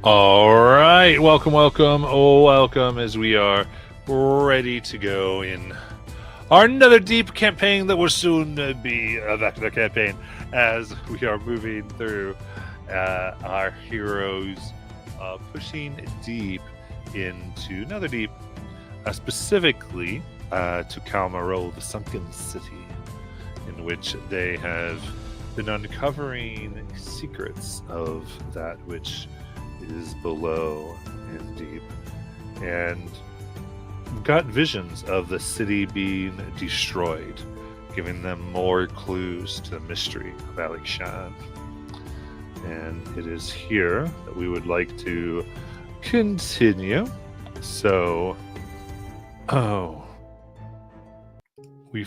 All right, welcome as we are ready to go in our Netherdeep campaign that will soon be a Vector campaign as we are moving through our heroes pushing deep into Netherdeep, specifically to Kalmarol, the Sunken City, in which they have been uncovering secrets of that which is below and deep, and got visions of the city being destroyed, giving them more clues to the mystery of Alekshan. And it is here that we would like to continue. So, we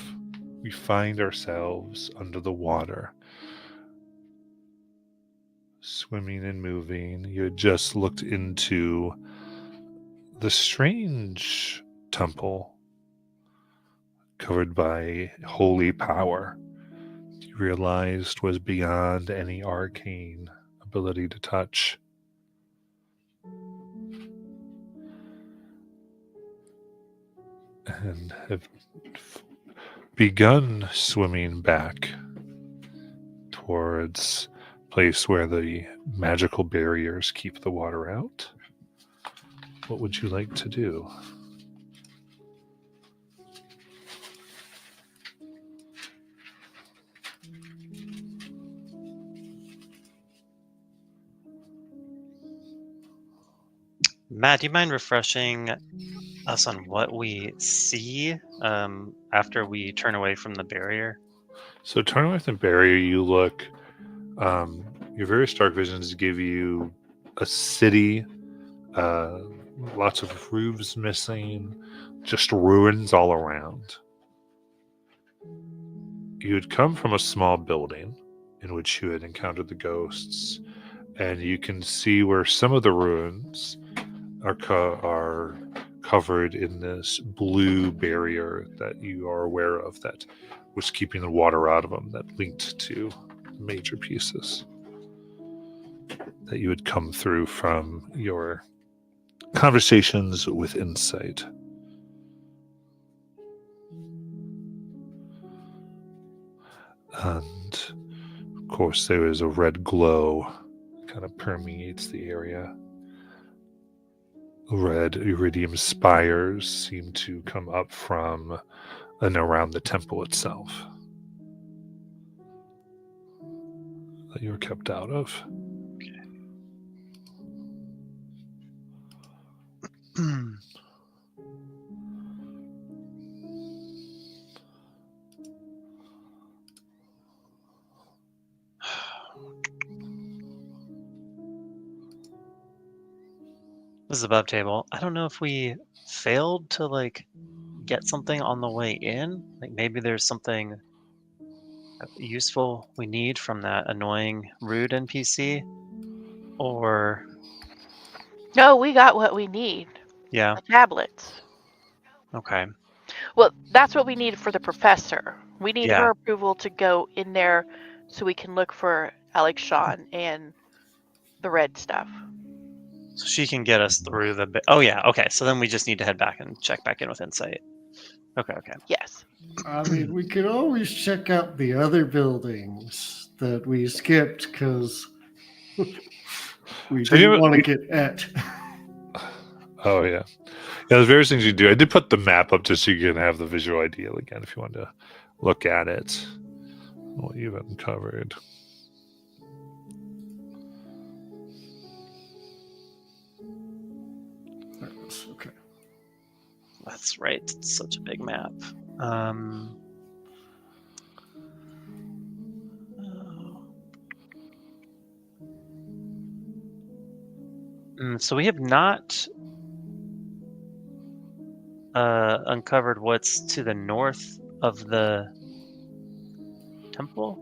find ourselves under the water, swimming and moving. You had just looked into the strange temple covered by holy power you realized was beyond any arcane ability to touch. And have begun swimming back towards place where the magical barriers keep the water out. What would you like to do? Matt, do you mind refreshing us on what we see after we turn away from the barrier? So turn away from the barrier, you look, your various dark visions give you a city, lots of roofs missing, just ruins all around. You had come from a small building in which you had encountered the ghosts, and you can see where some of the ruins are covered in this blue barrier that you are aware of that was keeping the water out of them, that linked to major pieces that you had come through from your conversations with Insight. And of course, there is a red glow kind of permeates the area. Red iridium spires seem to come up from and around the temple itself that you were kept out of. This is above table. I don't know if we failed to get something on the way in. Like maybe there's something useful we need from that annoying rude NPC, or No, we got what we need. yeah. The tablets. Okay. Well, that's what we need for the professor. We need Yeah. her approval to go in there so we can look for Alekshan and the red stuff. So she can get us through the. Oh yeah. Okay. So then we just need to head back and check back in with Insight. Okay. Yes. I mean, we could always check out the other buildings that we skipped because we didn't want to get at. Oh, yeah. Yeah, there's various things you do. I did put the map up just so you can have the visual idea again if you want to look at it. What you've uncovered. Okay. That's right. It's such a big map. So we have not uncovered what's to the north of the temple.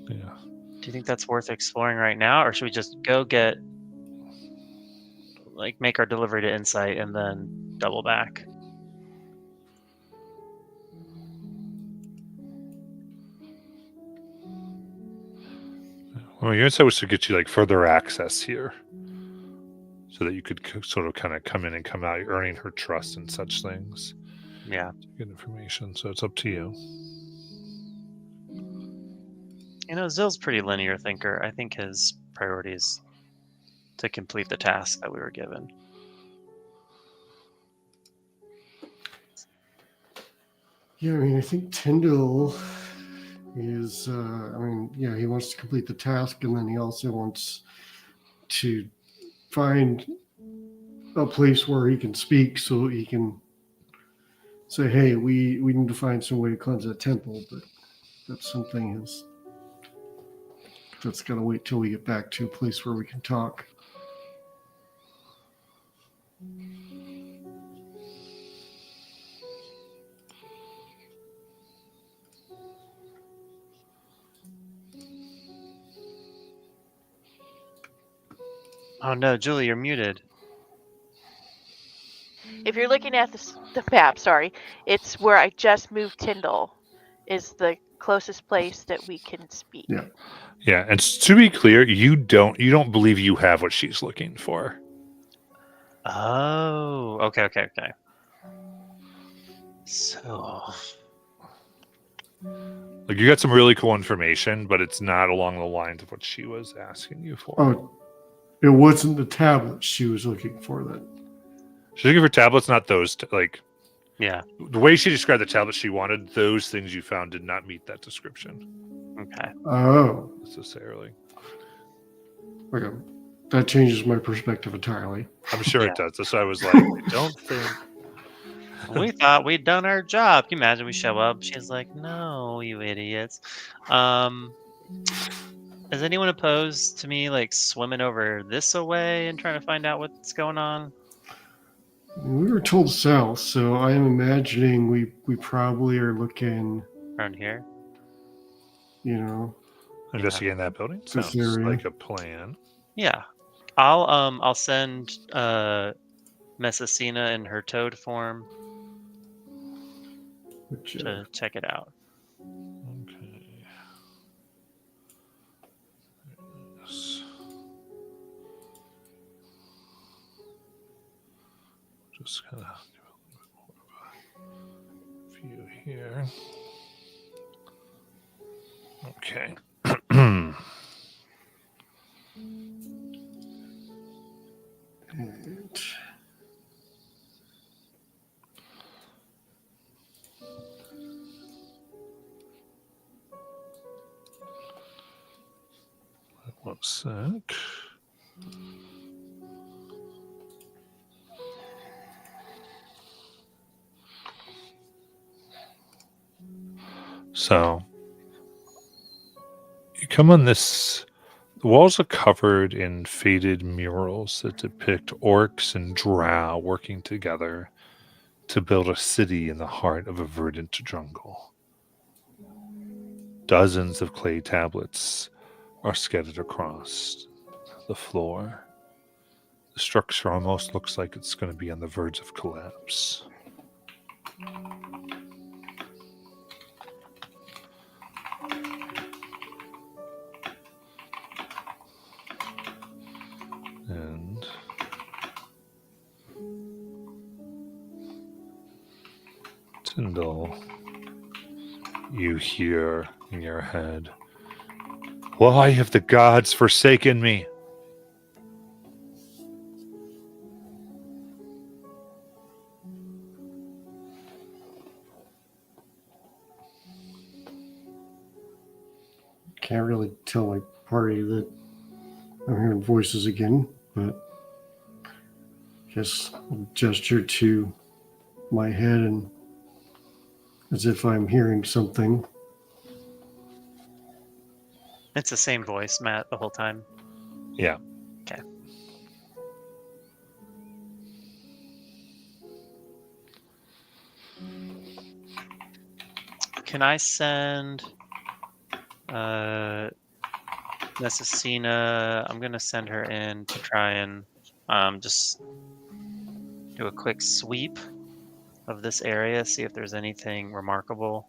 Yeah. Do you think that's worth exploring right now, or should we just go make our delivery to Insight and then double back? Well, your Insight was to get you further access here. so that you could sort of kind of come in and come out, earning her trust and such things. Yeah. Good information. So it's up to you. Zill's pretty linear thinker. I think his priority is to complete the task that we were given. Yeah, I mean, I think Tyndall is, he wants to complete the task, and then he also wants to find a place where he can speak so he can say, hey, we need to find some way to cleanse that temple, but that's something that's got to wait till we get back to a place where we can talk. Oh no, Julie, you're muted. If you're looking at the map, sorry, it's where I just moved Tyndall is the closest place that we can speak. Yeah. Yeah, and to be clear, you don't believe you have what she's looking for. Oh, okay. So, Like, you got some really cool information, but it's not along the lines of what she was asking you for. Oh, it wasn't the tablet she was looking for then. She's looking for tablets, not those. yeah, The way she described the tablets she wanted, those things you found did not meet that description okay. Oh, necessarily. okay. That changes my perspective entirely. I'm sure Yeah. it does. That's why I was like, I don't think. We thought we'd done our job. Can you imagine we show up? She's like, no, you idiots. Is anyone opposed to me like swimming over this away and trying to find out what's going on? We were told south, so I am imagining we probably are looking, Around here? Investigating that building This sounds area. like a plan. Yeah. I'll send Messacina in her toad form which, to check it out. Okay. Yes. Just kind of do a little bit more of a view here. Okay. and One sec. So, you come on this. The walls are covered in faded murals that depict orcs and drow working together to build a city in the heart of a verdant jungle. Dozens of clay tablets are scattered across the floor. The structure almost looks like it's going to be on the verge of collapse. And Tyndall, you hear in your head, "Why have the gods forsaken me?" can't really tell my party that I'm hearing voices again, but just gesture to my head and as if I'm hearing something. It's the same voice, Matt, the whole time. Yeah. Okay. Can I send Messacina? I'm gonna send her in to try and just do a quick sweep of this area, see if there's anything remarkable.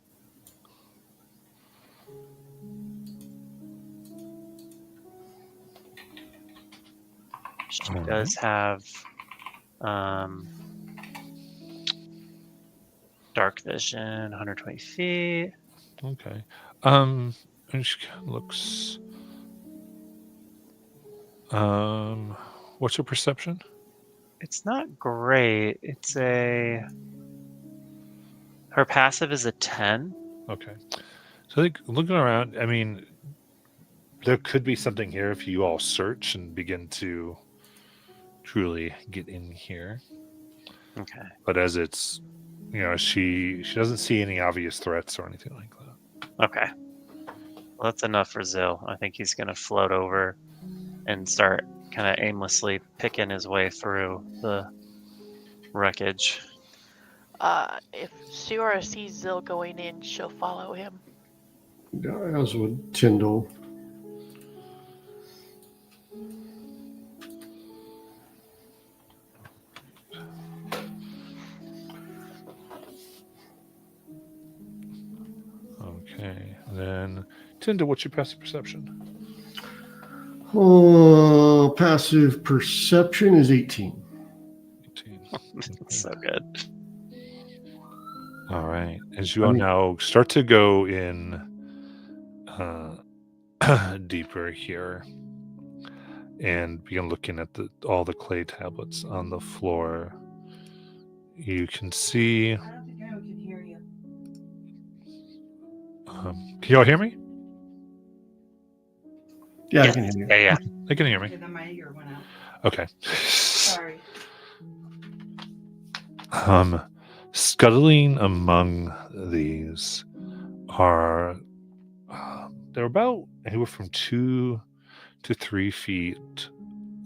She does have dark vision, 120 feet. Okay. And she kind of looks. What's her perception? It's not great. It's her passive is a 10. Okay. So I think looking around, I mean, there could be something here if you all search and begin to truly get in here. Okay. But as it's, she doesn't see any obvious threats or anything like that. Okay. Well, that's enough for Zill. I think he's going to float over and start kind of aimlessly picking his way through the wreckage. If Siora sees Zill going in, she'll follow him. As would Tyndall. Okay. Then, Tinder, what's your passive perception? Oh, passive perception is 18. 18. It's so good. All right. As you all now start to go in deeper here and begin looking at all the clay tablets on the floor, you can see. I don't think anyone can hear you. Can you all hear me? Yeah, I can hear you. Yeah. They can hear me. Okay, then my ear went out. Okay. Sorry. Scuttling among these are they're about anywhere from 2 to 3 feet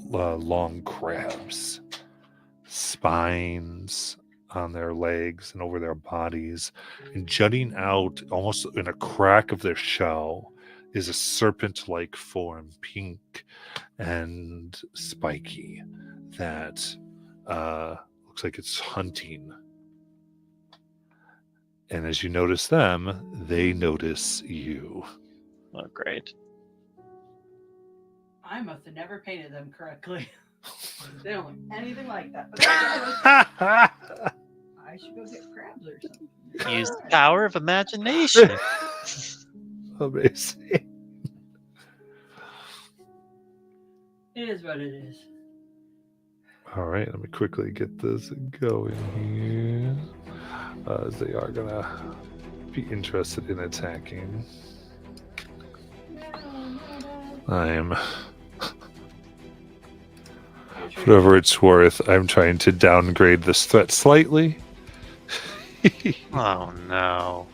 long crabs, spines on their legs and over their bodies, and jutting out almost in a crack of their shell is a serpent-like form, pink and spiky, that looks like it's hunting. And as you notice them, they notice you. Oh, great. I must have never painted them correctly. They don't look anything like that. I should go get crabs or something. Use the power of imagination. Amazing. It is what it is. All right, let me quickly get this going here. As they are going to be interested in attacking. I'm... Whatever it's worth, I'm trying to downgrade this threat slightly. Oh, no.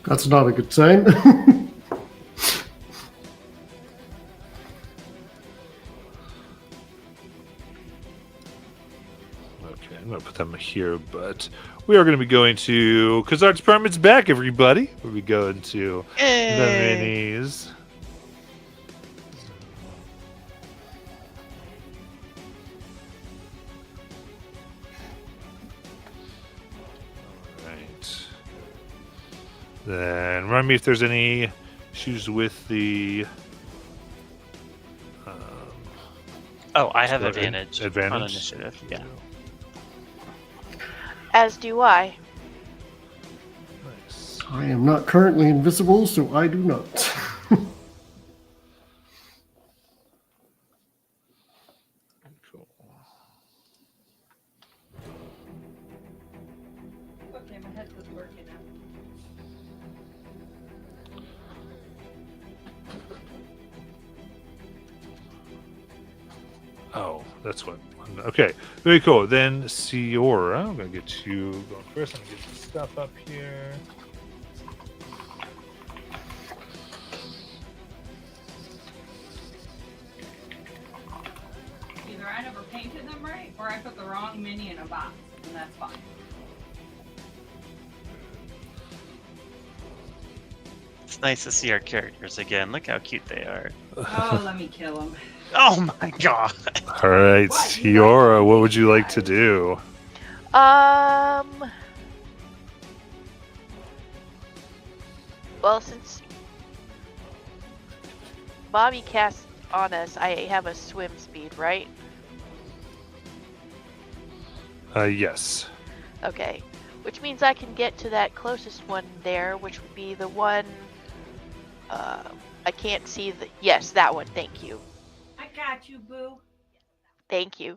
That's not a good sign. Okay, I'm going to put them here, but we are going to be going to... Because our department's back, everybody. We'll be going to the minis. Alright. Then remind me if there's any issues with the... Oh, I have Go- advantage on advantage? initiative. Yeah. As do I. Nice. I am not currently invisible, so I do not. Cool. Okay, my headset's working now. Oh, that's what. Okay, very cool. Then Siora, I'm gonna get you going first. I'm gonna get the stuff up here. Either I never painted them right, or I put the wrong mini in a box, and that's fine. It's nice to see our characters again. Look how cute they are. Oh, let me kill them. Oh my god. All right, What? Siora, what would you like to do? Well, since Bobby cast on us, I have a swim speed, right? Yes. Okay. Which means I can get to that closest one there, which would be the one. I can't see the. Yes, that one. Thank you. I got you, boo. Thank you.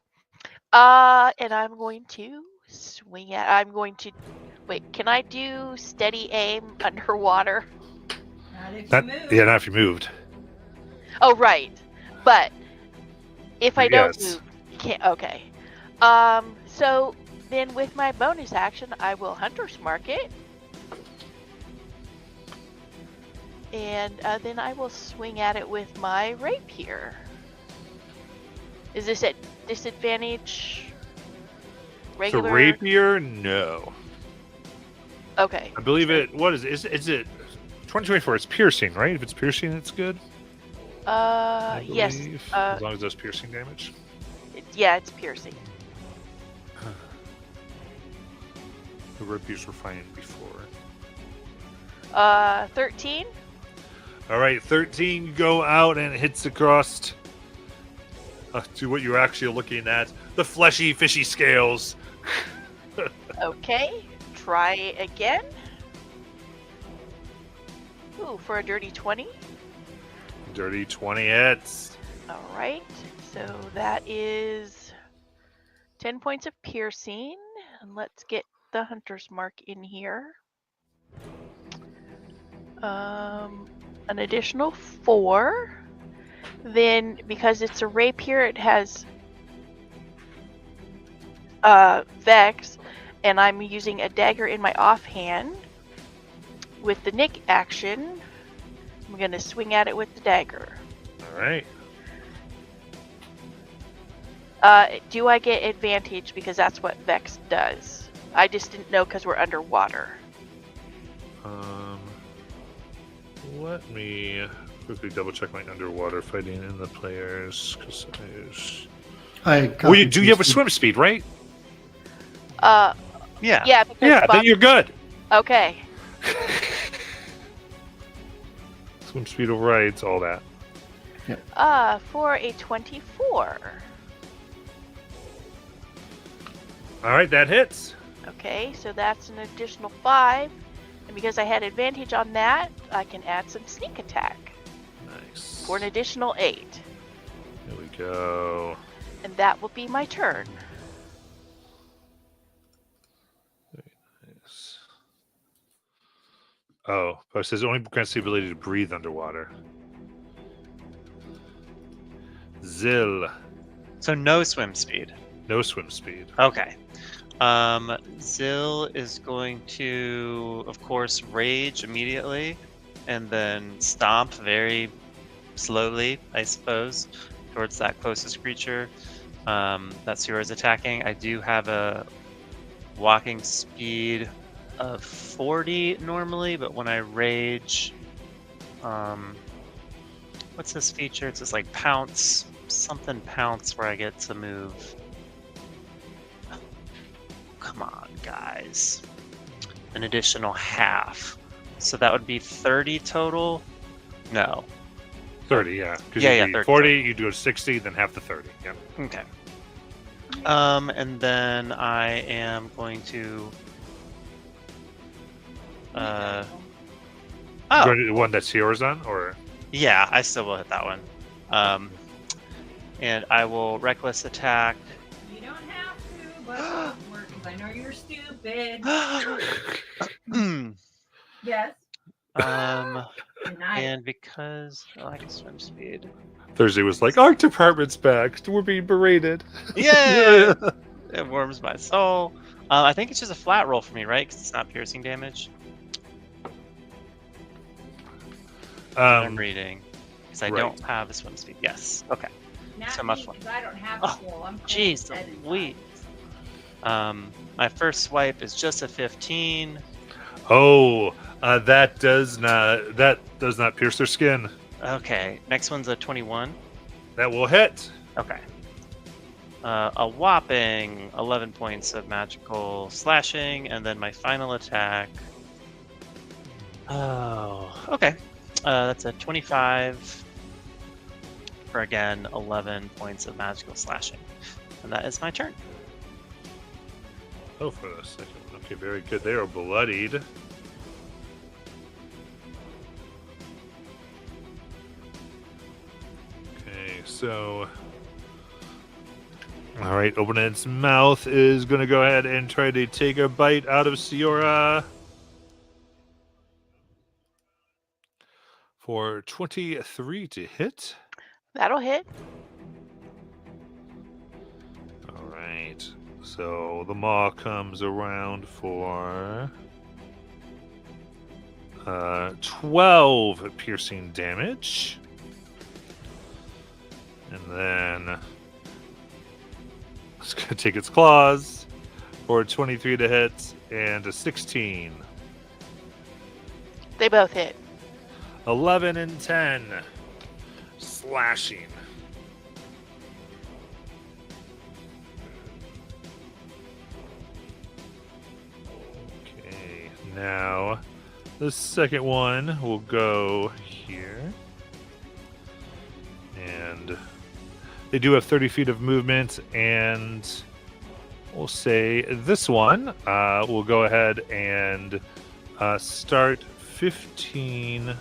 And I'm going to swing at. I'm going to. Wait, can I do steady aim underwater? Not if you Not, move. yeah, not if you moved. Oh, right. But if I don't Yes. move, you can't. Okay. So then with my bonus action, I will Hunter's Mark it. And then I will swing at it with my rapier. Is this at disadvantage? The Regular? rapier, no. Okay. I believe it. What is it? Is it 2024? It's piercing, right? If it's piercing, it's good. I Yes. believe, as long as it does piercing damage. Yeah, it's piercing. The rapiers were fine before. 13. All right, 13 go out and hits across to what you're actually looking at. The fleshy, fishy scales. Okay. Try again. Ooh, for a dirty 20. Dirty 20 hits. All right. So that is 10 points of piercing. And let's get the Hunter's Mark in here. An additional 4. Then, because it's a rapier, it has Vex, and I'm using a dagger in my offhand. With the Nick action, I'm going to swing at it with the dagger. All right. Do I get advantage because that's what Vex does? I just didn't know because we're underwater. Let me quickly double check my underwater fighting in the players. Well, you have a swim speed, right? Yeah. Yeah, because Yeah, Bob- then you're good. Okay. Swim speed overrides all that. For a 24. All right, that hits. Okay, so that's an additional 5. And because I had advantage on that, I can add some sneak attack Nice. for an additional 8. There we go. And that will be my turn. Nice. Oh, but it says only grants the ability to breathe underwater. Zill, So no swim speed. no swim speed. Okay. Zill is going to, of course, rage immediately, and then stomp very slowly, I suppose, towards that closest creature. That's who is attacking. I do have a walking speed of 40 normally, but when I rage, what's this feature? It's just like pounce, something pounce, where I get to move. Come on, guys. An additional half. So that would be 30 total? No. 30, yeah. 'Cause Yeah, you'd yeah, be 30. 40, you do 60, then half the 30. Yeah. Okay. And then I am going to... Go Oh, to the one that Sierra's on, or yeah, I still will hit that one. And I will reckless attack. You don't have to, but it work because I know you're stupid. Yes. Deny it. And because I like swim speed. Thursday was like, "Art department's back. We're being berated." Yeah, it warms my soul. I think it's just a flat roll for me, right? Because it's not piercing damage. I'm reading because I right. don't have a swim speed. Yes. Okay. Not so me, much fun. 'cause I don't have Oh, a full. I'm Jeez, dead inside. Louise. My first swipe is just a 15. Oh, that does not pierce their skin. Okay. Next one's a 21. That will hit. Okay. A whopping 11 points of magical slashing, and then my final attack. Oh, okay. That's a 25 for again 11 points of magical slashing. And that is my turn. Oh, for the second one. Okay, very good. They are bloodied. Okay, so... Alright, open its mouth is going to go ahead and try to take a bite out of Siora. For 23 to hit. That'll hit. Alright, so the maw comes around for 12 piercing damage. And then it's going to take its claws for 23 to hit and a 16. They both hit. 11 and 10. Slashing. Okay, now the second one will go here. And they do have 30 feet of movement, and we'll say this one will go ahead and start 15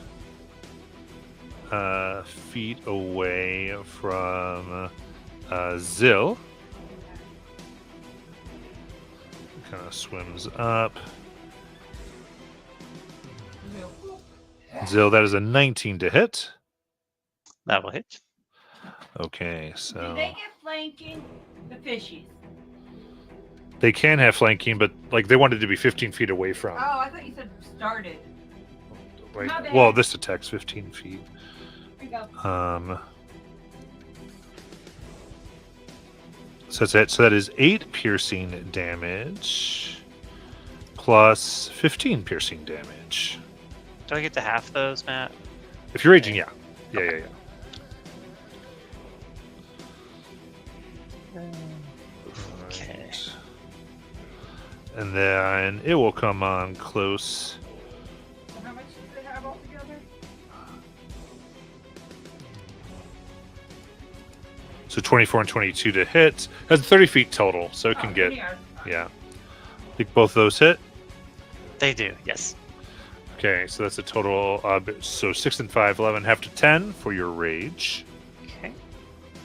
feet away from Zill. Kind of swims up. Zill, that is a 19 to hit. That will hit. Okay, so Did they get flanking? The fishies. they can have flanking, but like they wanted to be 15 feet away from. Oh, I thought you said started. Like, my bad. well, this attack's 15 feet. Here you go. So that's it. So that is 8 piercing damage plus 15 piercing damage. Do I get to half those, Matt? If you're raging, yeah. Yeah. Okay. Alright. And then it will come on close. So how much do they have altogether? So 24 and 22 to hit. That's 30 feet total, so it can get... Yeah. I think both those hit. They do, yes. Okay, so that's a total... so 6 and 5, 11, half to 10 for your rage. Okay.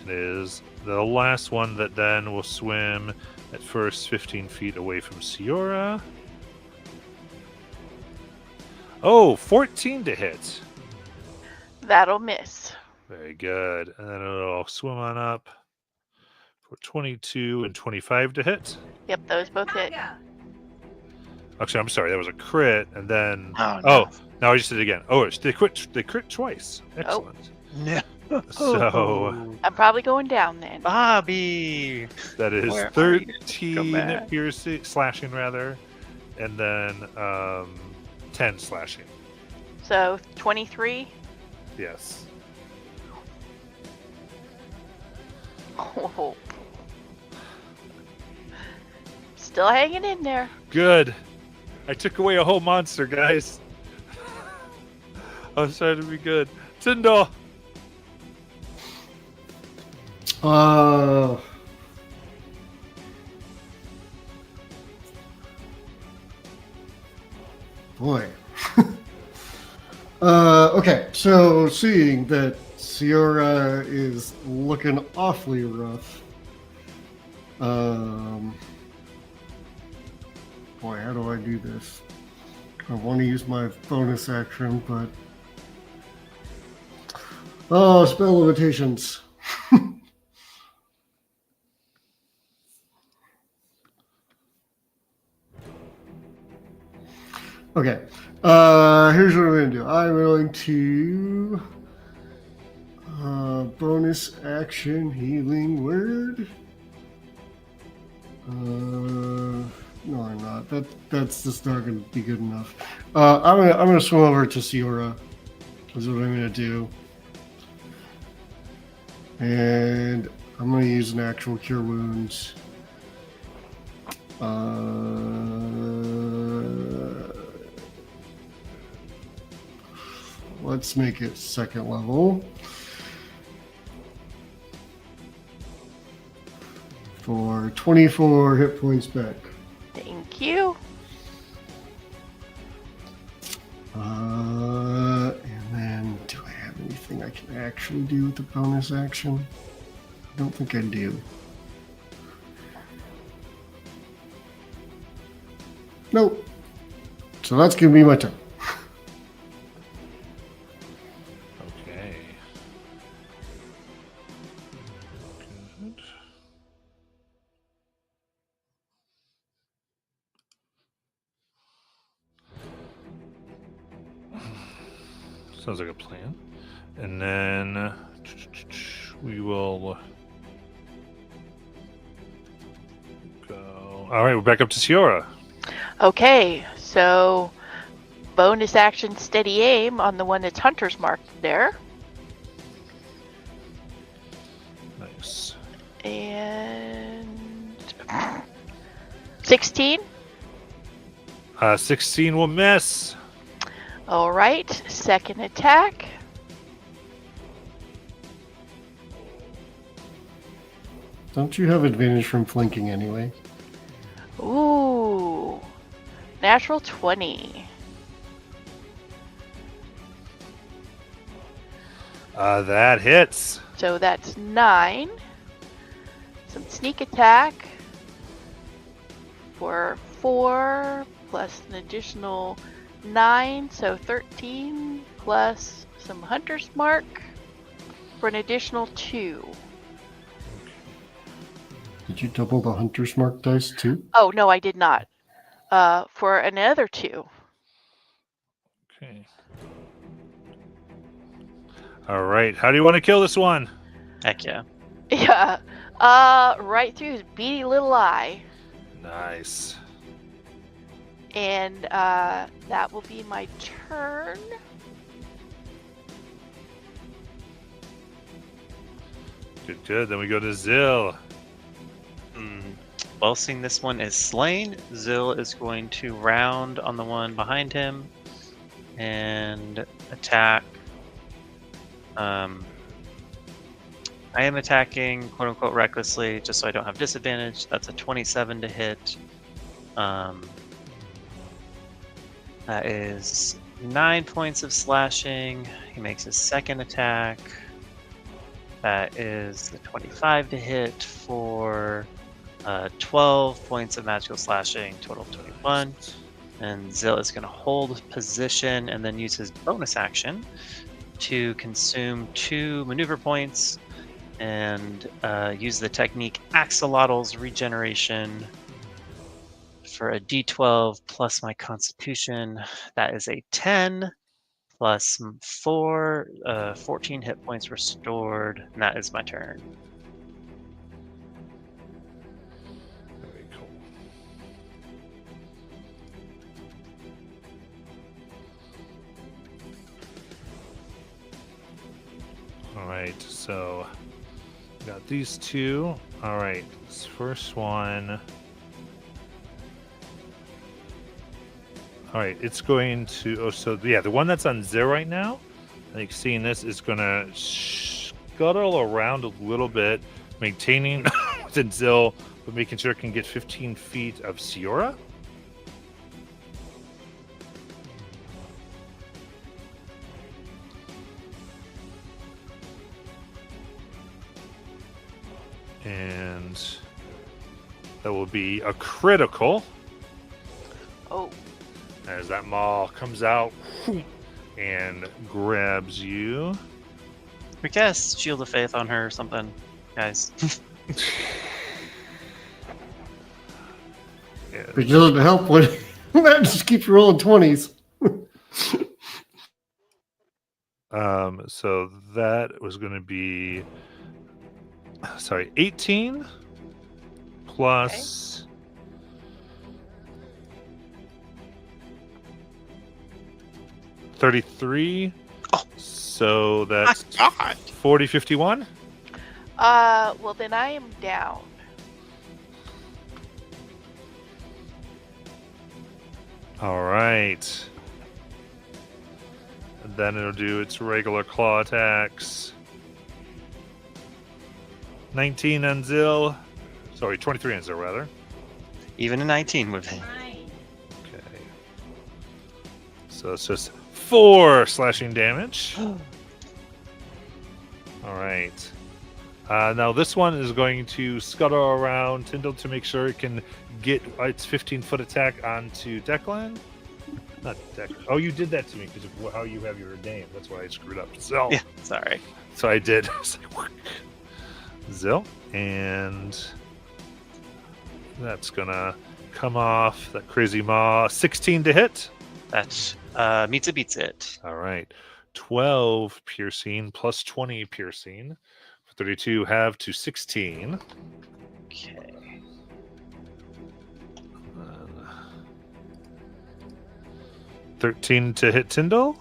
It is the last one that then will swim at first 15 feet away from Siora. Oh, 14 to hit. That'll miss. Very good. And then it'll swim on up for 22 and 25 to hit. Yep, those both hit. Yeah. Actually, I'm sorry, that was a crit. And then... Oh, no. Oh, now I just did it again. Oh, they crit twice. Oh. Excellent. No. So I'm probably going down then. Bobby! that is Where are you? Come 13 back. piercing, slashing rather, and then 10 slashing. So 23. Yes. Oh. Still hanging in there. Good. I took away a whole monster, guys. I was trying to be good. Tyndall. Boy. Okay, so seeing that Siora is looking awfully rough, boy, how do I do this? I want to use my bonus action, but oh, spell limitations. Okay, here's what I'm going to do. I'm going to bonus action healing word. No, I'm not. That's just not going to be good enough. I'm gonna swim over to Siora. Is what I'm going to do, and I'm going to use an actual cure wounds. Let's make it second level. are 24 hit points back. Thank you. And then, do I have anything I can actually do with the bonus action? I don't think I do. Nope. So that's going to be my turn. Okay. Good. Sounds like a plan. And then we will go. All right, we're back up to Ciora. Okay, so bonus action steady aim on the one that's hunter's marked there. Nice. And 16. 16 will miss. All right, second attack. Don't you have advantage from flanking anyway? Ooh, natural 20. That hits. So that's 9. Some sneak attack for 4 plus an additional 9, so 13 plus some hunter's mark for an additional 2. Did you double the hunter's mark dice too? Oh, no, I did not. For another 2. Okay. All right. How do you want to kill this one? Heck yeah. Yeah. Right through his beady little eye. Nice. And that will be my turn. Good, good. Then we go to Zill. Well, seeing this one is slain, Zill is going to round on the one behind him and attack. I am attacking quote unquote recklessly just so I don't have disadvantage. That's a 27 to hit. That is 9 points of slashing. He makes his second attack. That is the 25 to hit for 12 points of magical slashing, total of 21. And Zill is going to hold position and then use his bonus action to consume 2 maneuver points and use the technique Axolotl's Regeneration for a d12 plus my constitution. That is a 10 plus 4, 14 hit points restored, and that is my turn. Very cool. All right, so got these two. All right, this first one. All right, it's going to. Oh, so yeah, the one that's on 0 right now. Like seeing this is gonna scuttle around a little bit, maintaining within Zill, but making sure it can get 15 feet of Ciora. And that will be a critical Oh, as that maul comes out and grabs you. We cast Shield of Faith on her or something, guys. Yeah. But it doesn't help when that just keeps rolling 20s. So that was going to be 18 plus 33. Oh. So that's My God. 40, 51. well then I am down. All right. And then it'll do its regular claw attacks. 19 on Zill. Sorry, 23 and 0 rather. Even a 19 would be. Nice. Okay. So it's just 4 slashing damage. All right. Now this one is going to scuttle around Tyndall to make sure it can get its 15-foot attack onto Declan. Not Declan. Oh, you did that to me because of how you have your name. That's why I screwed up. Zill. Yeah, sorry. So I did. Zill. And that's going to come off that crazy maw. 16 to hit. That meets it, beats it. All right. 12 piercing plus 20 piercing. 32 have to 16. Okay. 13 to hit Tyndall.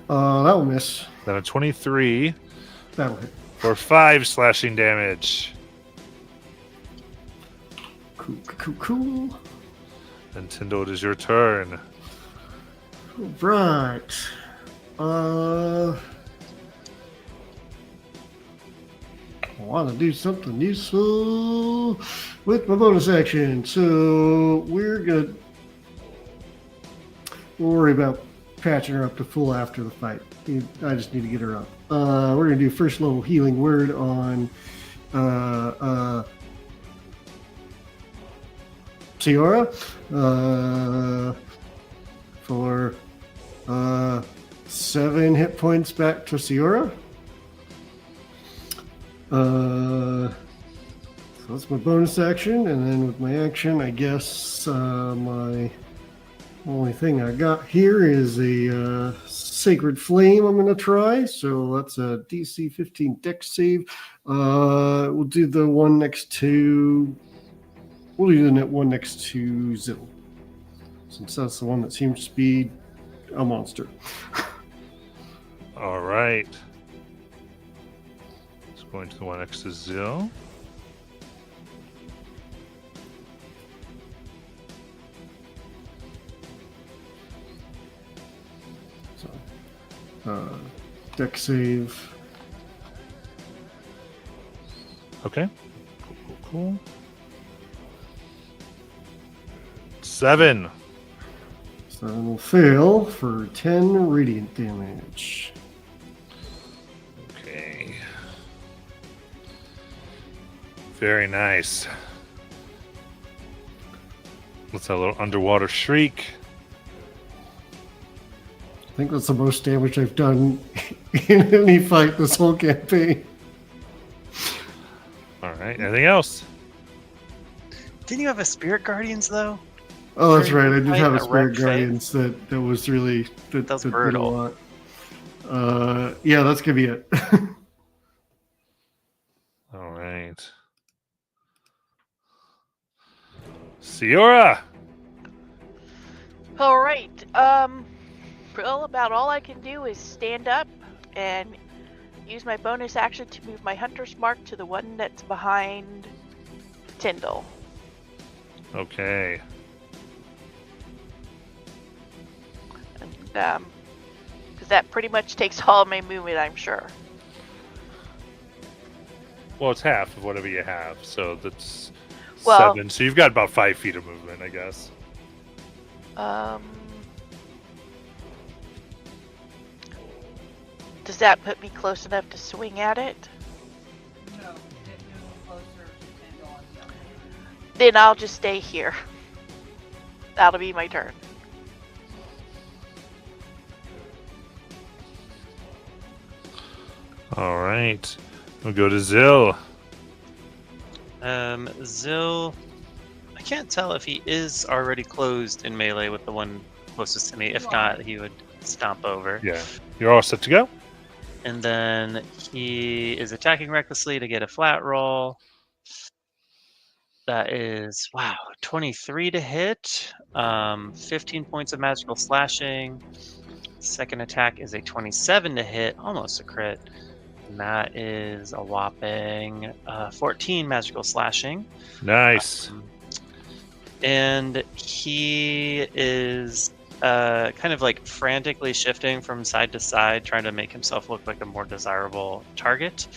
That will miss. Then a 23 That'll hit. for 5 slashing damage. Cool. And Tyndall, it is your turn. Right. I want to do something useful with my bonus action. So we're good. We'll worry about patching her up to full after the fight. I just need to get her up. We're going to do first level healing word on Ciora for 7 hit points back to Ciora. So that's my bonus action, and then with my action, I guess my only thing I got here is a Sacred Flame I'm going to try. So that's a DC 15 Dex save. We'll do the one next to... We'll do the one next to Zill, since that's the one that seems to be a monster. All right. Let's go into the one next to Zill. So, Dex save. Okay. Cool. 7. So will fail for 10 radiant damage. Okay. Very nice. Let's have a little underwater shriek. I think that's the most damage I've done in any fight this whole campaign. All right. Anything else? Didn't you have a Spirit Guardians, though? Oh, that's right. I did Fight have a a Spirit red Guardians that was really... That's did brutal. a lot. Yeah, that's going to be it. All right. Ciora! All right. Well, about all I can do is stand up and use my bonus action to move my hunter's mark to the one that's behind Tyndall. Okay. And, because that pretty much takes all of my movement, I'm sure. Well, it's half of whatever you have, so that's Well- 7. So you've got about 5 feet of movement, I guess. Does that put me close enough to swing at it? No, get moving closer to Tyndall and Zill. Then I'll just stay here. That'll be my turn. All right. We'll go to Zill. Zill, I can't tell if he is already closed in melee with the one closest to me. If not, he would stomp over. Yeah. You're all set to go? And then he is attacking recklessly to get a flat roll. That is, wow, 23 to hit, 15 points of magical slashing. Second attack is a 27 to hit, almost a crit. And that is a whopping 14 magical slashing. Nice. And he is kind of like frantically shifting from side to side, trying to make himself look like a more desirable target,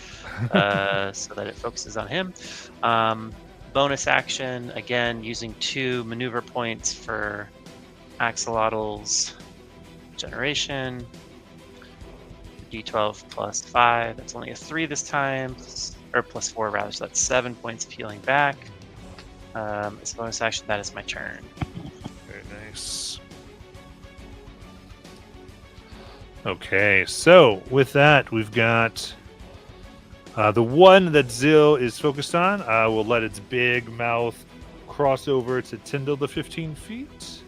so that it focuses on him. Bonus action, again, using 2 maneuver points for Axolotl's generation. D12 plus 5. That's only a 3 this time, or plus 4 rather. So that's 7 points of healing back. As a bonus action, that is my turn. Very nice. Okay, so with that, we've got the one that Zill is focused on. We'll let its big mouth cross over to Tyndall the 15 feet.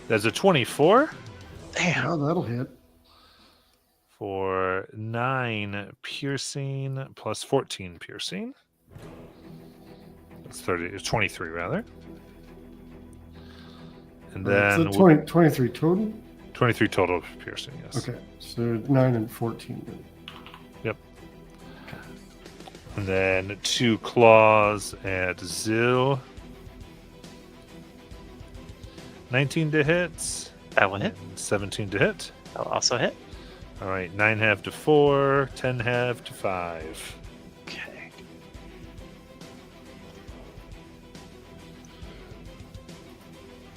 There's a 24 Yeah, that'll hit. for 9 piercing plus 14 piercing. That's 30. It's 23 rather. And then it's 23 total. 23 total piercing. Yes. Okay, so 9 and 14. Then. Yep. And then 2 claws at Zill. 19 to hit. That will hit. And 17 to hit. That will also hit. All right, 9 half to 4, 10 half to 5. Okay.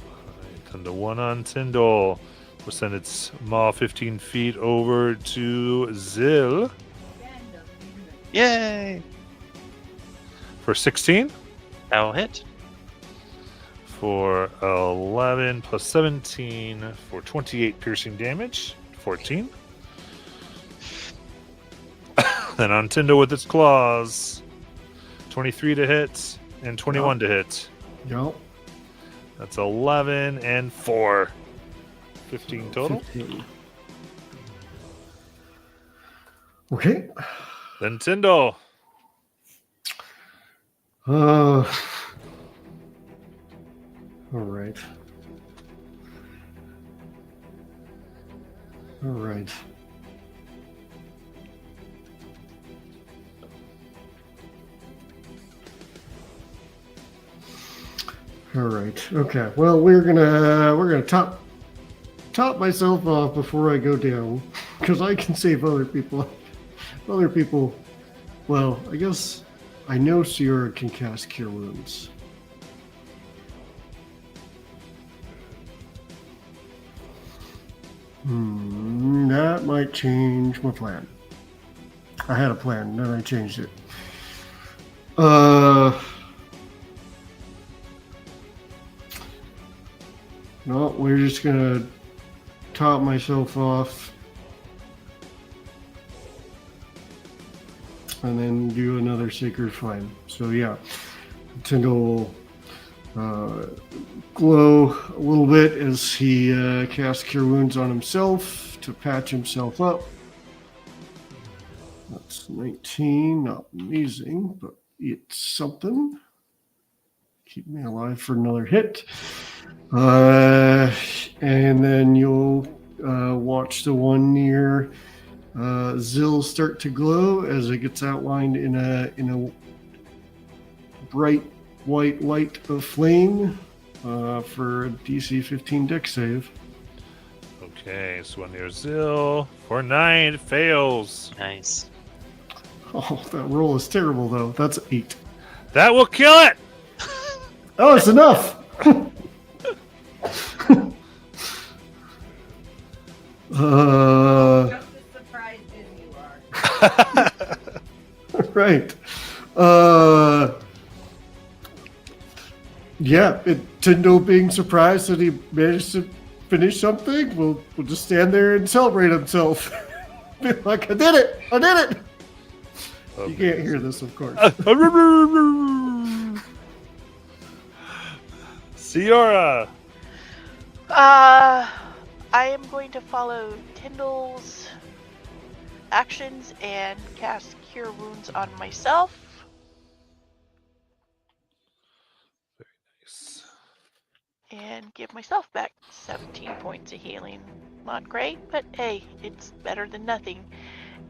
Right, and the one on Tyndall. We'll send its maw 15 feet over to Zill Yay! for 16. That will hit. For 11 plus 17 for 28 piercing damage. 14. Then on Tyndall with its claws. 23 to hit and 21 to hit. Yep. That's 11 and 4. 15 total. 15. Okay. Then Tyndall. All right. All right. All right. Okay. Well, we're gonna top myself off before I go down, because I can save other people. Other people. Well, I guess I know Sierra can cast Cure Wounds. That might change my plan. I had a plan, then I changed it. No, we're just gonna top myself off and then do another Sacred Flame. So yeah, Tyndall will glow a little bit as he casts Cure Wounds on himself to patch himself up. That's 19, not amazing, but it's something. Keep me alive for another hit. And then you'll watch the one near Zill start to glow as it gets outlined in a bright white light of flame for a DC 15 dex save. Okay, so one near Zill for 9 fails. Nice. Oh, that roll is terrible though. That's 8. That will kill it. Oh, it's enough. Just as surprised as you are. Right. Yeah, Tyndall being surprised that he managed to finish something, we'll just stand there and celebrate himself. Be like, I did it! I did it! You can't hear this, of course. Sierra. I am going to follow Tyndall's actions and cast Cure Wounds on myself. Nice. And give myself back 17 points of healing. Not great, but hey, it's better than nothing.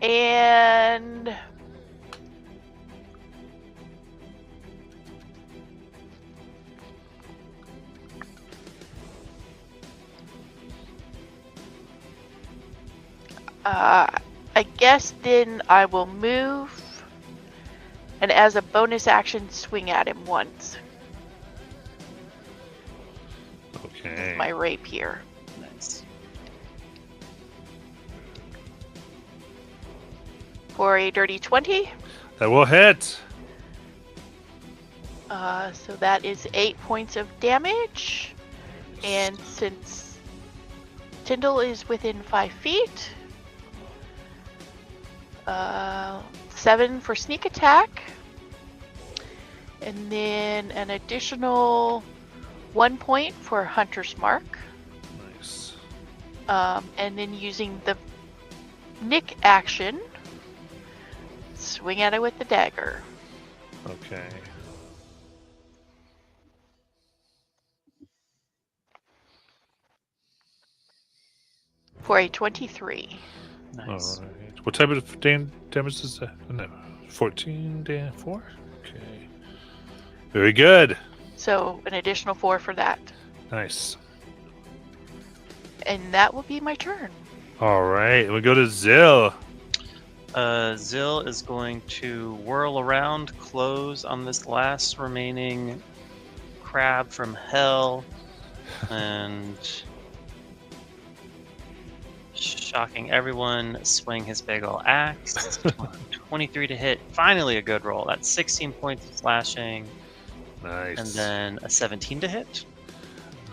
And I guess then I will move, and as a bonus action, swing at him once Okay. with my rapier. Nice. For a dirty 20. That will hit. So that is 8 points of damage. And since Tyndall is within 5 feet, 7 for sneak attack, and then an additional 1 point for Hunter's Mark. Nice. And then using the nick action, swing at it with the dagger. Okay. For a 23. Nice. All right. What type of damage is that? No. 14 damage? 4? Okay. Very good. So an additional 4 for that. Nice. And that will be my turn. All right. We go to Zill. Zill is going to whirl around, close on this last remaining crab from hell, and shocking everyone, swing his big ol' axe. 23 to hit. Finally a good roll. That's 16 points of slashing. Nice. And then a 17 to hit.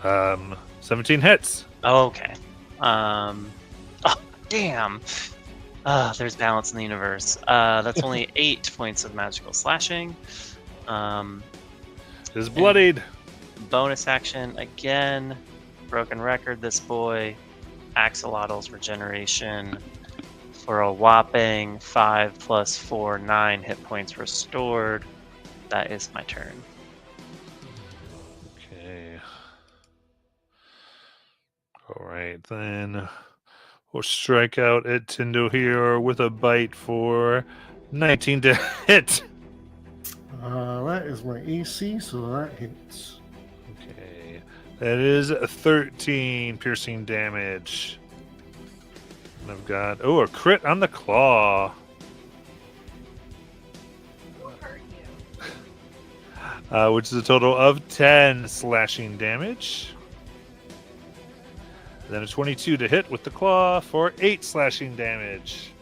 17 hits. Oh, okay. Oh, damn. There's balance in the universe. That's only 8 points of magical slashing. Is bloodied. Bonus action again. Broken record, this boy. Axolotl's regeneration for a whopping 5 plus 4, 9 hit points restored. That is my turn. Okay. All right, then we'll strike out at Tindo here with a bite for 19 to hit. That is my AC, so that hits. Okay. That is 13 piercing damage. And I've got, a crit on the claw. Who hurt you? Which is a total of 10 slashing damage. Then a 22 to hit with the claw for 8 slashing damage.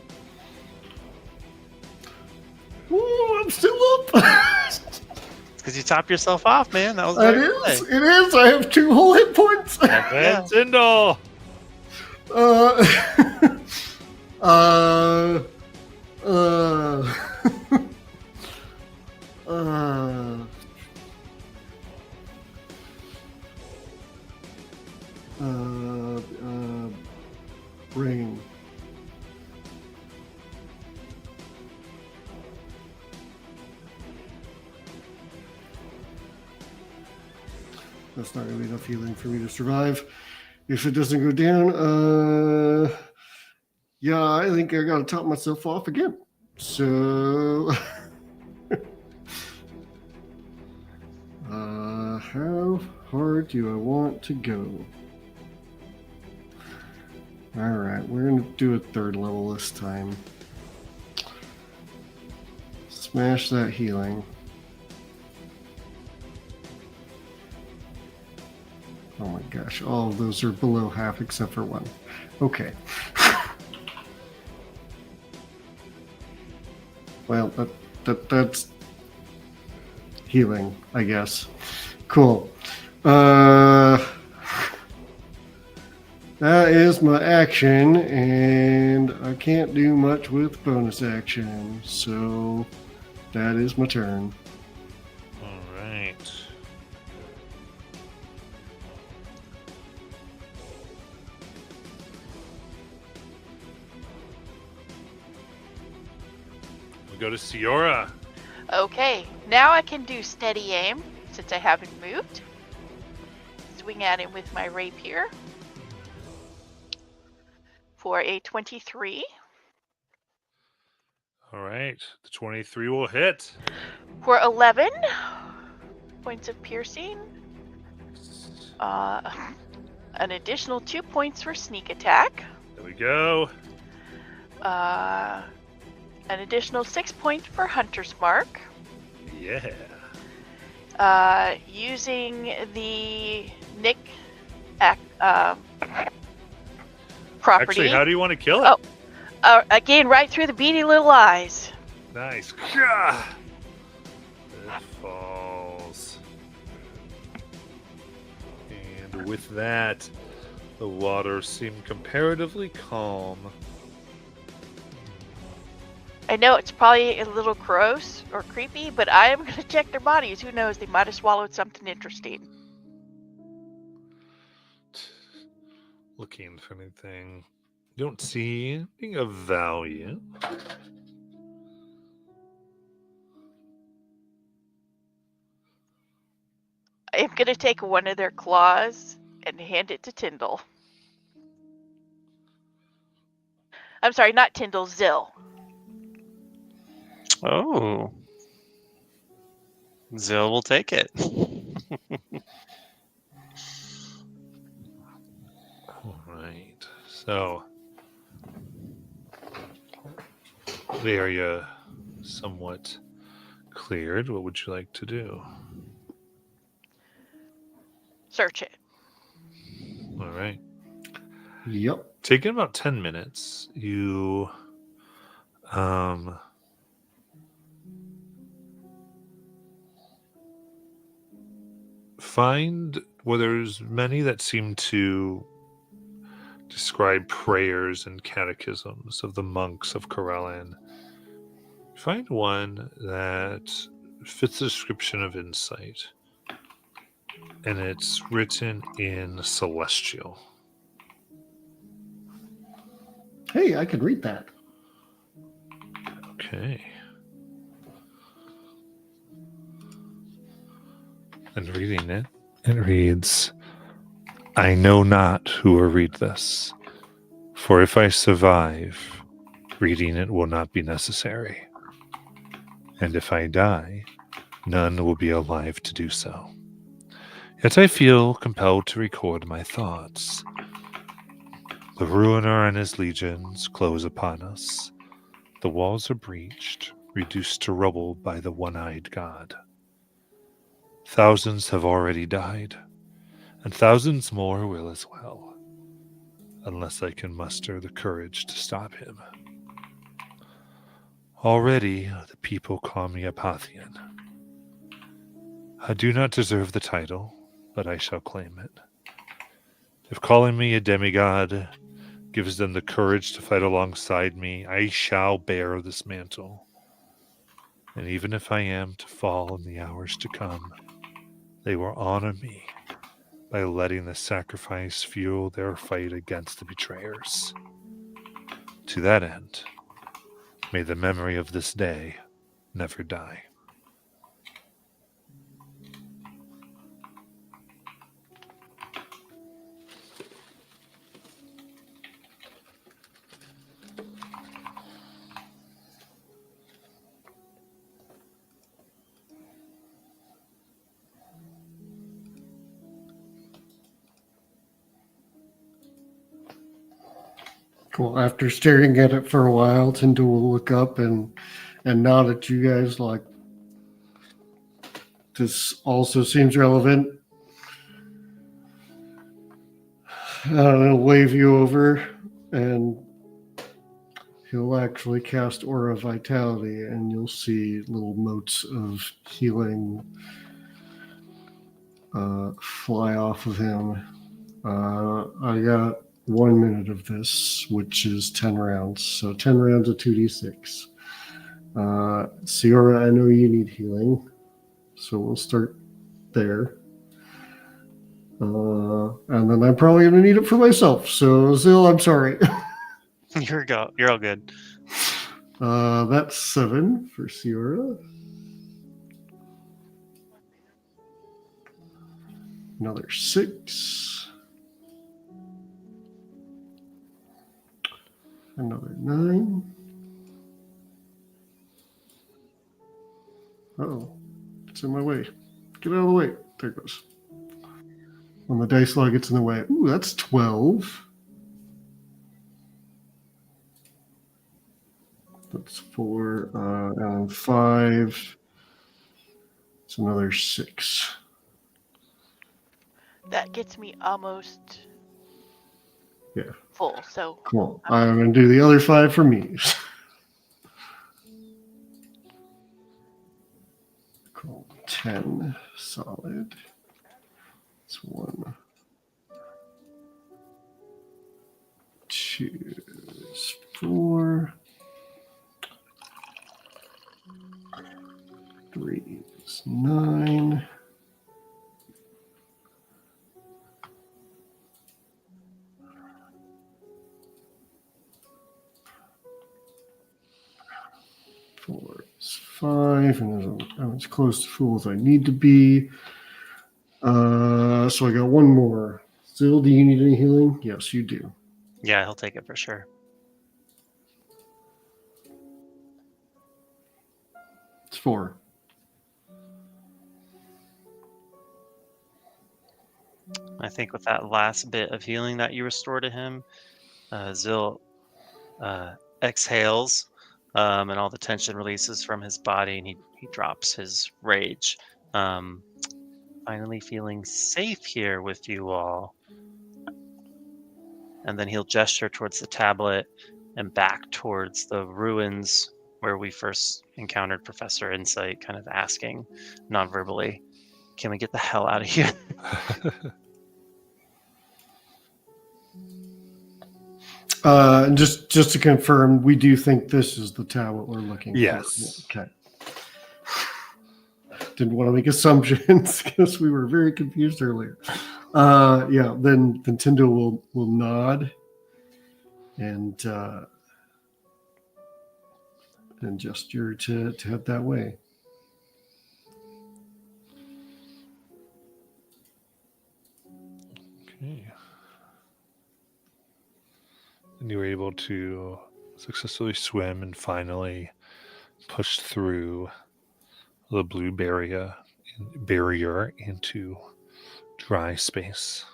Ooh, I'm still up. Because you topped yourself off, man. That was It very is. good. It is. I have 2 whole hit points. And Tyndall. Brain. That's not going to be enough healing for me to survive. If it doesn't go down, yeah, I think I got to top myself off again. So, how hard do I want to go? All right, we're going to do a 3rd level this time. Smash that healing. Oh my gosh, all of those are below half except for 1. Okay. Well, that's healing, I guess. Cool. That is my action, and I can't do much with bonus action, so that is my turn. All right. We go to Ciora. Okay, now I can do steady aim since I haven't moved. Swing at him with my rapier for a 23. All right. The 23 will hit. For 11 points of piercing. An additional 2 points for sneak attack. There we go. An additional 6 points for Hunter's Mark. Yeah. Using the Nick property. Actually, how do you want to kill it? Again, right through the beady little eyes. Nice. Gah! It falls. And with that, the water seemed comparatively calm. I know it's probably a little gross or creepy, but I am going to check their bodies. Who knows? They might have swallowed something interesting. Looking for anything. You don't see anything of value. I am going to take one of their claws and hand it to Tyndall. I'm sorry, not Tyndall, Zill. Oh. Zill will take it. All right. So, the area somewhat cleared. What would you like to do? Search it. All right. Yep. Taking about 10 minutes, you find well, there's many that seem to describe prayers and catechisms of the monks of Corellan. You find one that fits the description of insight, and it's written in Celestial. Hey, I could read that. Okay. And reading it, it reads, I know not who will read this, for if I survive, reading it will not be necessary. And if I die, none will be alive to do so. Yet I feel compelled to record my thoughts. The ruiner and his legions close upon us. The walls are breached, reduced to rubble by the one-eyed god. Thousands have already died, and thousands more will as well, unless I can muster the courage to stop him. Already the people call me a Pathian. I do not deserve the title, but I shall claim it. If calling me a demigod gives them the courage to fight alongside me, I shall bear this mantle. And even if I am to fall in the hours to come, they will honor me by letting the sacrifice fuel their fight against the betrayers. To that end, may the memory of this day never die. Cool. After staring at it for a while, Tyndall will look up and nod at you guys like, this also seems relevant. He'll wave you over, and he'll actually cast Aura Vitality, and you'll see little motes of healing fly off of him. I got 1 minute of this, which is 10 rounds. So 10 rounds of 2d6. Ciora, I know you need healing, so we'll start there. And then I'm probably going to need it for myself. So, Zill, I'm sorry. You're all good. That's 7 for Ciora. Another 6. Another 9. Uh-oh. It's in my way. Get out of the way. There it goes. When the dice log gets in the way. Ooh, that's 12. that's 4. And 5. It's another 6. That gets me almost Yeah. full. So Cool. I'm going to do the other 5 for me. Cool. 10 solid. It's 1. 2 is 4. 3 is 9. 4 is 5, and I'm as close to full as I need to be. So I got one more. Zil, do you need any healing? Yes, you do. Yeah, he'll take it for sure. It's 4. I think with that last bit of healing that you restore to him, Zil exhales, and all the tension releases from his body, and he drops his rage. Finally feeling safe here with you all. And then he'll gesture towards the tablet and back towards the ruins where we first encountered Professor Insight, kind of asking non-verbally, "Can we get the hell out of here?" Just to confirm, we do think this is the tablet we're looking Yes. for. Okay. Didn't want to make assumptions because we were very confused earlier. Yeah, then Tyndall will nod and gesture to head that way. Okay. And you were able to successfully swim and finally push through the blue barrier into dry space.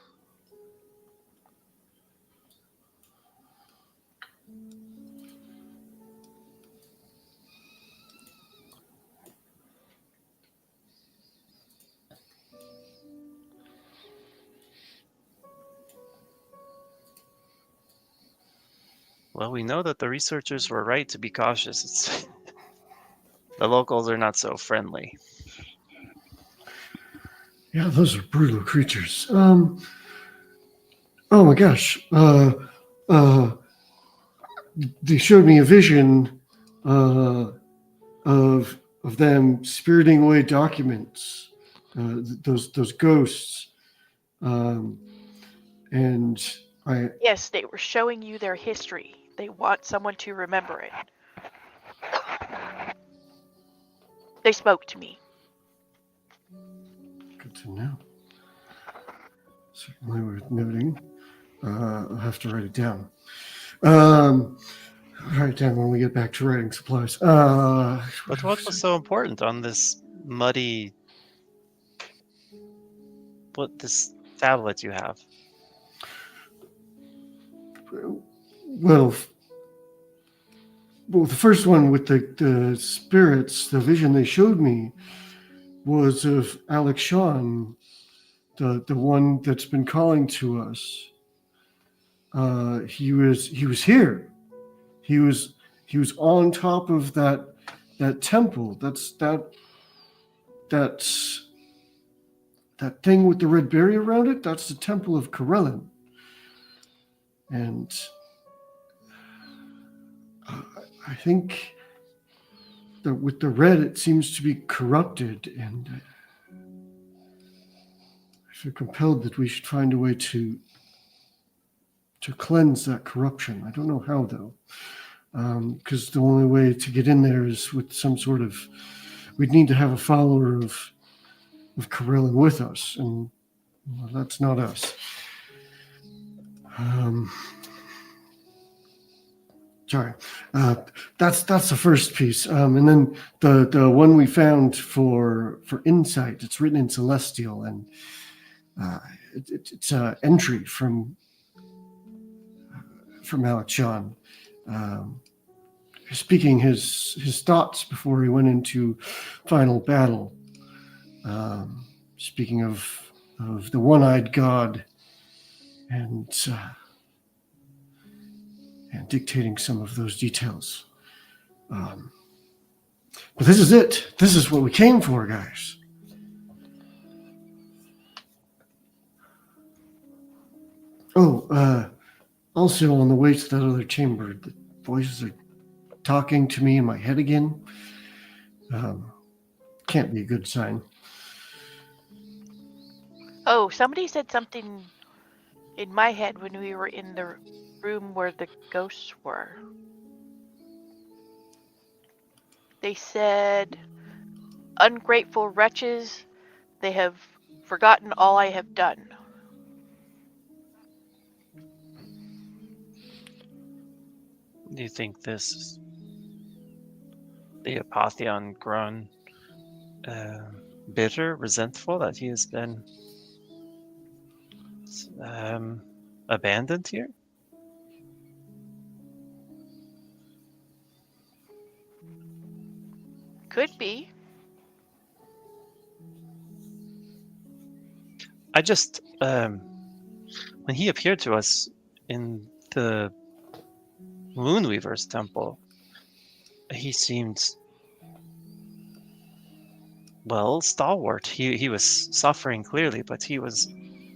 Well, we know that the researchers were right to be cautious. The locals are not so friendly. Yeah, those are brutal creatures. Oh my gosh. They showed me a vision of them spiriting away documents. Those ghosts. And yes, they were showing you their history. They want someone to remember it. They spoke to me. Good to know. Certainly worth noting. I'll have to write it down. I'll write it down when we get back to writing supplies. But what was so important on this muddy... this tablet you have? Well, the first one with the spirits, the vision they showed me was of Alex Shawn, the one that's been calling to us. He was here. He was on top of that temple. That's that thing with the red berry around it. That's the temple of Corellin. And I think that with the red, it seems to be corrupted, and I feel compelled that we should find a way to cleanse that corruption. I don't know how, though, because the only way to get in there is with some sort of... We'd need to have a follower of Corellin with us, and well, that's not us. Sorry, that's the first piece, and then the one we found for insight. It's written in Celestial, and it's an entry from Alex Shawn. speaking his thoughts before he went into final battle. Speaking of the one-eyed god, and dictating some of those details. But this is it. This is what we came for, guys. Oh, also on the way to that other chamber, the voices are talking to me in my head again. Can't be a good sign. Oh, somebody said something in my head when we were in the room where the ghosts were. They said, "Ungrateful wretches, they have forgotten all I have done." Do you think this the Apotheon grown bitter, resentful that he has been abandoned here? Could be. I just when he appeared to us in the Moonweaver's temple, he seemed stalwart. He was suffering clearly, but he was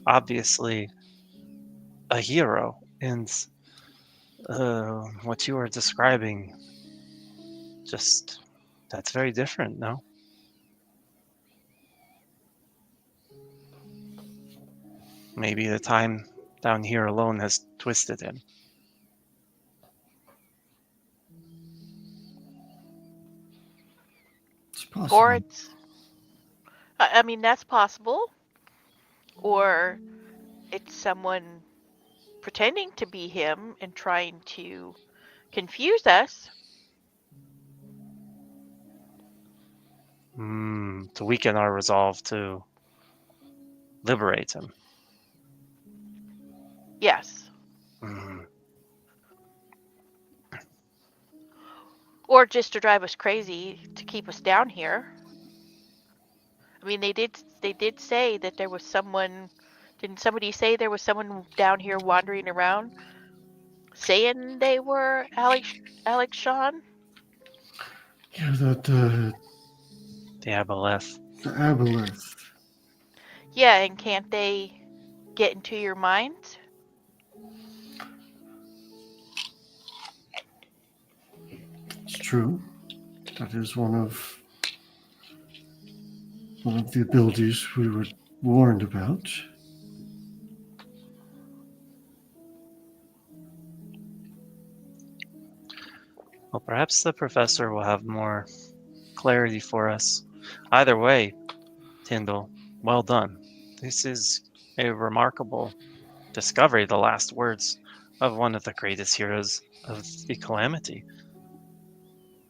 obviously a hero. And what you were describing, just that's very different, no? Maybe the time down here alone has twisted him. It's possible. Or it's... I mean, that's possible. Or it's someone pretending to be him and trying to confuse us. To weaken our resolve to liberate him. Yes. Mm. Or just to drive us crazy to keep us down here. I mean, they did say that there was someone. Didn't somebody say there was someone down here wandering around saying they were Alex Shawn? Yeah, the Aboleth. aboleth. Yeah, and can't they get into your mind? It's true. That is one of the abilities we were warned about. Well, perhaps the professor will have more clarity for us. Either way, Tyndall, well done. This is a remarkable discovery, the last words of one of the greatest heroes of the Calamity.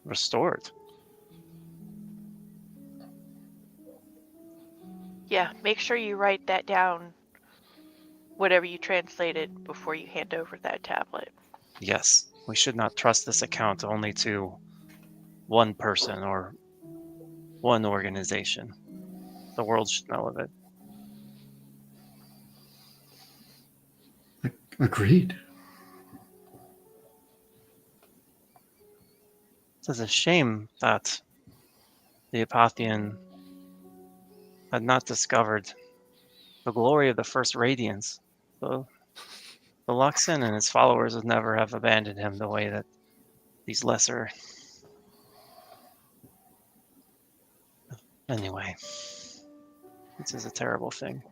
Restored. Yeah, make sure you write that down, whatever you translated, before you hand over that tablet. Yes, we should not trust this account only to one person or one organization. The world should know of it. Agreed. It's a shame that the Apotheon had not discovered the glory of the first radiance. The Luxon and his followers would never have abandoned him the way that these lesser... Anyway, this is a terrible thing.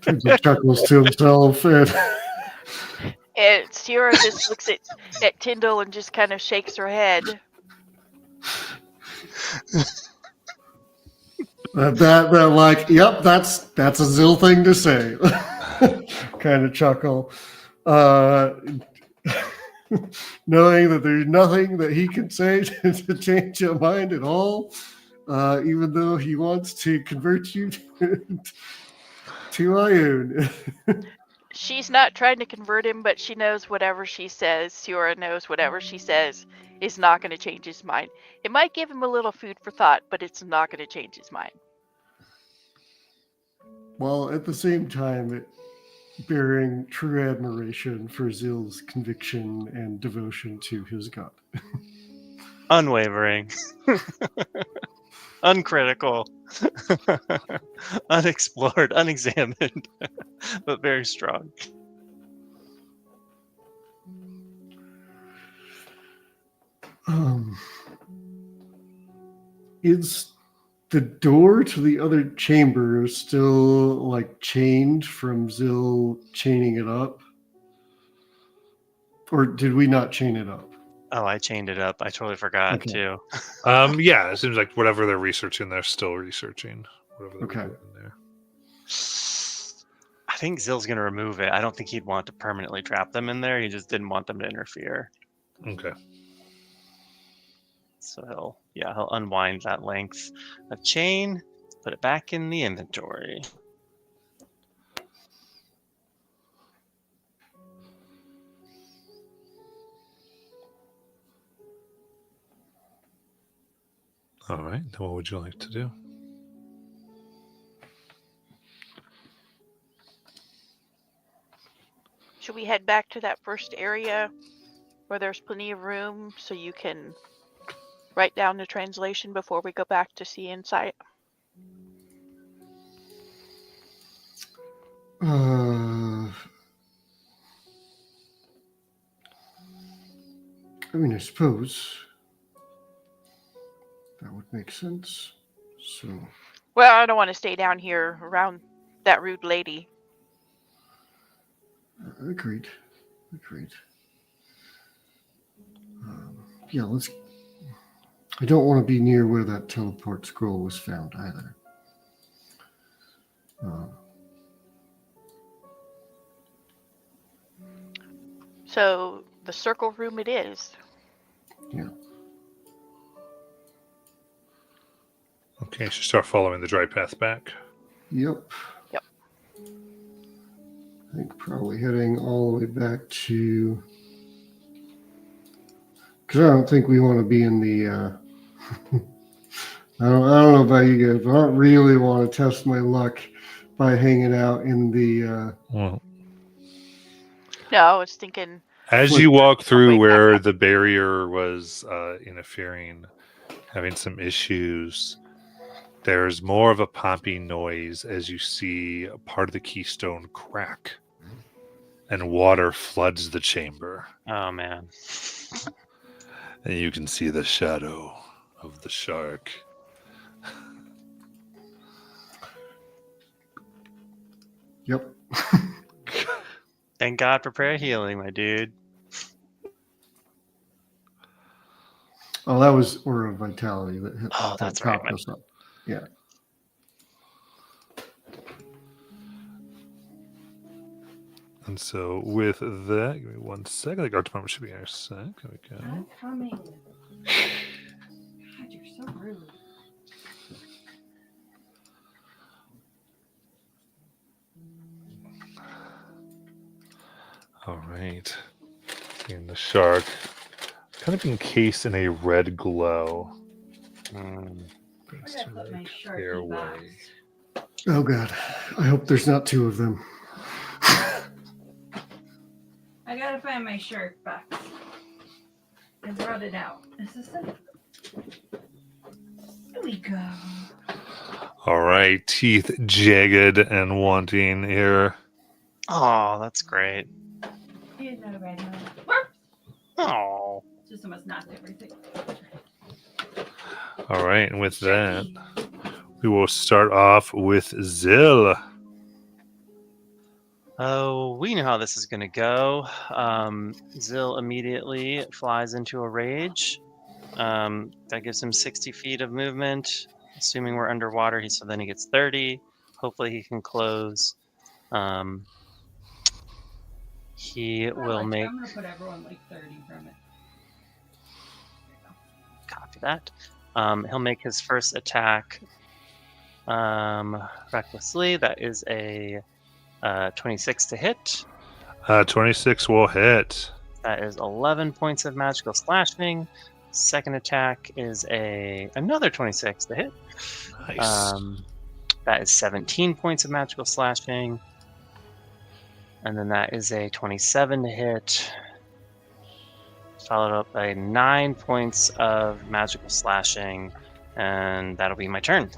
He chuckles to himself and Sierra just looks at Tyndall and just kind of shakes her head. that like, yep, that's a Zill thing to say. Kind of chuckle. Knowing that there's nothing that he can say to change your mind at all, even though he wants to convert you to Ioun. She's not trying to convert him, but she knows whatever she says, Siora knows whatever she says is not going to change his mind. It might give him a little food for thought, but it's not going to change his mind. While at the same time, bearing true admiration for Zill's conviction and devotion to his god. Unwavering. Uncritical. Unexplored, unexamined, but very strong. Is the door to the other chamber still like chained from Zill chaining it up? Or did we not chain it up? Oh, I chained it up. I totally forgot Okay. too. Yeah, it seems like whatever they're researching, they're still researching. Whatever they're Okay. doing there. I think Zill's gonna remove it. I don't think he'd want to permanently trap them in there. He just didn't want them to interfere. Okay. So he'll unwind that length of chain, put it back in the inventory. All right. Then what would you like to do? Should we head back to that first area where there's plenty of room so you can write down the translation before we go back to see Insight? I mean, I suppose that would make sense. So, Well, I don't want to stay down here around that rude lady. agreed. Yeah, let's. I don't want to be near where that teleport scroll was found either. So the circle room it is. Yeah. Okay, so start following the dry path back. Yep. I think probably heading all the way back to. Because I don't think we want to be in the. I don't know about you guys, but I don't really want to test my luck by hanging out in the. Well, No, I was thinking. as Flip. you walk through Wait, back where up. the barrier was interfering, having some issues, there's more of a popping noise as you see a part of the keystone crack and water floods the chamber. Oh man. And you can see the shadow of the shark. Yep. Thank God for prayer healing, my dude. Oh, that was Aura of Vitality that hit Oh, that that's right, propped us up. Yeah. And so with that, give me 1 second. The guard department should be in a sec. There we go. I'm coming. God, you're so rude. All right. And the shark kind of encased in a red glow. Mm. Thanks I to gotta put the my shark clear in way. box. Oh God. I hope there's not two of them. I gotta find my shark box. I brought it out. Is this it? Here we go. All right, teeth jagged and wanting here. Oh, that's great. Here's another red one. Oh. Just almost knocked everything. All right, and with that, we will start off with Zill. Oh, we know how this is going to go. Zill immediately flies into a rage. That gives him 60 feet of movement. Assuming we're underwater, so then he gets 30. Hopefully he can close. He will make... I'm gonna put everyone like 30 from it. Copy that. He'll make his first attack recklessly. That is a 26 to hit. 26 will hit. That is 11 points of magical slashing. Second attack is another 26 to hit. Nice. That is 17 points of magical slashing. And then that is a 27 to hit. Followed up by 9 points of magical slashing. And that'll be my turn.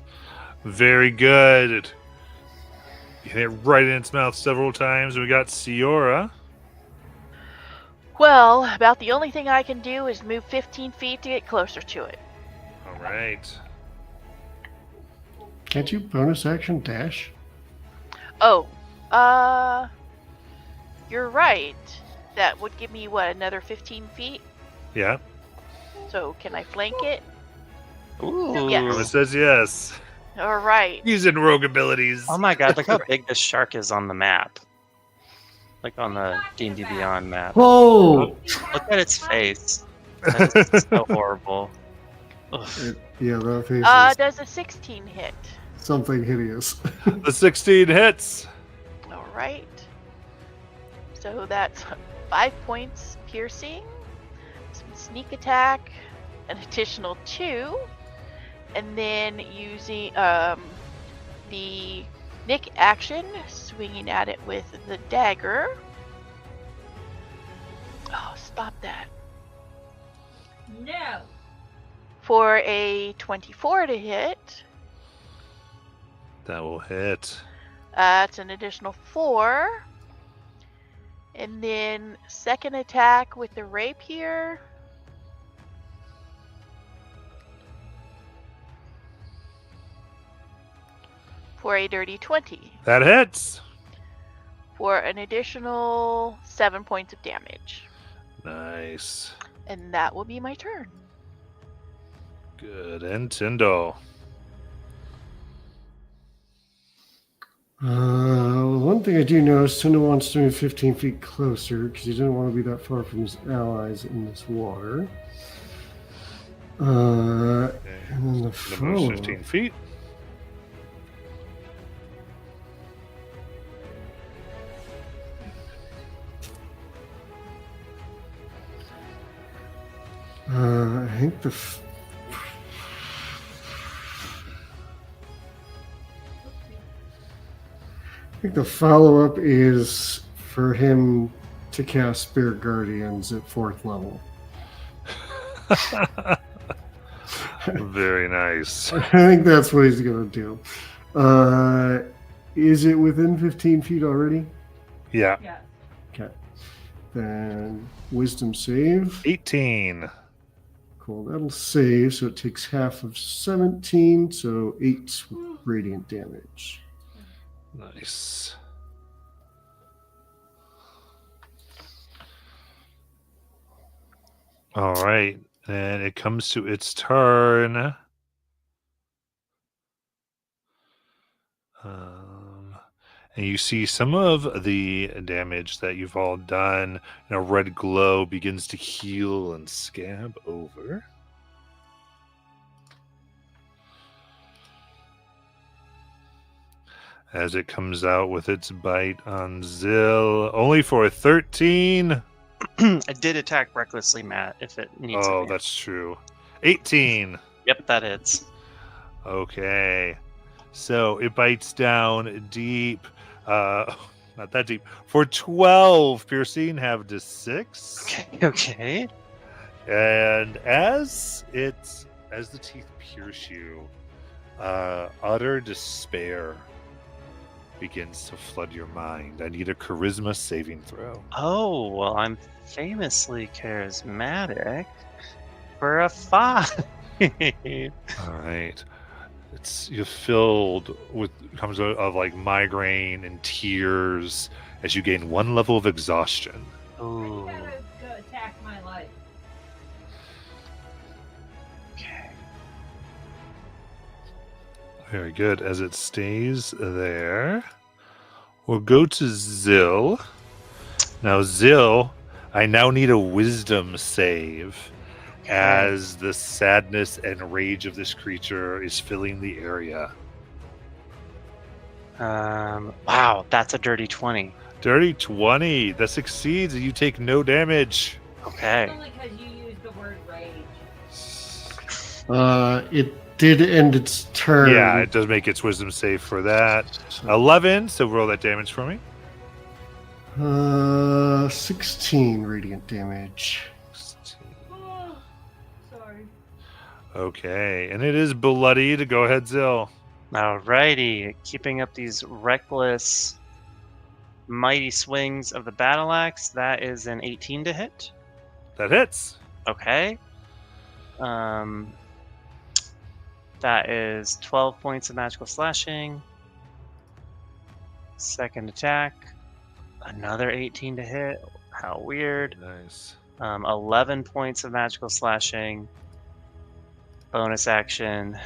Very good. You hit it right in its mouth several times. We got Ciora. Well, about the only thing I can do is move 15 feet to get closer to it. All right. Can't you bonus action dash? Oh, you're right. That would give me, what, another 15 feet? Yeah. So can I flank it? Ooh. Yes. It says yes. All right. Using rogue abilities. Oh my god, look how big this shark is on the map. Like on the D&D Beyond map. Oh! Look at its face. That is so horrible. Ugh. Yeah, that face is Does a 16 hit? something hideous. The 16 hits. All right. So that's 5 points piercing, some sneak attack, an additional 2, and then using the Nick action, swinging at it with the dagger. Oh, stop that. No. For a 24 to hit. That will hit. It's an additional 4. And then second attack with the rapier. For a dirty 20. That hits. For an additional 7 points of damage. Nice. And that will be my turn. Good. And Tyndall. One thing I do notice, Tinder wants to move 15 feet closer because he didn't want to be that far from his allies in this water. And then the Moves follow-up. 15 feet. I think the follow-up is for him to cast Spirit Guardians at 4th level. Very nice. I think that's what he's going to do. Is it within 15 feet already? Yeah. Yeah. Okay. Then Wisdom save. 18. Cool. That'll save, so it takes half of 17, so 8 radiant damage. Nice. All right. And it comes to its turn. And you see some of the damage that you've all done. And a red glow begins to heal and scab over. As it comes out with its bite on Zill. Only for a 13. I did attack recklessly, Matt, if it needs Oh, to be. that's true. 18. Yep, that hits. Okay. So it bites down deep. Not that deep. For 12 piercing, have to 6. Okay. And as the teeth pierce you, utter despair begins to flood your mind. I need a charisma saving throw. Oh, well, I'm famously charismatic for a 5. All right. You're filled with comes of like migraine and tears as you gain 1 level of exhaustion. Ooh. I gotta go attack my life. Okay. Very good. As it stays there, we'll go to Zill. Now, Zill, I now need a wisdom save as the sadness and rage of this creature is filling the area. Wow, that's a dirty 20. Dirty 20. That succeeds, and you take no damage. Okay. Only because you used the word rage. It did end its turn. Yeah, it does make its wisdom save for that. So, 11, so roll that damage for me. 16 radiant damage. Oh, sorry. Okay, and it is bloodied. Go ahead, Zill. Alrighty, keeping up these reckless, mighty swings of the battle axe. That is an 18 to hit. That hits. Okay. That is 12 points of magical slashing. Second attack, another 18 to hit. How weird. Nice. 11 points of magical slashing. Bonus action.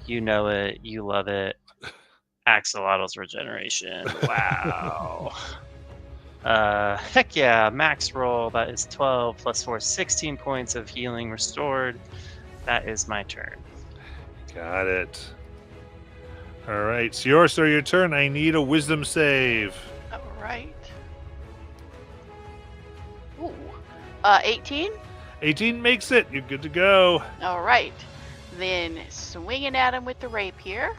You know it. You love it. Axolotl's regeneration. Wow. Heck yeah. Max roll. That is 12 plus 4, 16 points of healing restored. That is my turn. Got it. All right, Siorso, your turn. I need a wisdom save. All right. Ooh. 18. 18 makes it. You're good to go. All right. Then swinging at him with the rapier.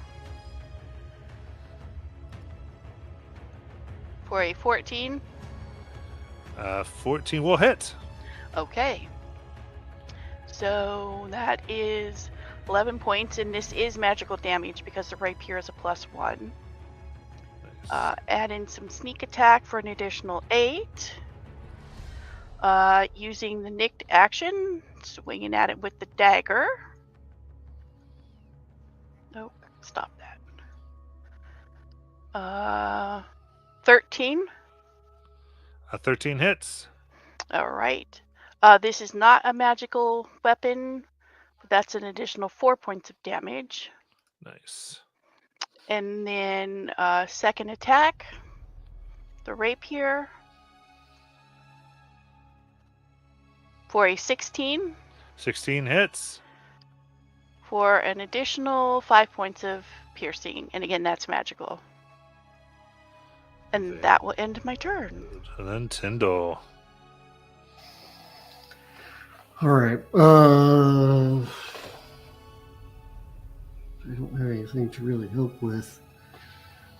For a 14. 14 will hit. Okay. So that is 11 points, and this is magical damage because the rapier is a +1. Nice. Add in some sneak attack for an additional 8. Using the nicked action, swinging at it with the dagger. Nope, stop that. 13. 13 hits. All right. This is not a magical weapon. That's an additional 4 points of damage. Nice. And then second attack, the rapier. For a 16. 16 hits. For an additional 5 points of piercing. And again, that's magical. And that will end my turn. And then Tyndall. All right. I don't have anything to really help with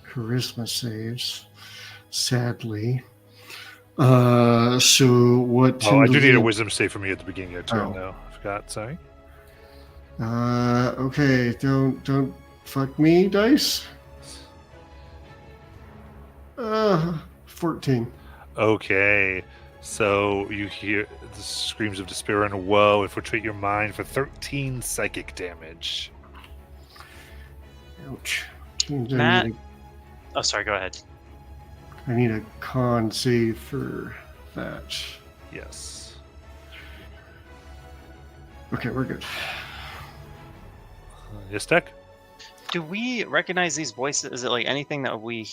charisma saves, sadly. So what? Oh, I do need a Tyndall wisdom save from you at the beginning of your turn, Oh. though. I forgot. Sorry. Okay. Don't fuck me, dice. 14. Okay. So you hear the screams of despair and woe infiltrate your mind for 13 psychic damage. Ouch. Seems Matt? Oh, sorry, go ahead. I need a con save for that. Yes. Okay, we're good. Yes, Tech? Do we recognize these voices? Is it like anything that we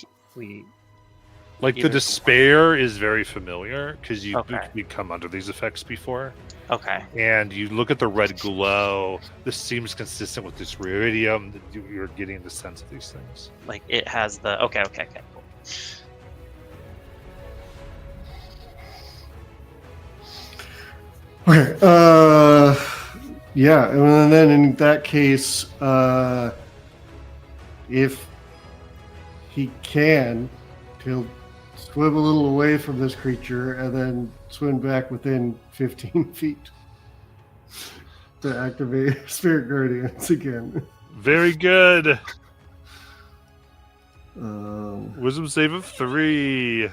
Like the Either- despair is very familiar because Okay. we've come under these effects before. Okay. And you look at the red glow. This seems consistent with this iridium. You're getting the sense of these things. Like it has the okay, cool. Okay. Yeah, and then in that case, if he can, he'll swim a little away from this creature and then swim back within 15 feet to activate Spirit Guardians again. Very good. Um, Wisdom save of 3.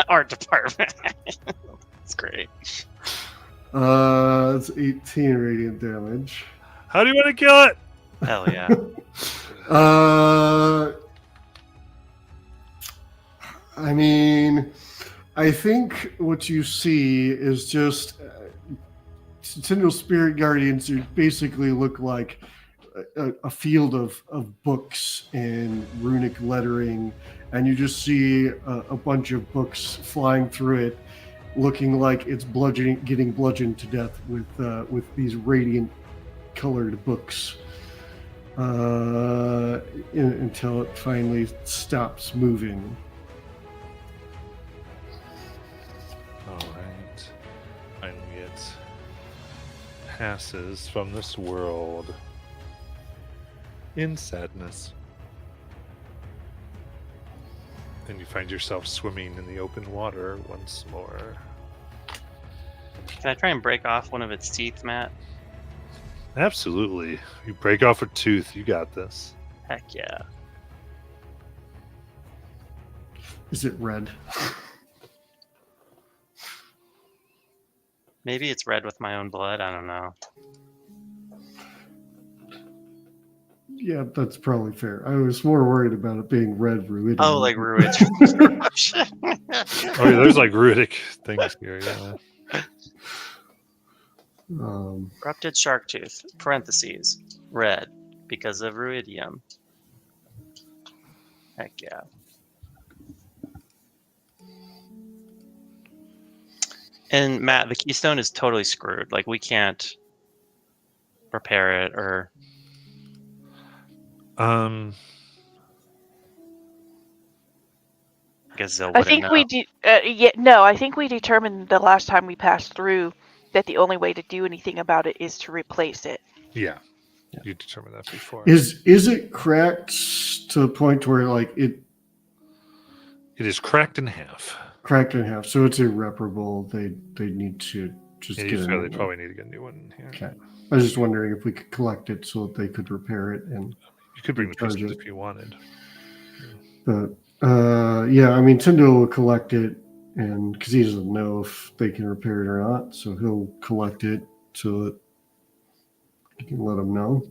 Art department. That's great. it's 18 radiant damage. How do you want to kill it? Hell yeah. I mean, I think what you see is just Tyndall Spirit Guardians who basically look like a field of books and runic lettering, and you just see a bunch of books flying through it, looking like it's getting bludgeoned to death with these radiant colored books. until it finally stops moving. All right. Finally, it passes from this world in sadness. And you find yourself swimming in the open water once more. Can I try and break off one of its teeth, Matt? Absolutely. You break off a tooth, you got this. Heck yeah. Is it red? Maybe it's red with my own blood. I don't know. Yeah, that's probably fair. I was more worried about it being red ruidium. Oh, like Ruid. Oh, yeah, there's like ruidic things here, yeah. Corrupted shark tooth, parentheses, red, because of ruidium. Heck yeah. And Matt, the keystone is totally screwed. Like, we can't repair it or... I guess Zill I wouldn't think know. I think we determined the last time we passed through that the only way to do anything about it is to replace it. Yeah. You determined that before. Is it cracked to the point where like it is cracked in half. Cracked in half, so it's irreparable. They need to just get they it. probably need to get a new one here. Okay. I was just wondering if we could collect it so that they could repair it, and you could bring the charge pieces it if you wanted. But yeah, I mean, Tyndall will collect it, and because he doesn't know if they can repair it or not, so he'll collect it so that he can let them know.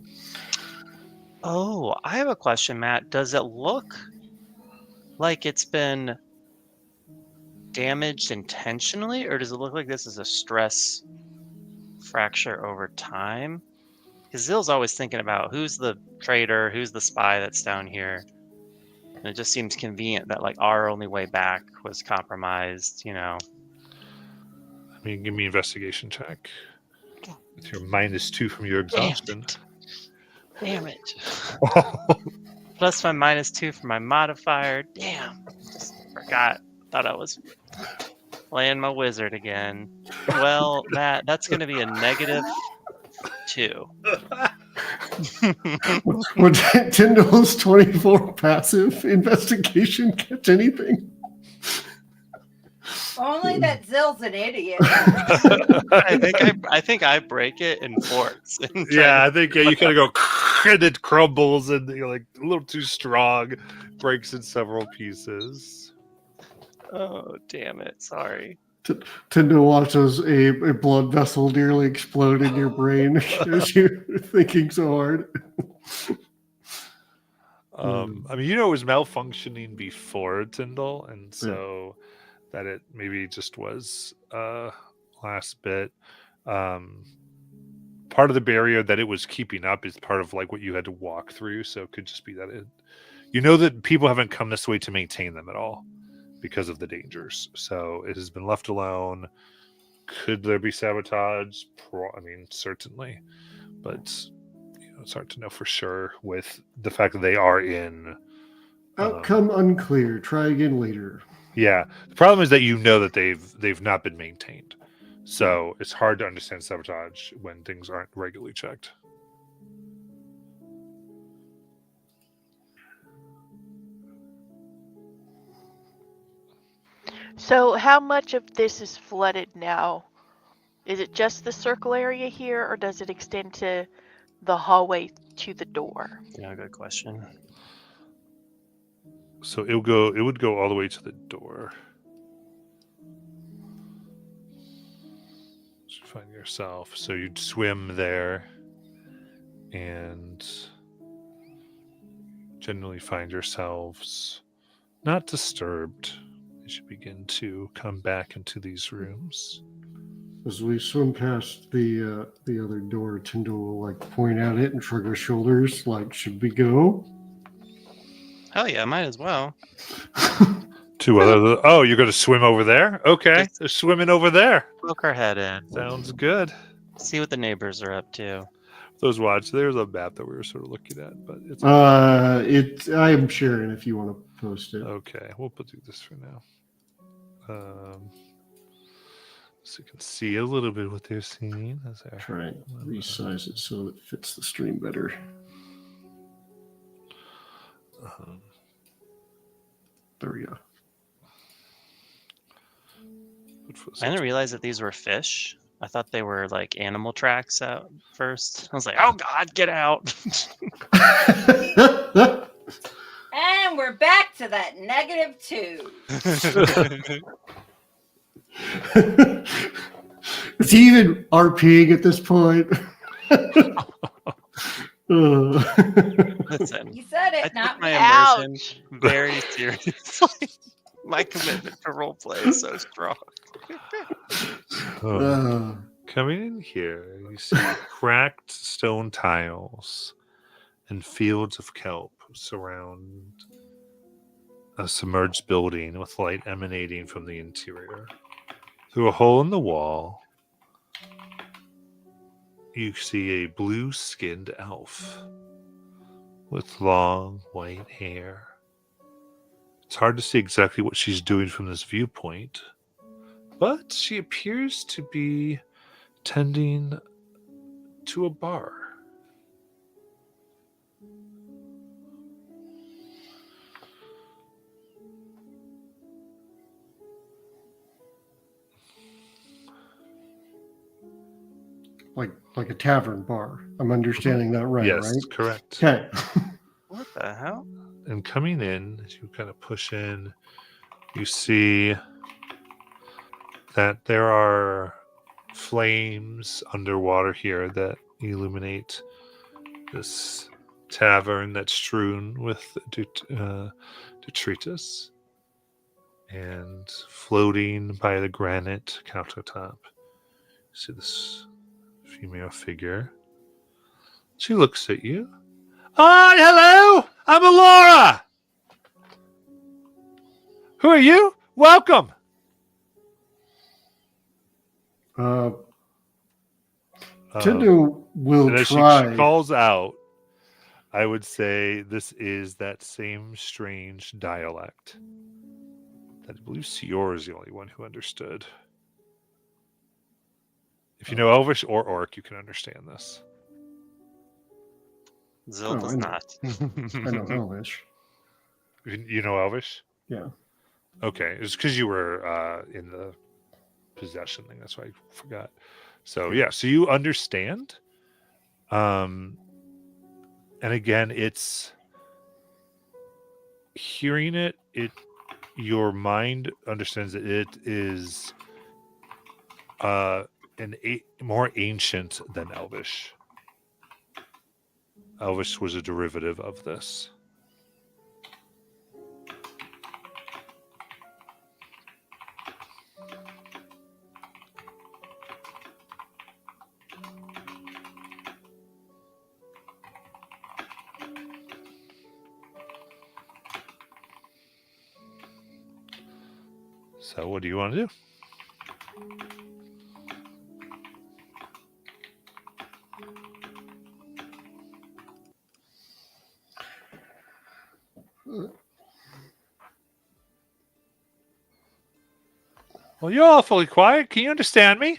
Oh, I have a question, Matt. Does it look like it's been damaged intentionally, or does it look like this is a stress fracture over time? Because Zill's always thinking about who's the traitor, who's the spy that's down here. And it just seems convenient that like our only way back was compromised, you know. I mean, give me an investigation check. With your -2 from your exhaustion. Damn it. Plus my -2 for my modifier. Damn. Just forgot. Thought I was playing my wizard again. Well, Matt, that's going to be a -2. Would Tyndall's 24 passive investigation catch anything? Only that Zill's an idiot. I think I break it in forts. Yeah, I think you kind of go and it crumbles and you're like a little too strong, breaks in several pieces. Oh, damn it. Sorry. Tyndall watches a blood vessel nearly explode in your brain as you're thinking so hard. I mean, it was malfunctioning before Tyndall, and so that it maybe just was last bit. Part of the barrier that it was keeping up is part of like what you had to walk through, so it could just be that that people haven't come this way to maintain them at all because of the dangers. So it has been left alone. Could there be sabotage? I mean, certainly, but it's hard to know for sure with the fact that they are in. Outcome unclear. Try again later. Yeah, the problem is that that they've not been maintained, so it's hard to understand sabotage when things aren't regularly checked. So how much of this is flooded now? Is it just the circle area here, or does it extend to the hallway to the door? Yeah, good question. So it would go all the way to the door. So find yourself. So you'd swim there and generally find yourselves not disturbed as you begin to come back into these rooms. As we swim past the other door, Tyndall will like point at it and shrug her shoulders, like, "Should we go?" Hell yeah, might as well. Oh, you're going to swim over there? Okay, they're swimming over there. Poke our head in. Sounds good. See what the neighbors are up to. Those watch. There's a map that we were sort of looking at, but it's I'm sharing if you want to post it. okay. We'll do this for now. So you can see a little bit what they're seeing. As they're, Try and resize it so it fits the stream better. There we go. I didn't realize that these were fish. I thought they were like animal tracks at first. I was like, oh God, get out. And we're back to that -2. Is he even RPing at this point? Listen, You said I it, took not my me. immersion Ouch. very seriously. My commitment to roleplay is so strong. Coming in here, you see cracked stone tiles and fields of kelp surround a submerged building with light emanating from the interior. Through a hole in the wall, you see a blue-skinned elf with long white hair. It's hard to see exactly what she's doing from this viewpoint, but she appears to be tending to a bar. Like a tavern bar. I'm understanding that right, Yes, right? correct. Okay. What the hell? And coming in, as you kind of push in, you see that there are flames underwater here that illuminate this tavern that's strewn with detritus, and floating by the granite countertop, you see this female figure. She looks at you. Oh, hello! I'm Alora! Who are you? Welcome! Tendo will And as try. she calls out, I would say this is that same strange dialect that I believe Sior is the only one who understood. If you know Elvish or Orc, you can understand this. Zil does I know. not. I know Elvish. You know Elvish? Yeah. Okay, it's because you were in the possession thing. That's why I forgot. So yeah, so you understand. And again, it's hearing it. Your mind understands that it is more ancient than Elvish. Elvish was a derivative of this. So what do you want to do? Well, you're awfully quiet. Can you understand me?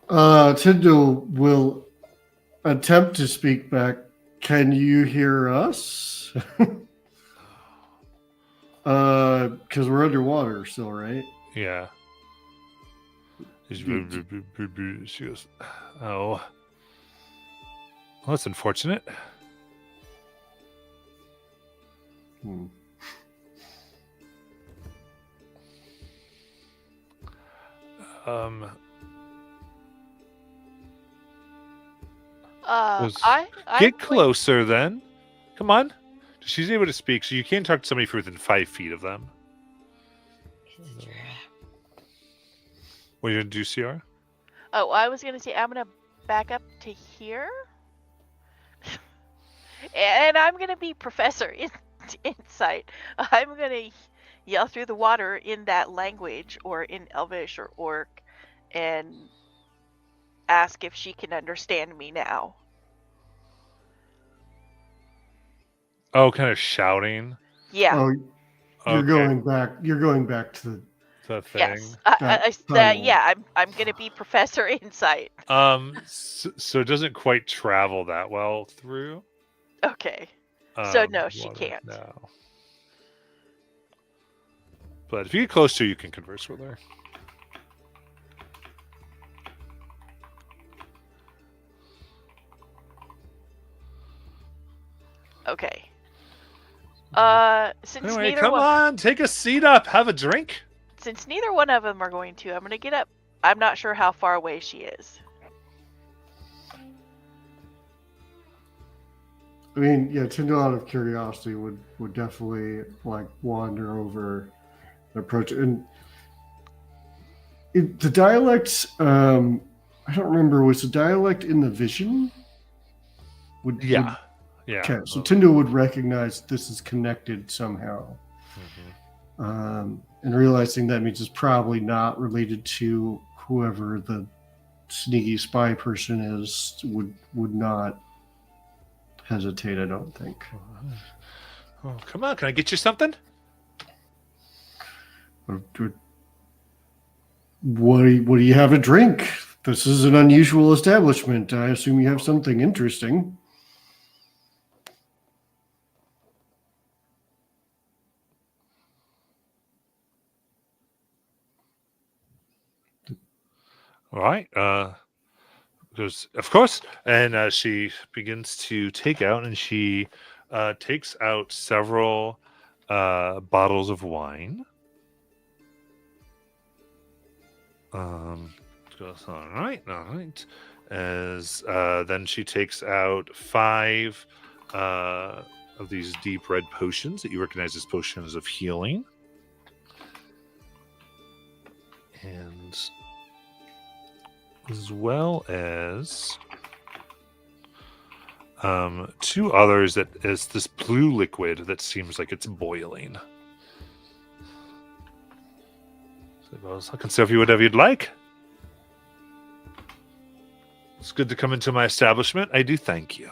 Tendo will attempt to speak back. Can you hear us? Because we're underwater still, right? Yeah. She goes, oh. Well, that's unfortunate. Hmm. Get closer then. Come on. She's able to speak, so you can't talk to somebody for within 5 feet of them. What are you going to do, CR? Oh, I was gonna say I'm gonna back up to here, and I'm gonna be Professor Insight. I'm gonna yell through the water in that language, or in Elvish or Orc, and ask if she can understand me now. Oh, kind of shouting. Yeah. Oh, you're Okay. going back. You're going back to The thing. Yes. That tunnel. Yeah. I'm gonna be Professor Insight. So it doesn't quite travel that well through. Okay. So no, she water. can't. No. But if you get close to her, you can converse with her. Okay. Since Anyway, neither come one, on, take a seat up, have a drink. since neither one of them are going to, I'm gonna get up. I'm not sure how far away she is. I mean, yeah, Tyndall, out of curiosity, would definitely like wander over and approach it. And the dialect, I don't remember. Was the dialect in the vision? Yeah. Okay, so Tyndall would recognize this is connected somehow, and realizing that means it's probably not related to whoever the sneaky spy person is. Would not hesitate, I don't think. Oh, come on, can I get you something? What do you have to drink? This is an unusual establishment. I assume you have something interesting. All right. Goes, of course. And she begins to take out, and she takes out several bottles of wine. Goes, all right. As then she takes out 5 of these deep red potions that you recognize as potions of healing. And as well as 2 others that is this blue liquid that seems like it's boiling. So I can serve you whatever you'd like. It's good to come into my establishment. I do thank you.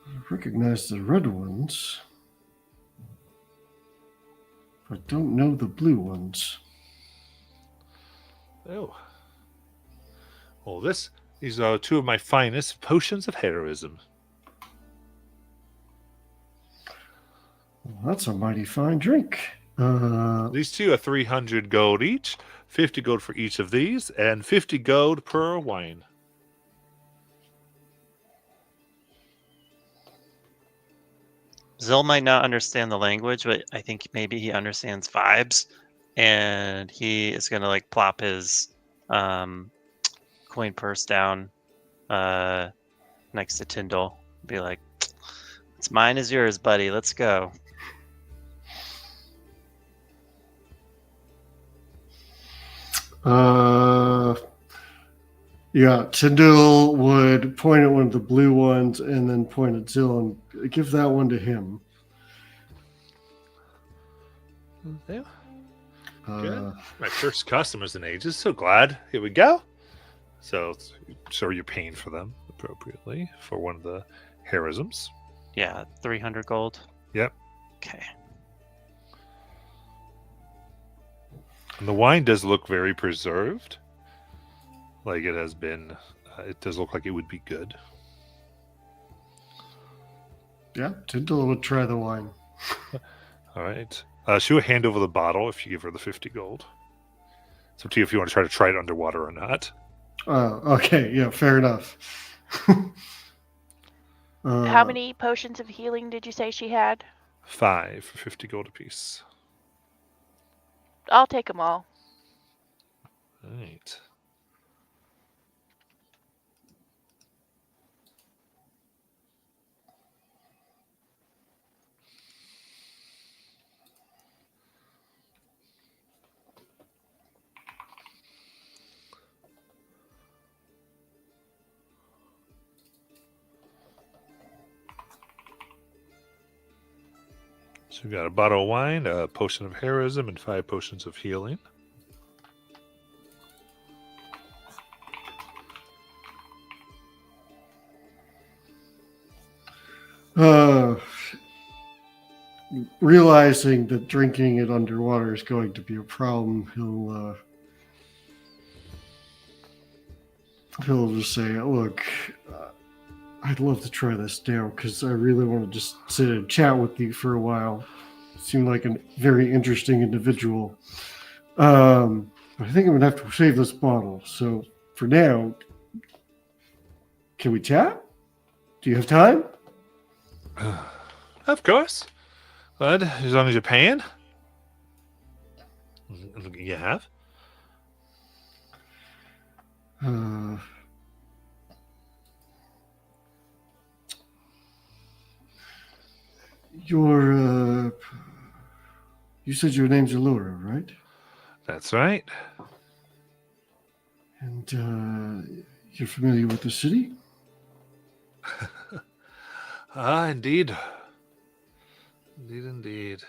I recognize the red ones. I don't know the blue ones. Oh. Well, these are 2 of my finest potions of heroism. Well, that's a mighty fine drink. These 2 are 300 gold each, 50 gold for each of these, and 50 gold per wine. Zill might not understand the language, but I think maybe he understands vibes, and he is gonna like plop his coin purse down next to Tyndall. Be like, "It's mine is yours, buddy. Let's go." Yeah, Tyndall would point at one of the blue ones and then point at Zill and give that one to him. Yeah. Good. My first customers in ages. So glad. Here we go. So you're paying for them appropriately for one of the heroisms. Yeah, 300 gold. Yep. Okay. And the wine does look very preserved. Like it has been. It does look like it would be good. Yeah, Tyndall would try the wine. All right. She will hand over the bottle if you give her the 50 gold. It's up to you if you want to try it underwater or not. Okay, yeah, fair enough. How many potions of healing did you say she had? 5 for 50 gold apiece. I'll take them all. All right. So we've got a bottle of wine, a potion of heroism, and 5 potions of healing. Realizing that drinking it underwater is going to be a problem, he'll just say, "Look, I'd love to try this now because I really want to just sit and chat with you for a while. You seem like a very interesting individual. I think I'm gonna have to save this bottle. So for now, can we chat? Do you have time?" Of course. But as long as you're paying. You have? You said your name's Allura, right? That's right. And you're familiar with the city? Indeed. Indeed.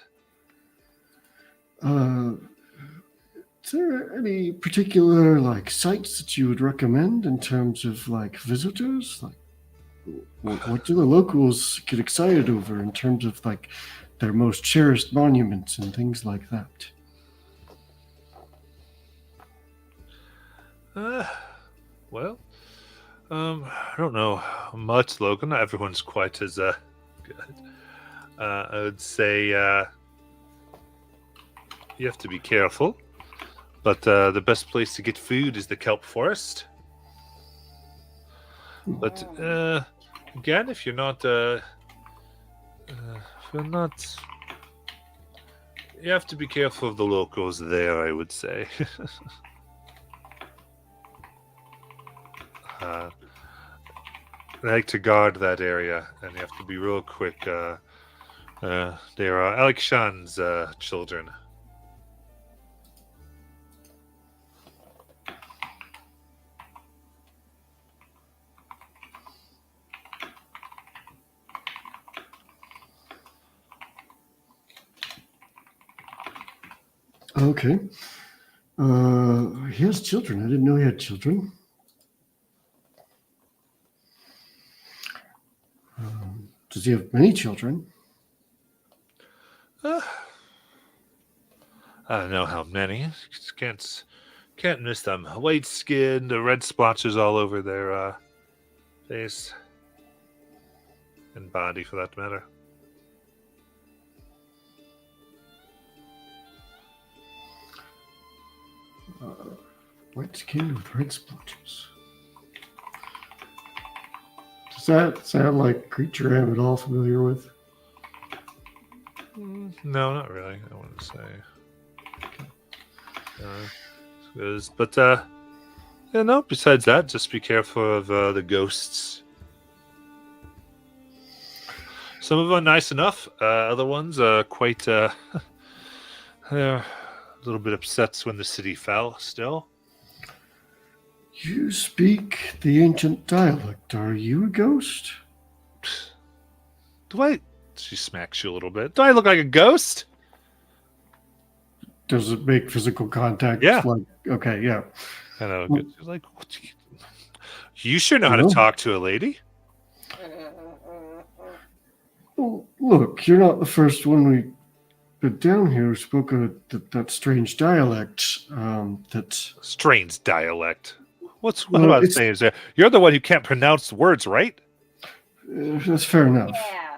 Is there any particular sites that you would recommend in terms of visitors? What do the locals get excited over in terms of their most cherished monuments and things like that? Well, I don't know much, Logan. Not everyone's quite as good. I would say you have to be careful. But the best place to get food is the kelp forest. But again, if you're not, you have to be careful of the locals there, I would say. They like to guard that area, and you have to be real quick. They are Alekshan's children. Okay. He has children. I didn't know he had children. Does he have many children? I don't know how many. Can't miss them. White skin, the red splotches all over their face and body, for that matter. White skin with red splotches. Does that sound like a creature I'm at all familiar with? No, not really. I wouldn't say. But no. Besides that, just be careful of the ghosts. Some of them are nice enough. Other ones are quite. They're a little bit upset when the city fell. Still. You speak the ancient dialect. Are you a ghost? Do I? She smacks you a little bit. Do I look like a ghost? Does it make physical contact? Yeah. Okay, yeah. I know. She's like, you sure know how to talk to a lady. Well, look, you're not the first one we put down here who spoke of that strange dialect. Strange dialect. What about saying? You're the one who can't pronounce words, right? That's fair enough. Yeah.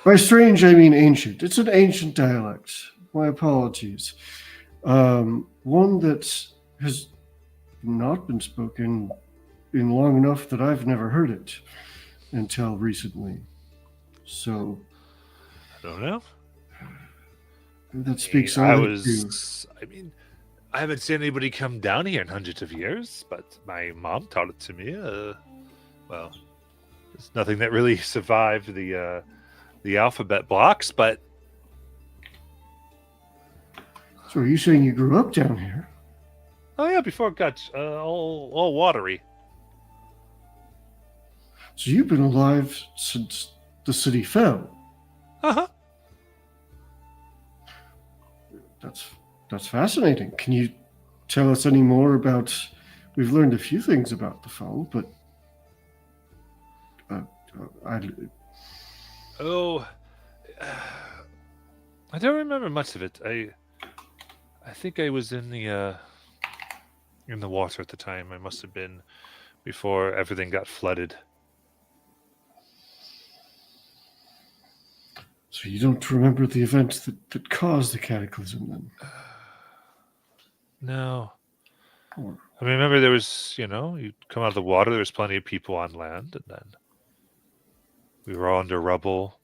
By strange, I mean ancient. It's an ancient dialect. My apologies. One that has not been spoken in long enough that I've never heard it until recently. So I don't know. That speaks. I haven't seen anybody come down here in hundreds of years, but my mom taught it to me. Well, there's nothing that really survived the alphabet blocks, but. So are you saying you grew up down here? Oh yeah, before it got all watery. So you've been alive since the city fell. Uh-huh. That's fascinating. Can you tell us any more about? We've learned a few things about the fall, but Oh, I don't remember much of it. I think I was in the water at the time. I must have been before everything got flooded. So you don't remember the events that caused the cataclysm then? No. Or, I remember there was, you'd come out of the water, there was plenty of people on land, and then we were all under rubble,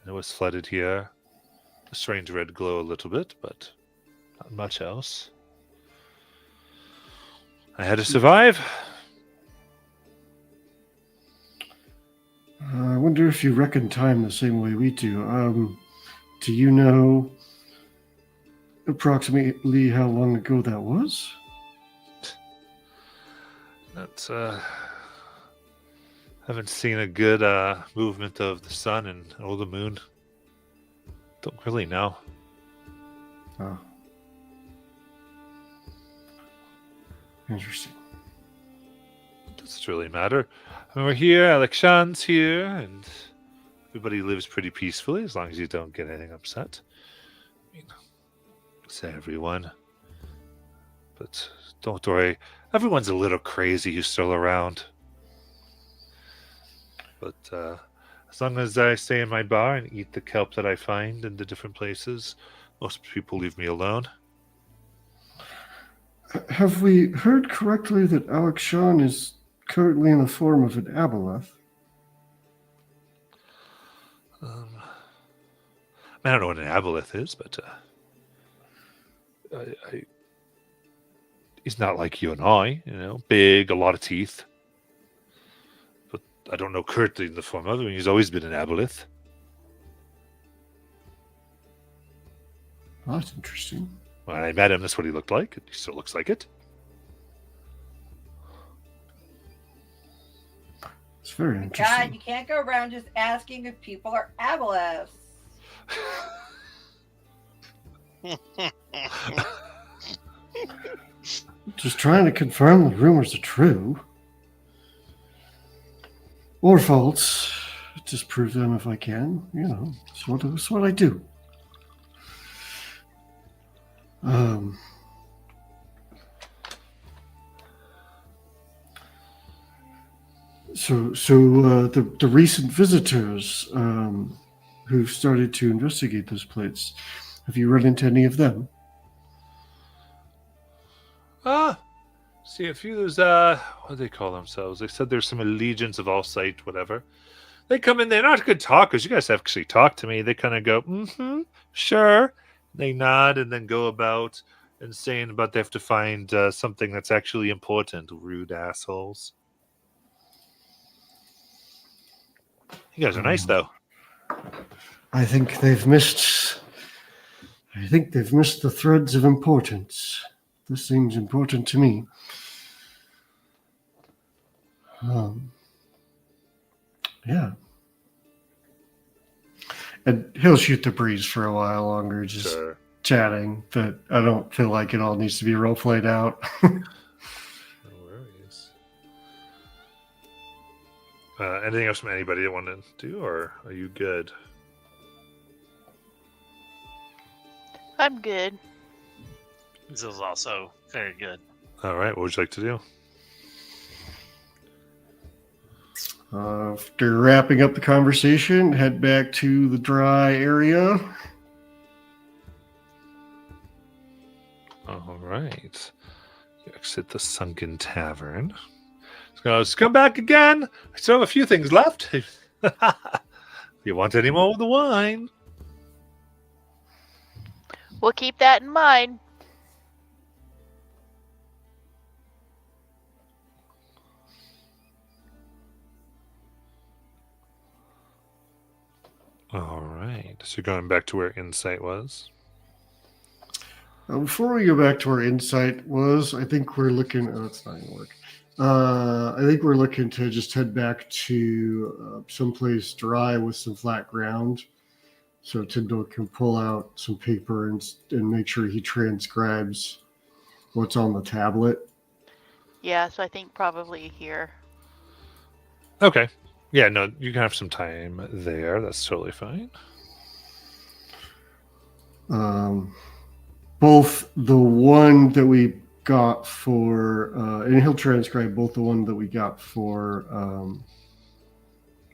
and it was flooded here. The strange red glow a little bit, but not much else. I had to survive. I wonder if you reckon time the same way we do. Do you know approximately how long ago that was? That's, haven't seen a good movement of the sun and the moon. Don't really know. Oh. Interesting. Doesn't really matter. I mean, we're here, Alexand's here, and everybody lives pretty peacefully as long as you don't get anything upset. I mean, say everyone. But don't worry, everyone's a little crazy who's still around. But as long as I stay in my bar and eat the kelp that I find in the different places, most people leave me alone. Have we heard correctly that Alex Shawn is currently in the form of an aboleth? I don't know what an aboleth is, but he's not like you and I, big, a lot of teeth. But I don't know currently in the form of him. He's always been an aboleth. Oh, that's interesting. When I met him, that's what he looked like. He still looks like it. It's very interesting. God, you can't go around just asking if people are aboleths. Just trying to confirm the rumors are true. Or false. Disprove them if I can. It's what I do. So the recent visitors who've started to investigate this place, have you run into any of them? See a few of those, what do they call themselves? They said there's some allegiance of all sight, whatever. They come in, they're not good talkers. You guys have actually talked to me. They kind of go, sure. They nod and then go about and saying about they have to find something that's actually important. Rude assholes. You guys are nice, though. I think they've missed the threads of importance. This seems important to me. Yeah. And he'll shoot the breeze for a while longer, just Sure. chatting, but I don't feel like it all needs to be role played out. No worries. Anything else from anybody that wanted to do, or are you good? I'm good. This is also very good. All right, what would you like to do? After wrapping up the conversation, head back to the dry area. All right. You exit the sunken tavern. Let's come back again. I still have a few things left. If you want any more of the wine. We'll keep that in mind. All right. So you're going back to where Insight was? Before we go back to where Insight was, I think we're looking. Oh, it's not going to work. I think we're looking to just head back to someplace dry with some flat ground, so Tyndall can pull out some paper and make sure he transcribes what's on the tablet. Yeah, so I think probably here. Okay. Yeah, no, you can have some time there. That's totally fine. Both the one that we got for, and he'll transcribe both the one that we got for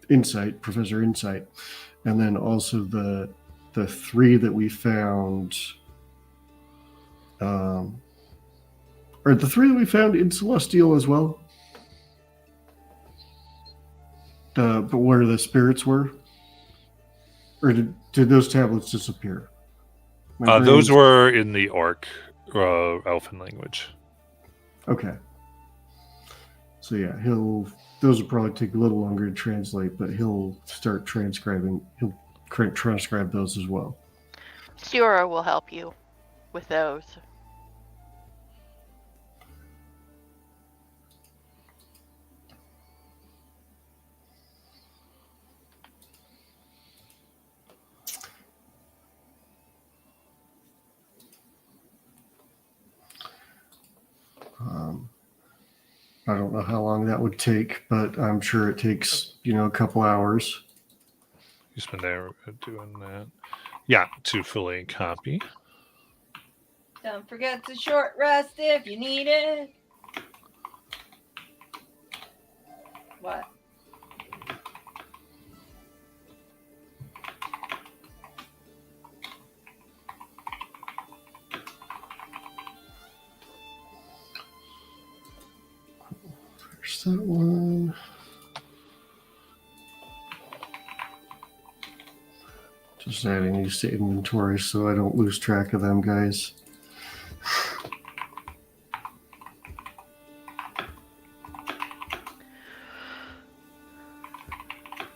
Insight, Professor Insight, and then also the 3 that we found, or the 3 that we found in Celestial as well. But where the spirits were, or did those tablets disappear? Those were in the Orc Elfin language. Okay. So yeah, those will probably take a little longer to translate, but he'll start transcribing. He'll transcribe those as well. Sura will help you with those. I don't know how long that would take, but I'm sure it takes, a couple hours. You spend there doing that. Yeah, to fully copy. Don't forget to short rest if you need it. What? There's that one. Just adding these to inventory so I don't lose track of them, guys.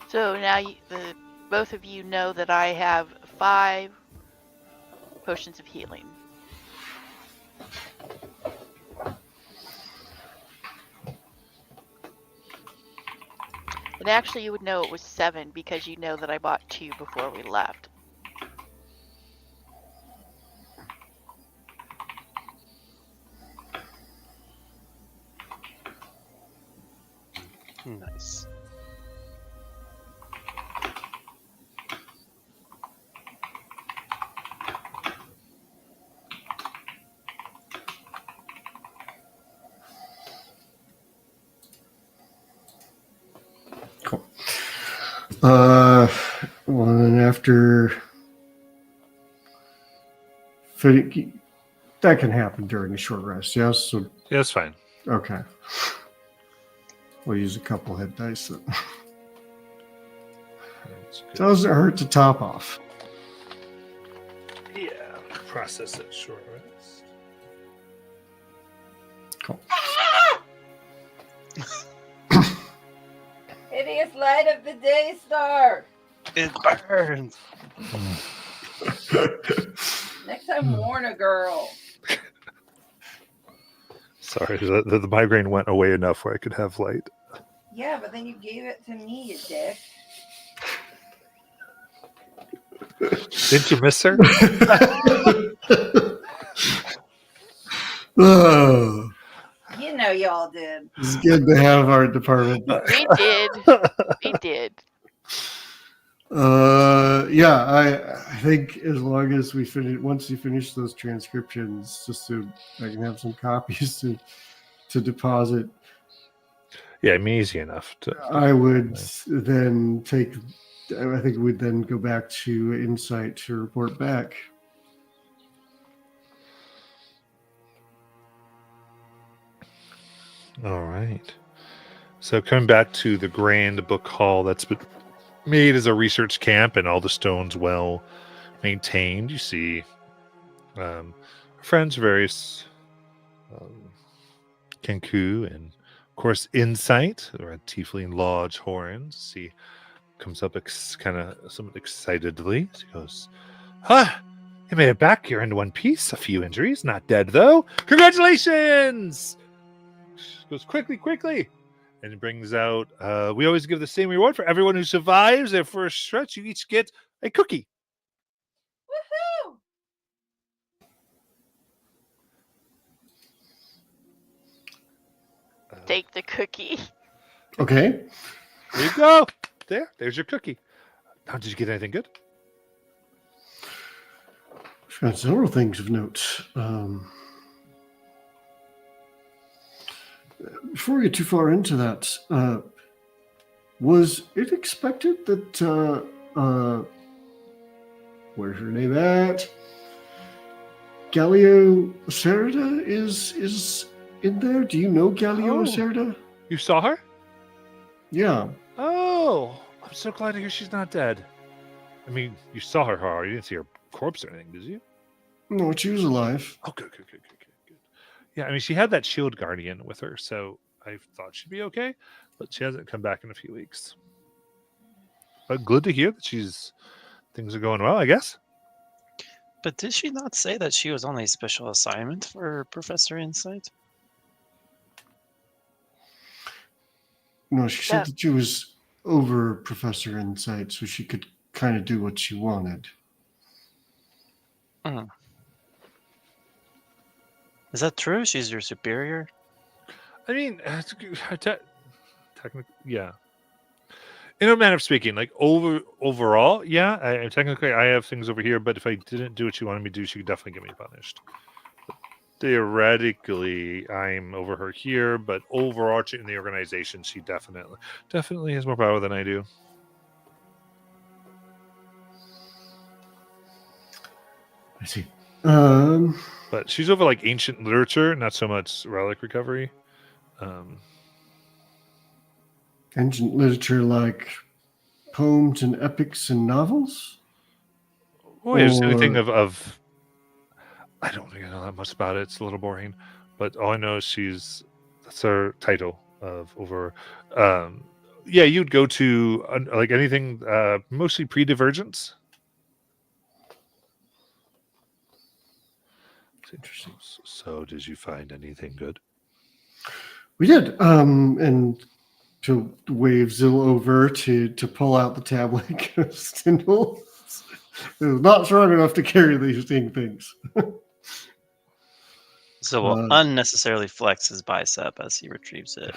So now both of you know that I have 5 potions of healing. And actually you would know it was 7 because you know that I bought 2 before we left. Nice. Cool. Well, and after that can happen during a short rest, yes? So, Yeah, that's fine. okay. We'll use a couple hit dice. Then. Doesn't hurt to top off. Yeah, process it short rest. Cool. Hideous light of the day star. It burns. Next time, warn a girl. Sorry, the migraine went away enough where I could have light. Yeah, but then you gave it to me, you dick. Didn't you miss her? Oh, You know y'all did. it's good to have our department. We did. We did. Yeah, I think as long as once you finish those transcriptions, just so I can have some copies to deposit. Yeah, I mean, easy enough. I would then I think we'd then go back to Insight to report back. All right. So coming back to the grand book hall that's been made as a research camp and all the stones well maintained, you see friends, various Kenku, and of course Insight, or Tiefling Lodge Horns. See, comes up kind of somewhat excitedly. She goes, you made it back here in one piece. A few injuries, not dead though. Congratulations! She goes, quickly. And it brings out, we always give the same reward for everyone who survives their first stretch. You each get a cookie. Woohoo! Take the cookie. Okay. There you go. There's your cookie. Now, did you get anything good? I've got several things of note. Before we get too far into that, was it expected that where's her name at? Galio Acerda is in there? Do you know Galio Oh. Acerda? You saw her? Yeah. Oh, I'm so glad to hear she's not dead. I mean, you saw her horror. You didn't see her corpse or anything, did you? No, she was alive. Oh, good. Yeah, I mean, she had that shield guardian with her, so I thought she'd be okay, but she hasn't come back in a few weeks. But good to hear that things are going well, I guess. But did she not say that she was on a special assignment for Professor Insight? No, she said Yeah. that she was over Professor Insight, so she could kind of do what she wanted. Is that true? She's your superior? I mean, technically, yeah. In a manner of speaking, like overall, yeah. Technically, I have things over here, but if I didn't do what she wanted me to do, she could definitely get me punished. But theoretically, I'm over her here, but overarching in the organization, she definitely has more power than I do. I see. But she's over like ancient literature, not so much relic recovery. Ancient literature like poems and epics and novels? Oh, yeah, just anything Or- of I don't think I know that much about it. It's a little boring, but all I know is that's her title of over. Yeah, you'd go to like anything, mostly pre-divergence. It's interesting. So, did you find anything good? We did. And to wave Zill over to pull out the tablet Stindl. It was not strong enough to carry these things. So will unnecessarily flex his bicep as he retrieves it.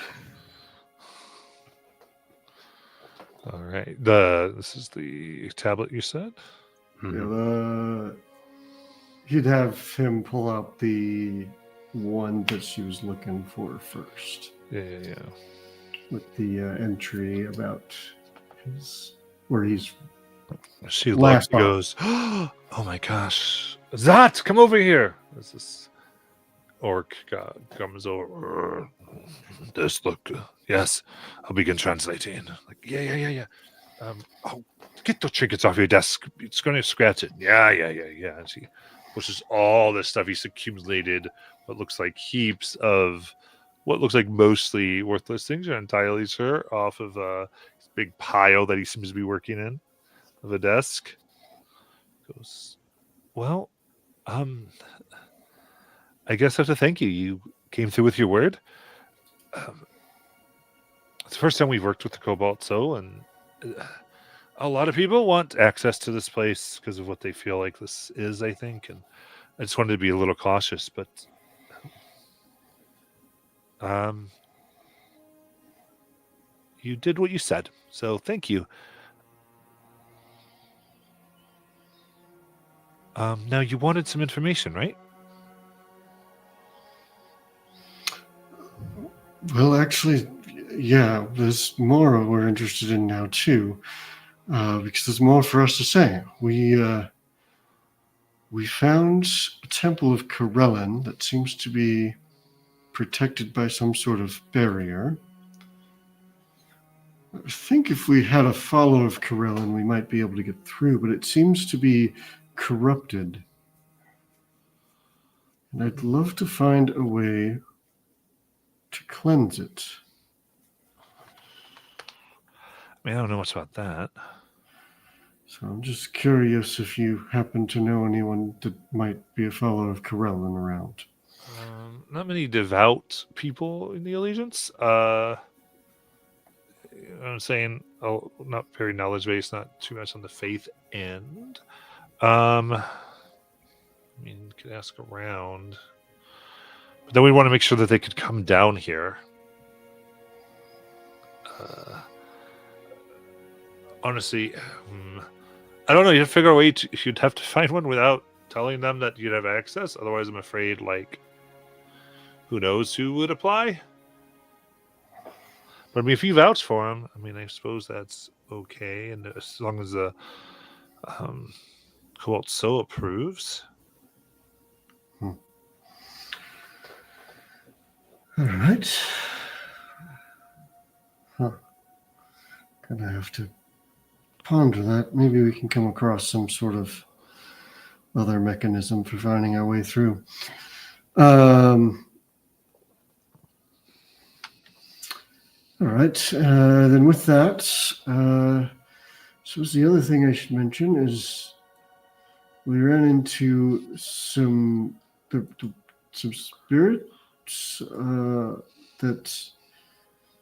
All right. This is the tablet you said. He'd have him pull out the one that she was looking for first. Yeah. With the entry about where he's. She Last goes, "Oh my gosh, Zat, come over here!" This orc comes over. This look, yes, I'll begin translating. Like, yeah. Oh, get the trinkets off your desk. It's going to scratch it. Yeah. And she pushes all this stuff he's accumulated. What looks like heaps of what looks like mostly worthless things. You're entirely sure off of a big pile that he seems to be working in of a desk. Goes, well, I guess I have to thank you. You came through with your word. It's the first time we've worked with the Cobalt Soul, and a lot of people want access to this place because of what they feel like this is, I think. And I just wanted to be a little cautious, but you did what you said, so thank you. Now, you wanted some information, right? Well, actually, yeah, there's more we're interested in now, too, because there's more for us to say. We found a temple of Karelin that seems to be protected by some sort of barrier. I think if we had a follow of Karelin, we might be able to get through, but it seems to be corrupted. And I'd love to find a way to cleanse it. I mean, I don't know much about that. So I'm just curious if you happen to know anyone that might be a follower of Karelin around. Not many devout people in the Allegiance. I'm saying, not very knowledge based, not too much on the faith end. I mean, you could ask around, but then we want to make sure that they could come down here. honestly, I don't know. You'd figure a way to. You'd have to find one without telling them that you'd have access. Otherwise, I'm afraid, like, who knows who would apply. But I mean, if you vouch for him, I mean, I suppose that's okay, and as long as the Cobalt so approves. All right. Huh. Gonna have to ponder that. Maybe we can come across some sort of other mechanism for finding our way through. All right. Then with that, so the other thing I should mention is we ran into some spirits that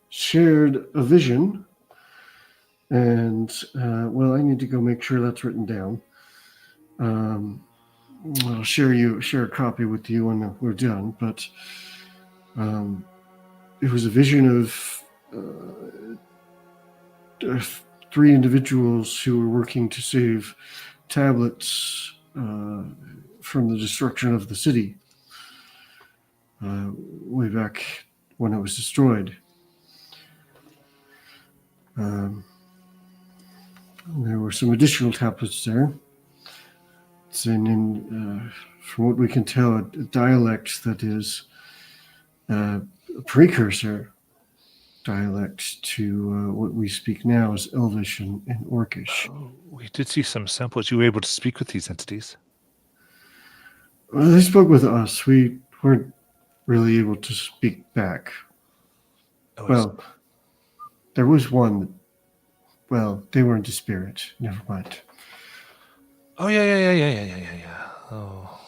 shared a vision, and well, I need to go make sure that's written down. I'll share a copy with you when we're done. But it was a vision of 3 individuals who were working to save tablets from the destruction of the city way back when it was destroyed. There were some additional tablets there. It's in from what we can tell, a dialect that is a precursor dialect to what we speak now as Elvish and Orcish. Oh, we did see some samples. You were able to speak with these entities. Well, they spoke with us. We weren't really able to speak back. Oh, Well, there was one. Well, they weren't a spirit. Never mind. Oh yeah. Oh,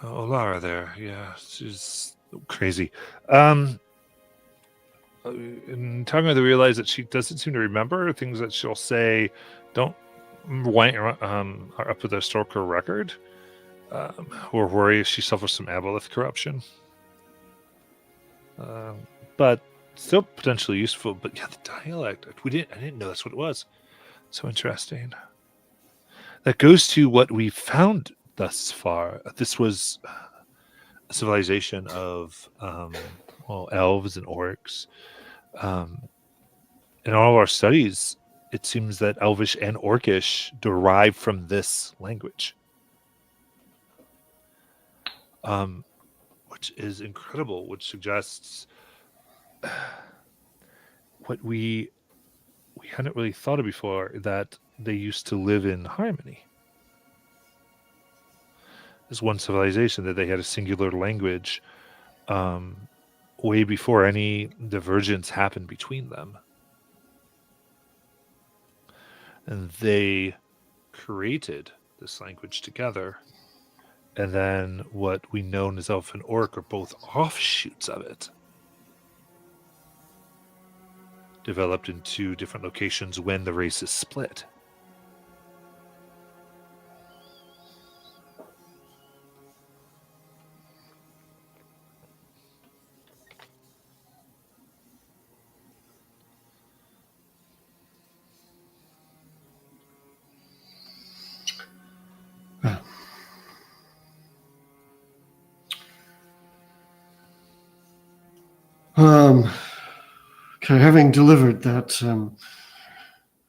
Lara there. Yeah, she's crazy. In talking with her, realize that she doesn't seem to remember things that she'll say. Don't are up with the historical record. Or worry if she suffers some aboleth corruption. But still potentially useful. But yeah, the dialect. I didn't know that's what it was. So interesting. That goes to what we found thus far. This was a civilization of elves and orcs. In all of our studies, it seems that Elvish and Orcish derive from this language, which is incredible. Which suggests what we hadn't really thought of before, that they used to live in harmony. This one civilization, that they had a singular language way before any divergence happened between them. And they created this language together. And then what we know as Elf and Orc are both offshoots of it. Developed in 2 different locations when the races split. Okay, having delivered that,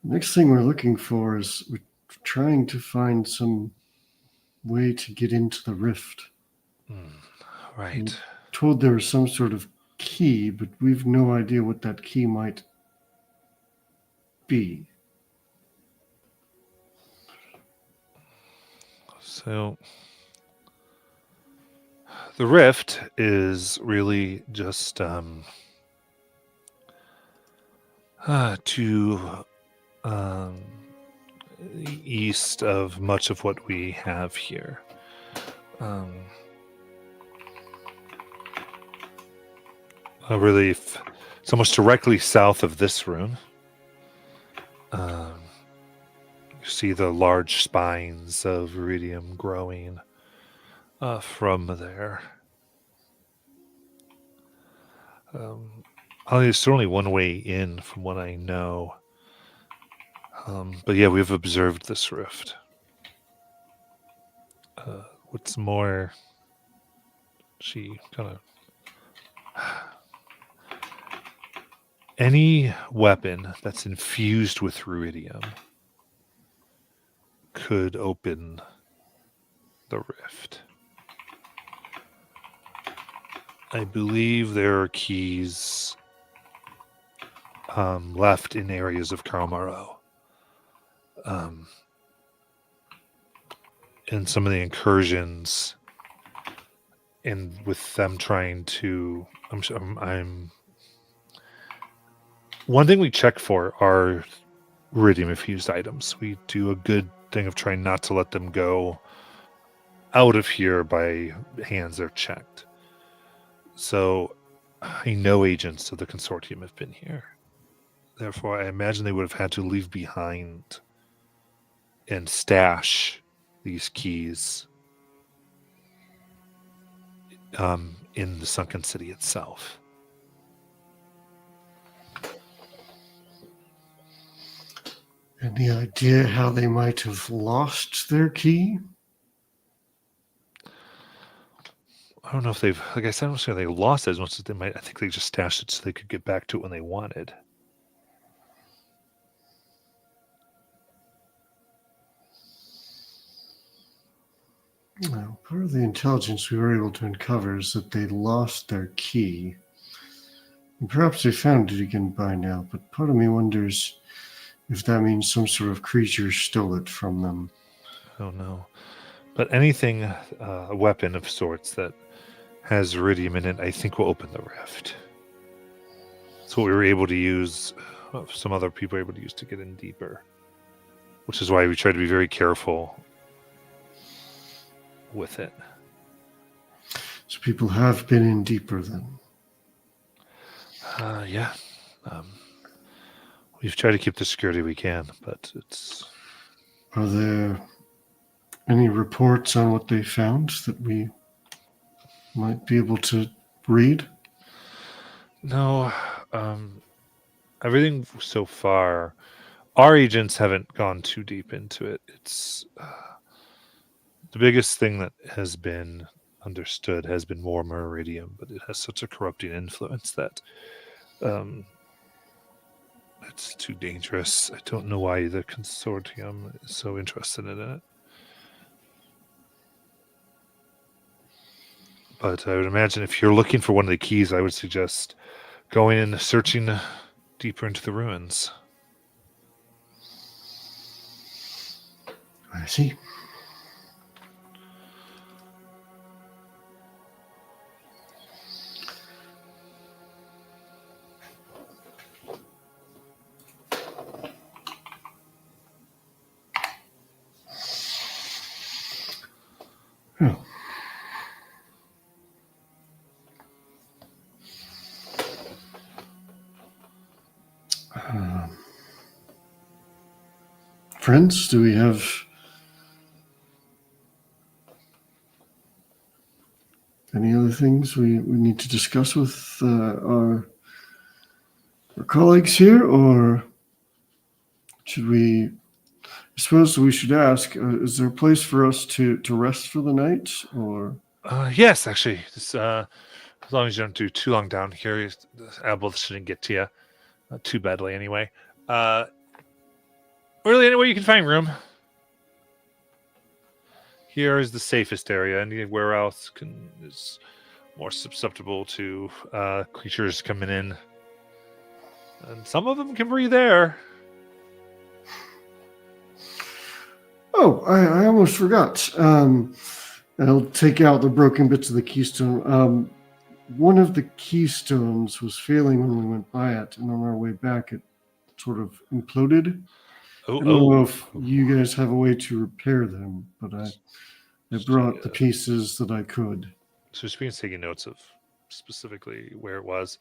next thing we're looking for is we're trying to find some way to get into the rift. Right. I'm told there was some sort of key, but we've no idea what that key might be. So the rift is really just to east of much of what we have here. Really, it's almost directly south of this room. You see the large spines of iridium growing from there. There's only one way in, from what I know. But yeah, we've observed this rift. What's more, she kind of any weapon that's infused with ruidium could open the rift. I believe there are keys left in areas of Karamaro. And some of the incursions, and with them trying to, I'm one thing we check for are iridium infused items. We do a good thing of trying not to let them go out of here by hands they're checked. So I know agents of the consortium have been here. Therefore, I imagine they would have had to leave behind and stash these keys in the sunken city itself. Any idea how they might have lost their key? I don't know if they've, like I said, I don't know if they lost it as much as they might. I think they just stashed it so they could get back to it when they wanted. Well, part of the intelligence we were able to uncover is that they lost their key. And perhaps they found it again by now, but part of me wonders if that means some sort of creature stole it from them. I don't know. But anything, a weapon of sorts that has iridium in it, I think will open the rift. That's what we were able to use, some other people were able to use to get in deeper. Which is why we try to be very careful with it. So people have been in deeper then. Yeah. We've tried to keep the security we can, but it's... Are there any reports on what they found that we might be able to read? No. Everything so far, our agents haven't gone too deep into it. It's... the biggest thing that has been understood has been more iridium, but it has such a corrupting influence that it's too dangerous. I don't know why the consortium is so interested in it. But I would imagine if you're looking for one of the keys, I would suggest going and searching deeper into the ruins. I see. Oh. Friends, do we have any other things we need to discuss with our colleagues here, or should we? I suppose we should ask: is there a place for us to rest for the night, or? Yes, actually. This, as long as you don't do too long down here, the aboleth shouldn't get to you too badly anyway. Really, anywhere you can find room. Here is the safest area. Anywhere else is more susceptible to creatures coming in. And some of them can breathe air. Oh, I almost forgot. I'll take out the broken bits of the keystone. One of the keystones was failing when we went by it, and on our way back, it sort of imploded. I don't know if you guys have a way to repair them, but I brought the pieces that I could. So just being taking notes of specifically where it was.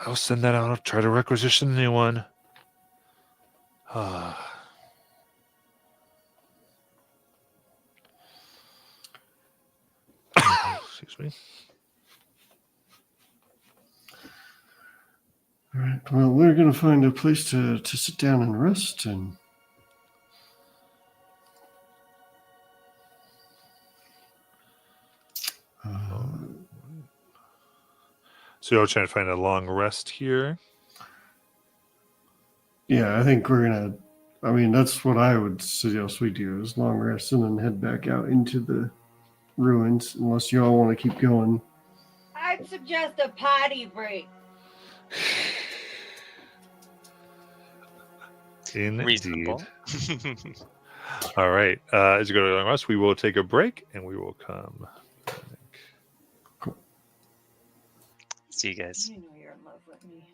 I'll send that out. I'll try to requisition a new one. Excuse me. All right. Well, we're going to find a place to sit down and rest, and So you're trying to find a long rest here. Yeah, I think we're gonna. I mean, that's what I would suggest we do: is long rest and then head back out into the ruins. Unless you all want to keep going. I'd suggest a potty break. Indeed. Reasonable. All right. As you go to the long rest, we will take a break and we will come. See you guys. You know you're in love with me.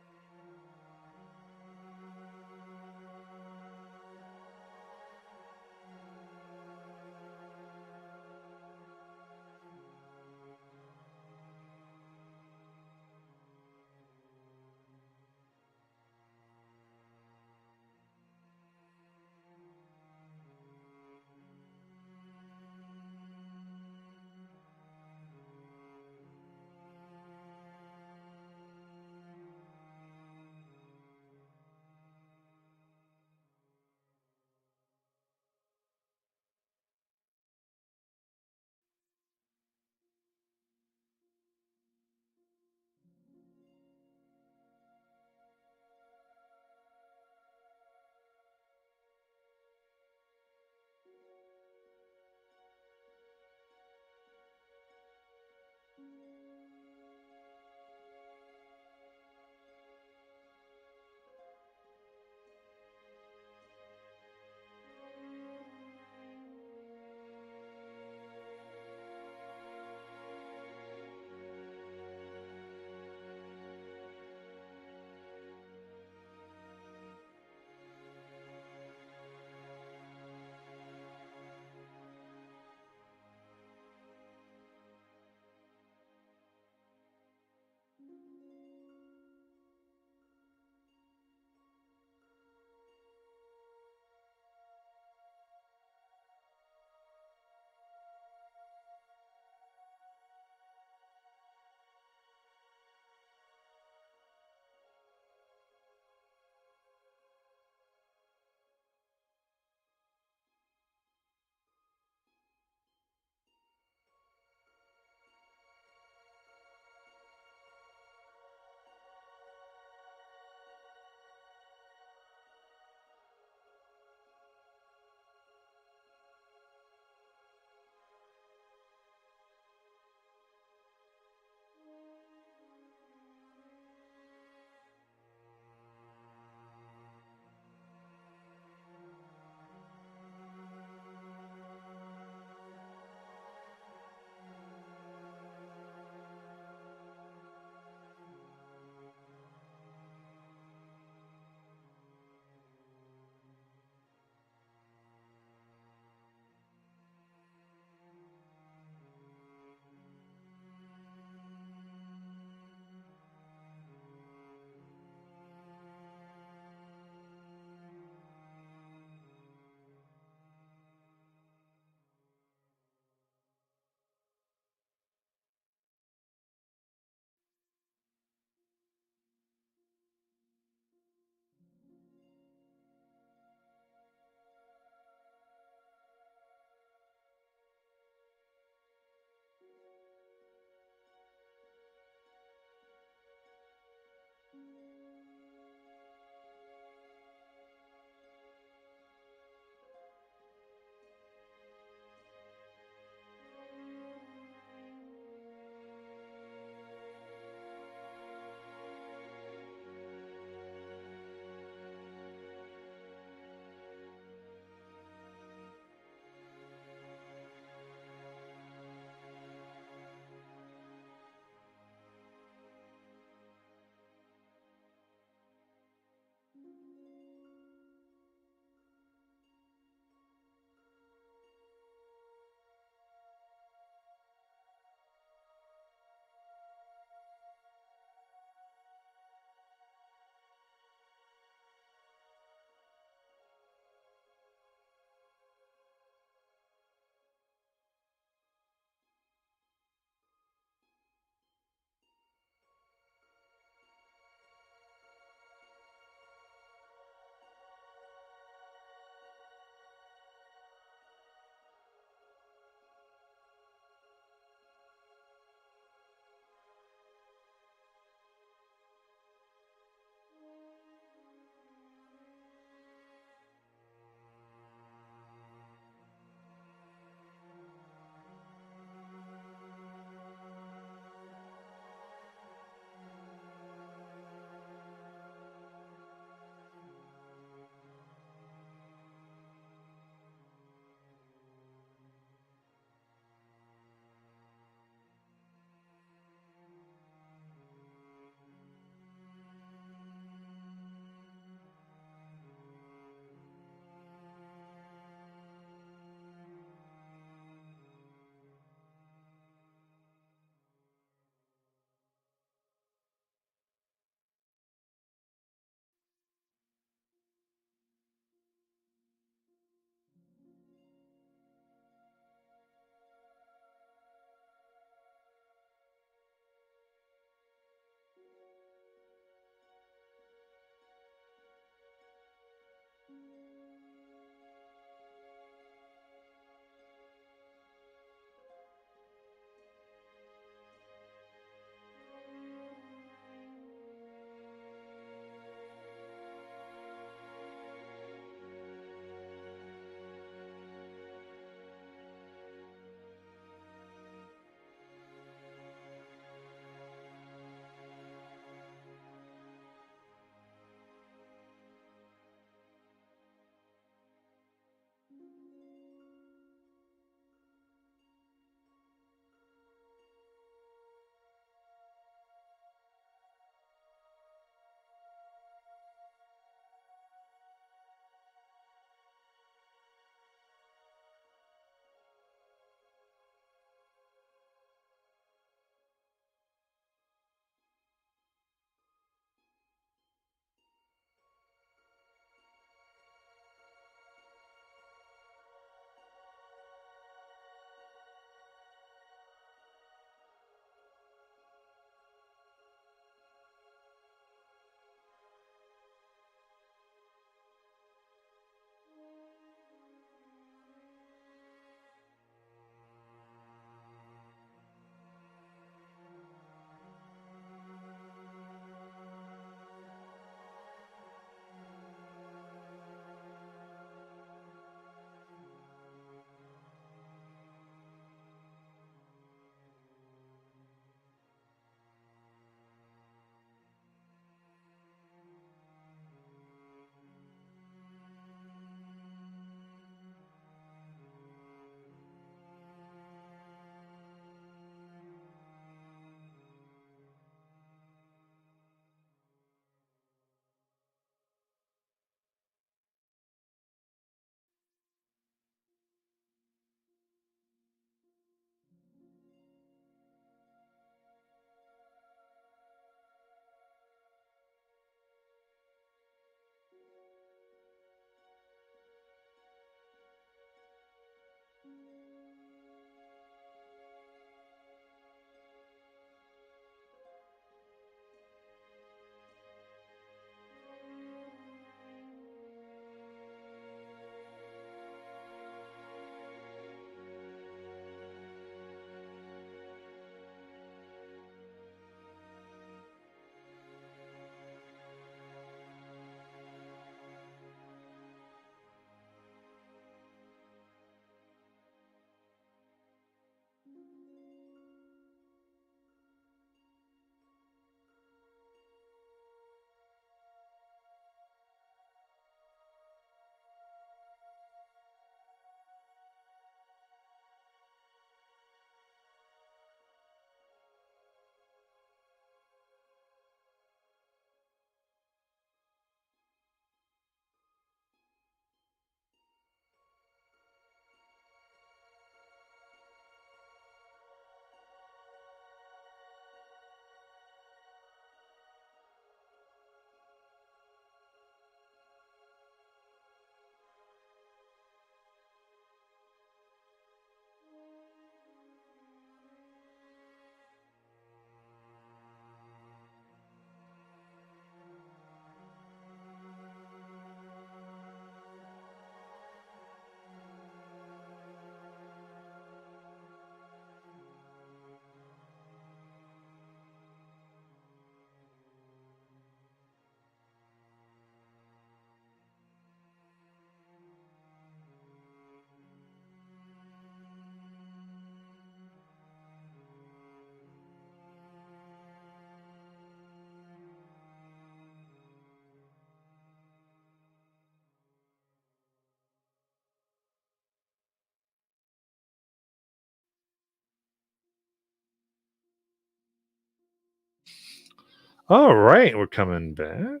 All right, we're coming back.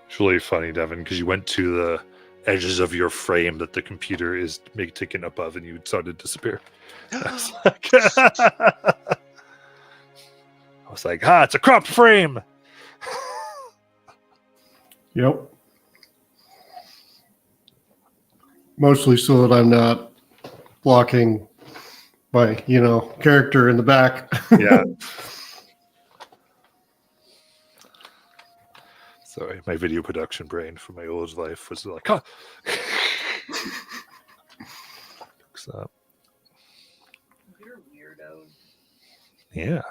It's really funny, Devin, because you went to the edges of your frame that the computer is taken above, and you started to disappear. I was like, it's a cropped frame. Yep. Mostly so that I'm not blocking my, character in the back. Yeah. Sorry, my video production brain from my old life was like, So, You're weirdos. yeah.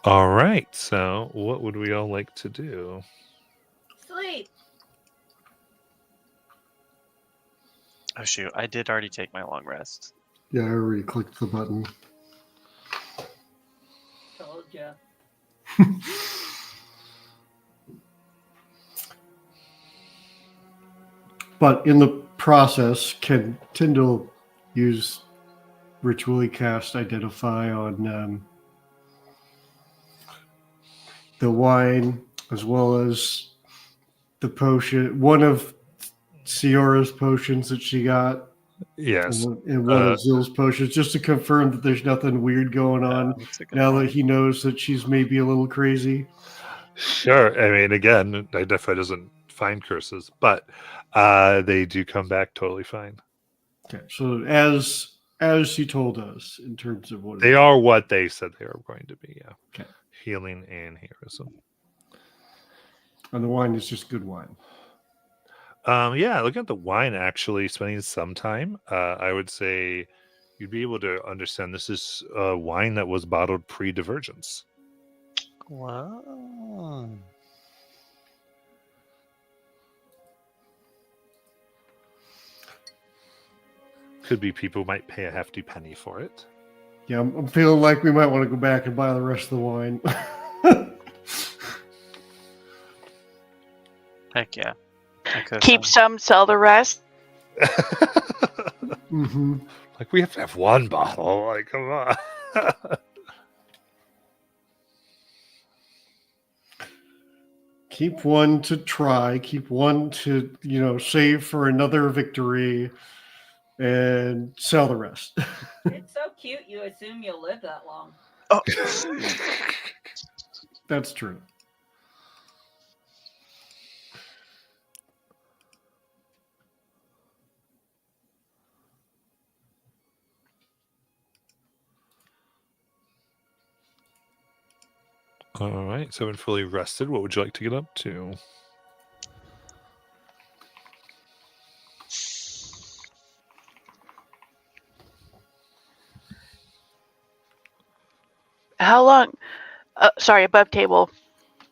All right. So, what would we all like to do? Sleep. Oh shoot! I did already take my long rest. Yeah, I already clicked the button. Told ya. But in the process, can Tyndall use ritually cast Identify on the wine as well as the potion, one of Siora's potions that she got, Yes. and one of Zill's potions, just to confirm that there's nothing weird going on That's a good now point. that he knows that she's maybe a little crazy? Sure. I mean, again, Identify doesn't find curses, but they do come back totally fine. Okay, so as she told us in terms of what They are what they said they were going to be. Yeah. Okay. Healing and heroism. and the wine is just good wine. Yeah, looking at the wine, actually, spending some time, I would say you'd be able to understand this is wine that was bottled pre-divergence. Wow. Could be people might pay a hefty penny for it. Yeah, I'm feeling like we might want to go back and buy the rest of the wine. Heck yeah. I could Keep some, sell the rest. Mm-hmm. Like, we have to have one bottle. Like, come on. Keep one to try. Keep one to, save for another victory, and sell the rest. It's so cute you assume you'll live that long. Oh. That's true. All right, so when fully rested, what would you like to get up to? How long? Sorry, above table.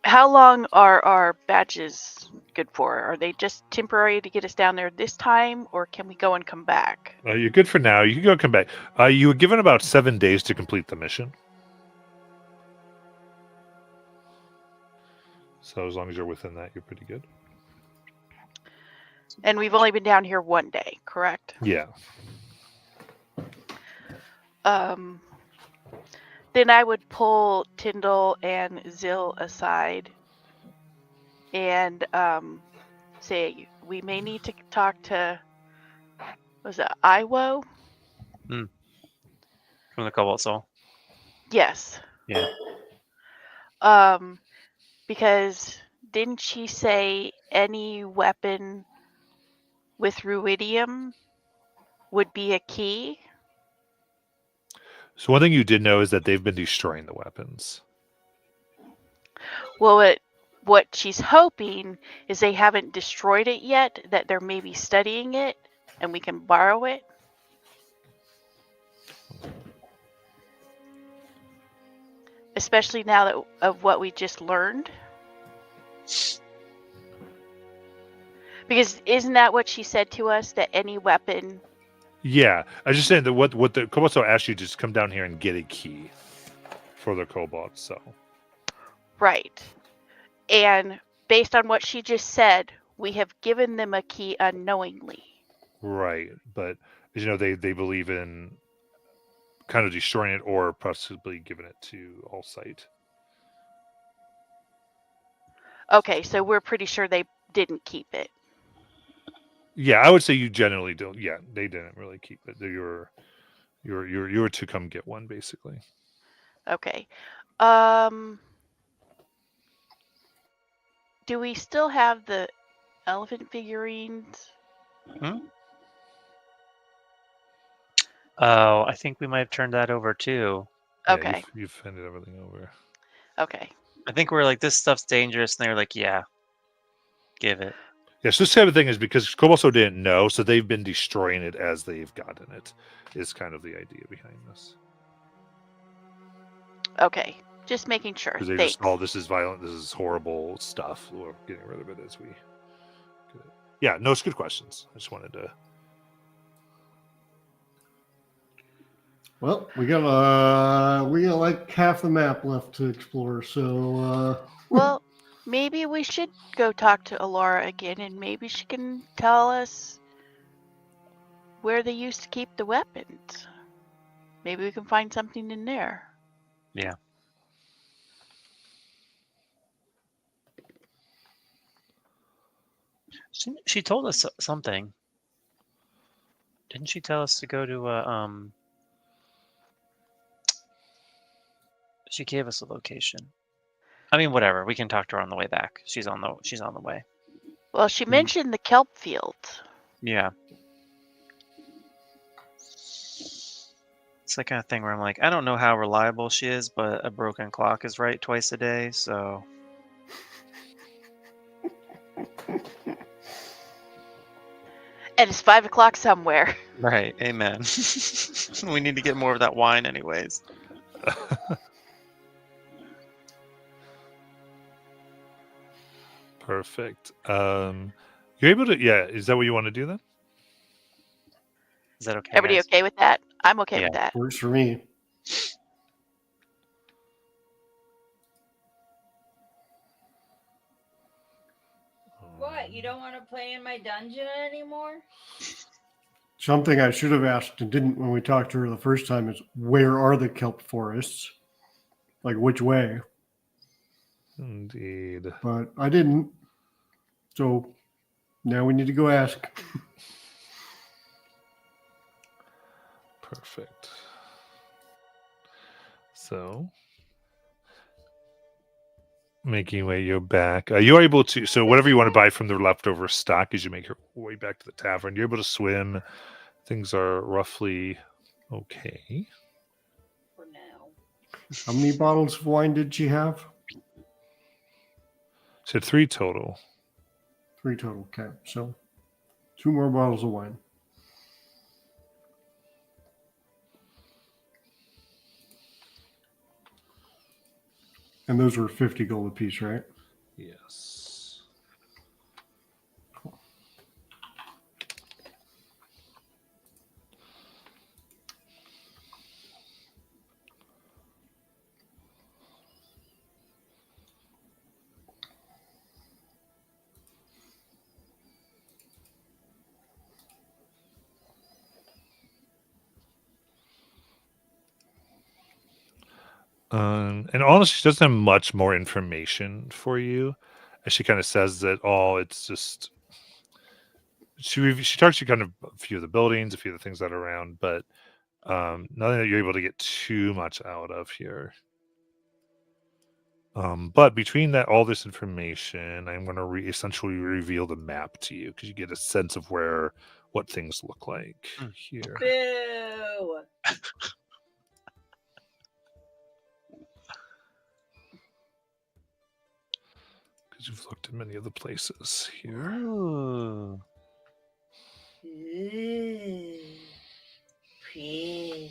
How long are our badges good for? Are they just temporary to get us down there this time, or can we go and come back? You're good for now. You can go come back. You were given about 7 days to complete the mission. So as long as you're within that, you're pretty good. And we've only been down here one day, correct? Yeah. Then I would pull Tyndall and Zill aside and say we may need to talk to, was it Iwo? From the Cobalt Soul. Yes. Yeah. Because didn't she say any weapon with ruidium would be a key? So one thing you did know is that they've been destroying the weapons. Well, what she's hoping is they haven't destroyed it yet, that they're maybe studying it and we can borrow it. especially now that of what we just learned. Because isn't that what she said to us, that any weapon? Yeah, I was just saying that what the Kobold asked you to just come down here and get a key for the Kobold. So Right. And based on what she just said, we have given them a key unknowingly. right, but you know they believe in kind of destroying it or possibly giving it to All Sight. Okay, so we're pretty sure they didn't keep it. Yeah, I would say you generally don't. Yeah, they didn't really keep it. You were to come get one basically. Okay. Do we still have the elephant figurines? Oh, I think we might have turned that over too. Yeah, Okay. you've handed everything over. Okay. I think we're like, this stuff's dangerous, and they're like, yeah, give it. Yes, this kind of thing is because Kobold didn't know, so they've been destroying it as they've gotten it. Is kind of the idea behind this. Okay. Just making sure. Because they Thanks. just, this is violent, this is horrible stuff. We're getting rid of it as we. Yeah, no, it's good questions. I just wanted to. Well, we got like half the map left to explore. So Well, maybe we should go talk to Alora again, and maybe she can tell us where they used to keep the weapons. Maybe we can find something in there. Yeah. She told us something. Didn't she tell us to go to She gave us a location. I mean, whatever. We can talk to her on the way back. She's on the way. Well, she mentioned the kelp fields. Yeah. It's that kind of thing where I'm like, I don't know how reliable she is, but a broken clock is right twice a day, so. And it's 5 o'clock somewhere. Right. Amen. We need to get more of that wine, anyways. Perfect. You're able to. Yeah, is that what you want to do then? Is that okay? Everybody guys? okay with that? I'm okay Yeah. with that. works for me. What? You don't want to play in my dungeon anymore? Something I should have asked and didn't when we talked to her the first time is where are the kelp forests? Like which way? Indeed. But I didn't. So now we need to go ask. Perfect. So, making your way you back, you are able to. So, whatever you want to buy from the leftover stock, as you make your way back to the tavern, you're able to swim. Things are roughly okay. For now. How many bottles of wine did she have? So 3 total. 3 total. Okay. So 2 more bottles of wine. And those were 50 gold apiece, right? Yes. And honestly, she doesn't have much more information for you. And she kind of says that, it's just she talks to you kind of a few of the buildings, a few of the things that are around, but nothing that you're able to get too much out of here. But between all this information, I'm going to essentially reveal the map to you because you get a sense of what things look like here. Boo! Because you've looked at many of the places here. Ooh. Pretty.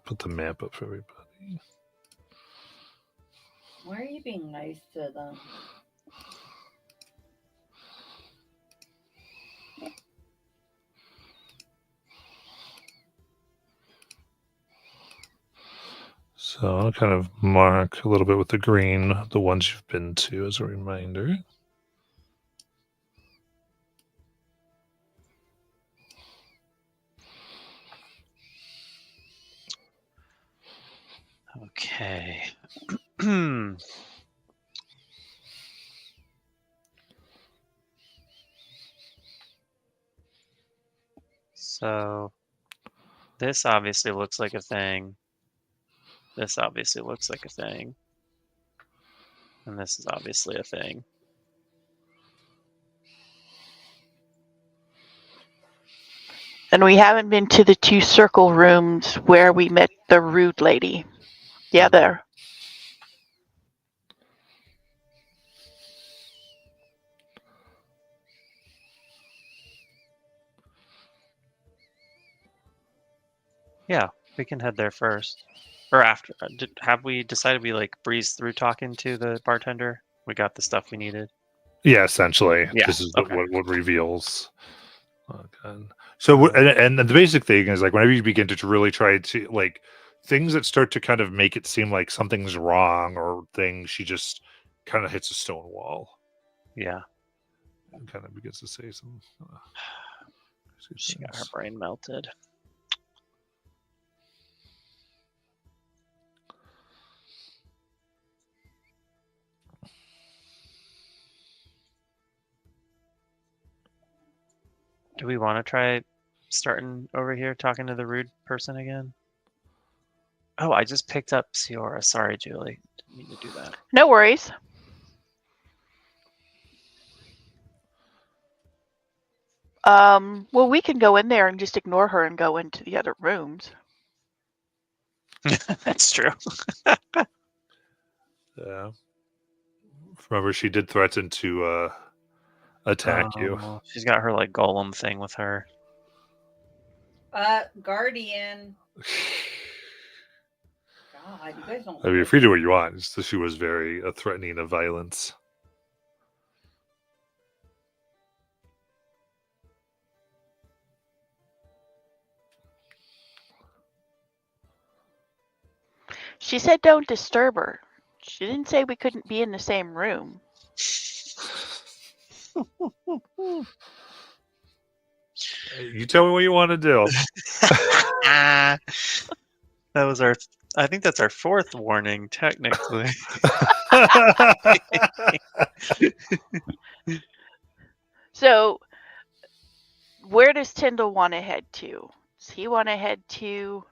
Put the map up for everybody. Why are you being nice to them? So I'll kind of mark a little bit with the green the ones you've been to as a reminder. Okay. So this obviously looks like a thing. This obviously looks like a thing. And this is obviously a thing. And we haven't been to the 2 circle rooms where we met the rude lady. Yeah, there. Yeah, we can head there first. Or after. Have we decided we like breeze through talking to the bartender? We got the stuff we needed. Yeah, essentially, Yeah, this is okay. what reveals. Okay. So, and the basic thing is like whenever you begin to really try to like things that start to kind of make it seem like something's wrong or things, she just kind of hits a stone wall Yeah. and kind of begins to say some. She got her brain melted. Do we want to try starting over here talking to the rude person again? Oh, I just picked up Ciora. Sorry, Julie. Didn't mean to do that. No worries. Well, we can go in there and just ignore her and go into the other rooms. That's true. Yeah. Remember, she did threaten to attack you. She's got her like golem thing with her. Guardian. God, you guys don't. I mean, you're free to do what you want. It's just she was very threatening of violence. She said don't disturb her. She didn't say we couldn't be in the same room. You tell me what you want to do. That was our. I think that's our 4th warning, technically. So, where does Tyndall want to head to? Does he want to head to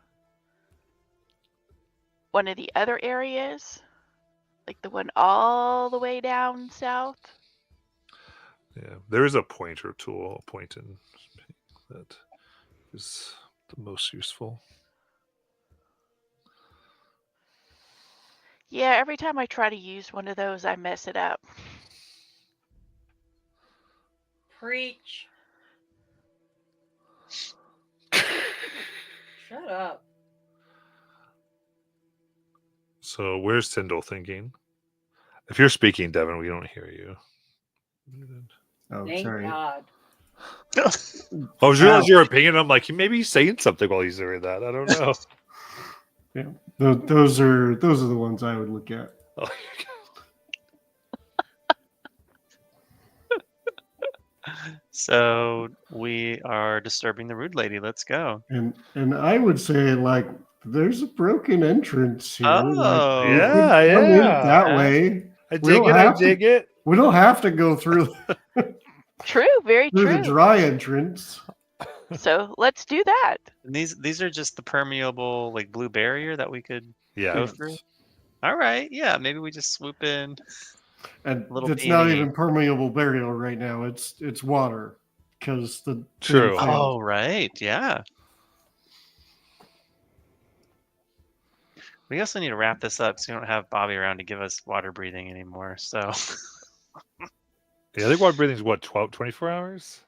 one of the other areas? Like the one all the way down south? Yeah, there is a pointer tool, a point in that is the most useful. Yeah, every time I try to use one of those, I mess it up. Preach. Shut up. So where's Tyndall thinking? If you're speaking, Devin, we don't hear you. Oh, Thank sorry. God. I was realizing your opinion. I'm like, maybe he's saying something while he's doing that. I don't know. Yeah, those are the ones I would look at. Oh, So we are disturbing the rude lady. Let's go. And I would say like there's a broken entrance here. Oh, we could come in that yeah. way. I We don't dig it. I have to- dig it. We don't have to go through True, very through the true. dry entrance. So let's do that. And these are just the permeable like blue barrier that we could Yeah. go through. All right, yeah, maybe we just swoop in. And Little it's not peony. even permeable burial right now. It's water because the thing True. failed. Oh, right, yeah. We also need to wrap this up so we don't have Bobby around to give us water breathing anymore. So Yeah, I think water breathing is what, 24 hours?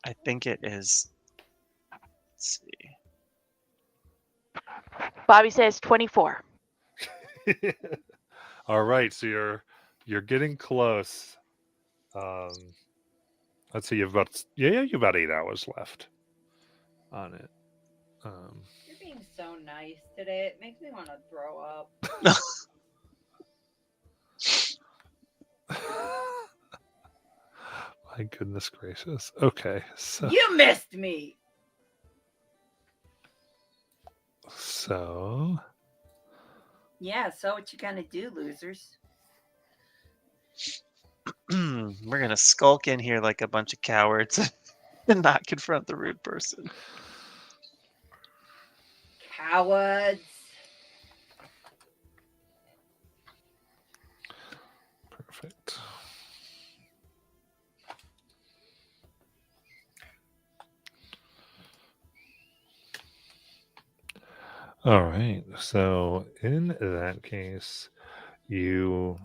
I think it is. Let's see. Bobby says 24. All right, so you're getting close. Let's see, you've about 8 hours left on it. You're being so nice today. It makes me want to throw up. My goodness gracious. Okay, so You missed me. Yeah, so what you gonna do, losers? We're gonna skulk in here like a bunch of cowards and not confront the rude person. Cowards. perfect. All right. So in that case, you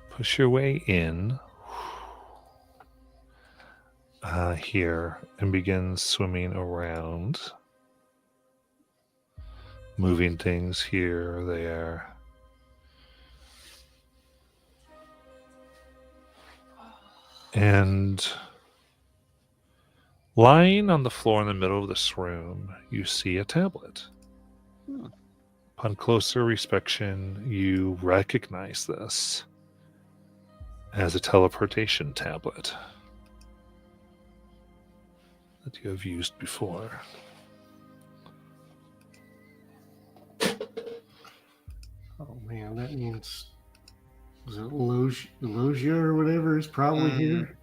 push your way in here and begin swimming around, moving things here, there. And lying on the floor in the middle of this room, you see a tablet. Upon closer inspection, you recognize this as a teleportation tablet that you have used before. Oh man, that means is it Logia or whatever is probably here.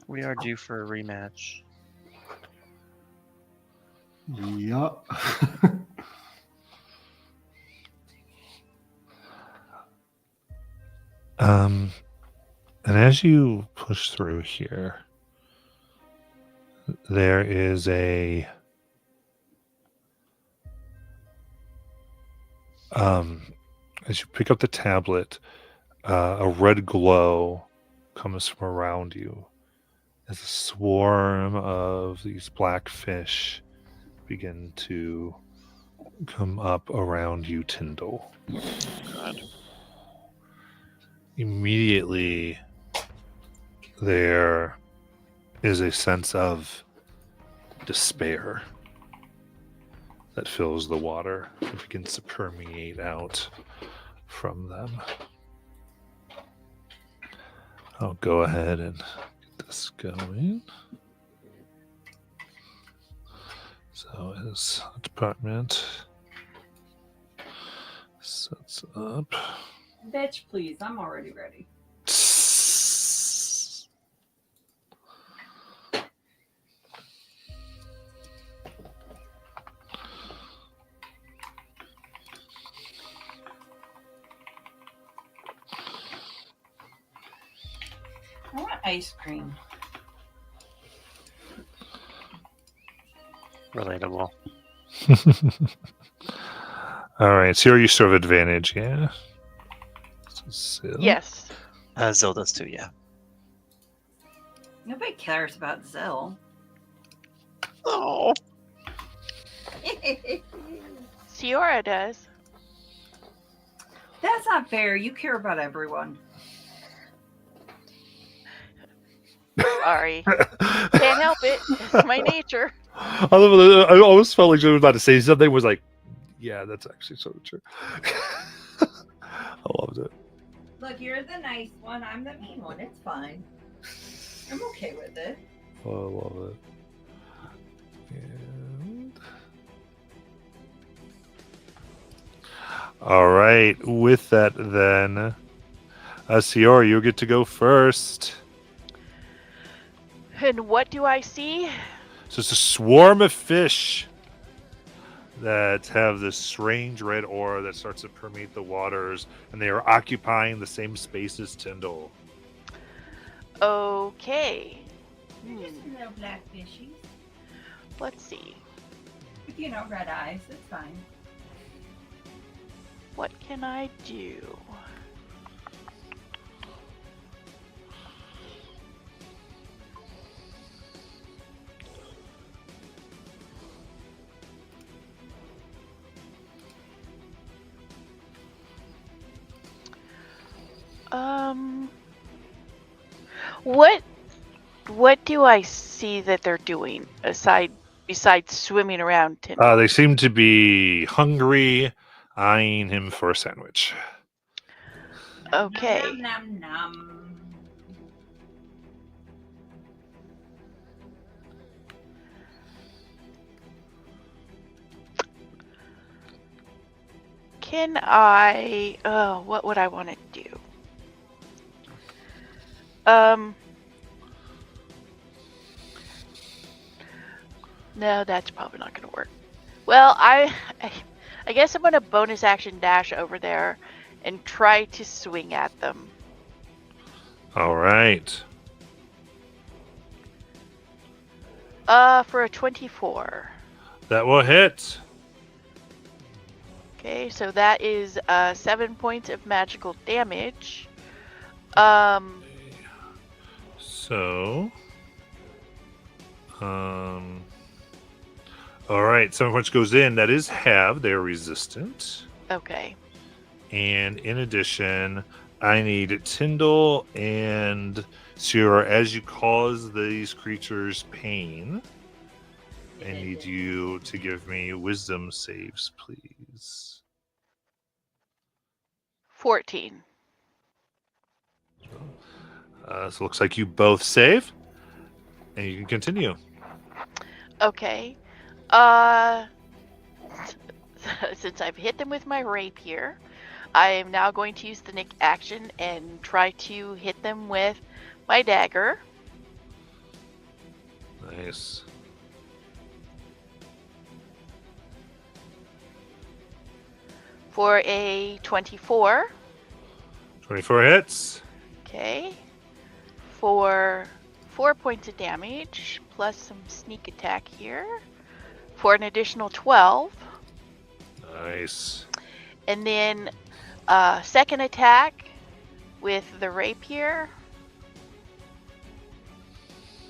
We are due for a rematch. Yup. And as you push through here, there is as you pick up the tablet, a red glow comes from around you as a swarm of these black fish begin to come up around you, Tyndall. God. Immediately, there is a sense of despair that fills the water and begins to permeate out from them. I'll go ahead and get this going. So his department sets up. Bitch, please. I'm already ready. I want ice cream. Relatable. All right, so you're used to have advantage, yeah? So, Yes. Zill does too, yeah. Nobody cares about Zill. Oh. Ciora does. That's not fair. You care about everyone. Sorry. Can't help it. It's my nature. I always felt like she was about to say something. Was like, yeah, that's actually so true. I loved it. Look, you're the nice one. I'm the mean one. It's fine. I'm okay with it. Oh, I love it. And... all right, with that, then, Ciora, you get to go first. And what do I see? So it's a swarm of fish that have this strange red aura that starts to permeate the waters, and they are occupying the same space as Tyndall. Okay. You're just little black fishies. Let's see. With, red eyes. It's fine. What can I do? What do I see that they're doing besides swimming around Tyndall? They seem to be hungry, eyeing him for a sandwich. Okay. Nom, nom, nom. Can I? What would I want to do? No, that's probably not going to work. Well, I guess I'm going to bonus action dash over there and try to swing at them. All right. For a 24. That will hit. Okay, so that is 7 points of magical damage. So, all right, 7 points goes in. That is halved. They're resistant. Okay. And in addition, I need Tyndall and Sierra, as you cause these creatures pain, I need you to give me wisdom saves, please. 14. So it looks like you both save, and you can continue. Okay. Since I've hit them with my rapier, I am now going to use the Nick action and try to hit them with my dagger. Nice. For a 24. 24 hits. Okay. For 4 points of damage, plus some sneak attack here. For an additional 12. Nice. And then second attack with the rapier.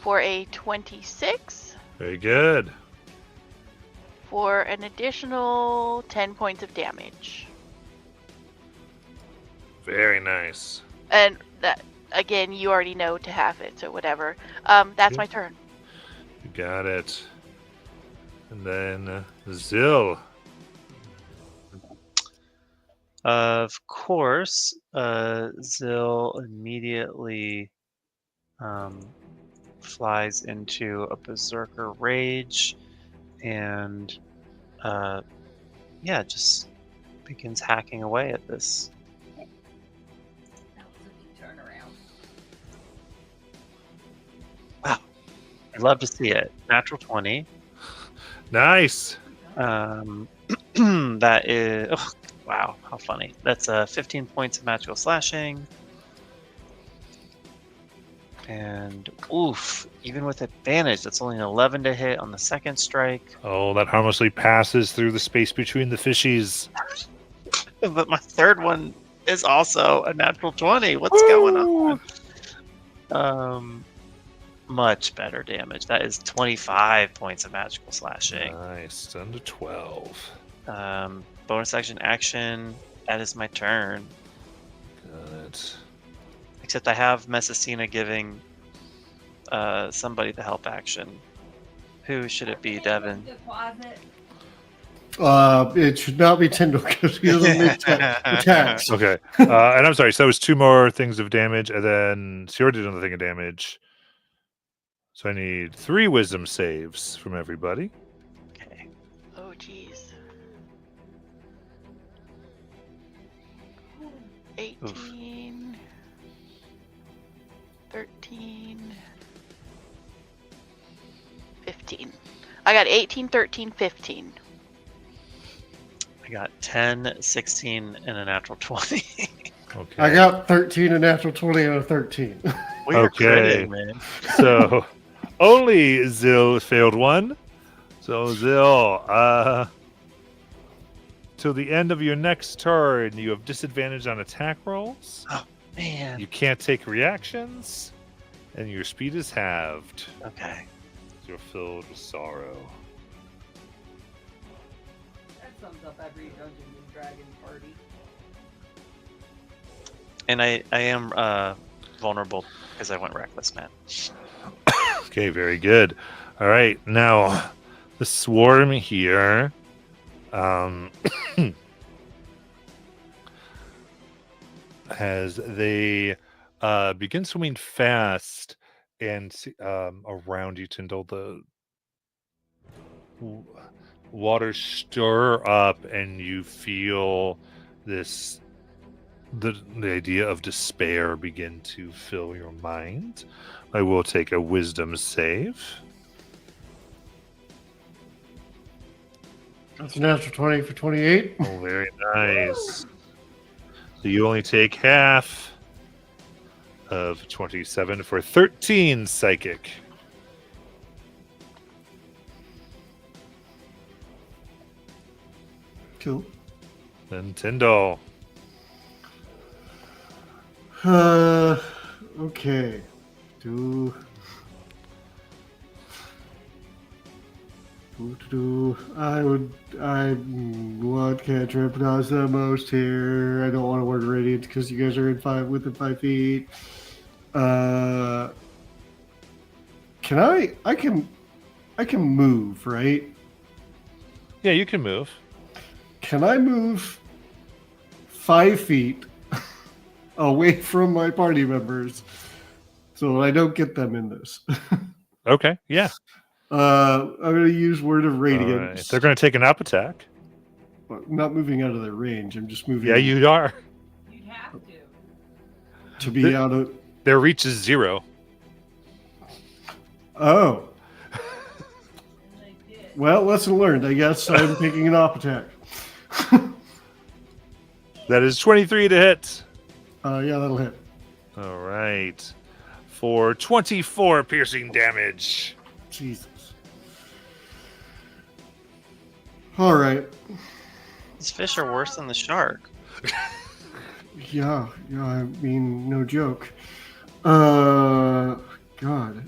For a 26. Very good. For an additional 10 points of damage. Very nice. And that, again, you already know to have it, so whatever. That's my turn. You got it. And then Zill. Of course, Zill immediately flies into a berserker rage and just begins hacking away at this. Turn around. Wow. I'd love to see it. Natural 20. Nice. That is... Oh, wow, how funny. That's 15 points of magical slashing. And, oof, even with advantage, that's only an 11 to hit on the second strike. Oh, that harmlessly passes through the space between the fishies. But my third one is also a natural 20. What's going on? Much better damage. That is 25 points of magical slashing. Nice. Down to 12. Bonus action. That is my turn. Got it. Except I have Messicina giving somebody the help action. Who should it be, Devin? The closet. It should not be Tyndall because he doesn't make attacks. Okay. And I'm sorry. So that was 2 more things of damage, and then Sierra did another thing of damage. So I need 3 wisdom saves from everybody. Okay. Oh, jeez. 18. 13. 15. I got 18, 13, 15. I got 10, 16, and a natural 20. Okay. I got 13, a natural 20, and a 13. We're Okay. critting, man. So only Zill failed 1. So Zill, till the end of your next turn, you have disadvantage on attack rolls. Oh, man. You can't take reactions, and your speed is halved. Okay. You're filled with sorrow. That sums up every Dungeons and Dragons party. And I am vulnerable because I went reckless, man. Okay, very good. All right, now the swarm here. As they begin swimming fast and around you, Tyndall, the w- water stir up, and you feel this the idea of despair begin to fill your mind. I will take a wisdom save. That's a natural 20 for 28. Oh, very nice. So you only take half of 27 for 13 psychic. Cool. Then Tyndall. Okay. What cantrip does the most here? I don't want to word radiant because you guys are within 5 feet. Can I can move, right? Yeah, you can move. Can I move 5 feet away from my party members so I don't get them in this? Okay, yeah. I'm going to use Word of All Radiance. right. They're going to take an up attack. Well, not moving out of their range. I'm just moving. Yeah, you are. You'd have to be out of. Their reach is 0. Oh, They did. well, lesson learned. I guess I'm taking an op attack. That is 23 to hit. Yeah, that'll hit. All right. For 24 piercing damage. Jesus. All right. These fish are worse than the shark. Yeah. I mean, no joke. God.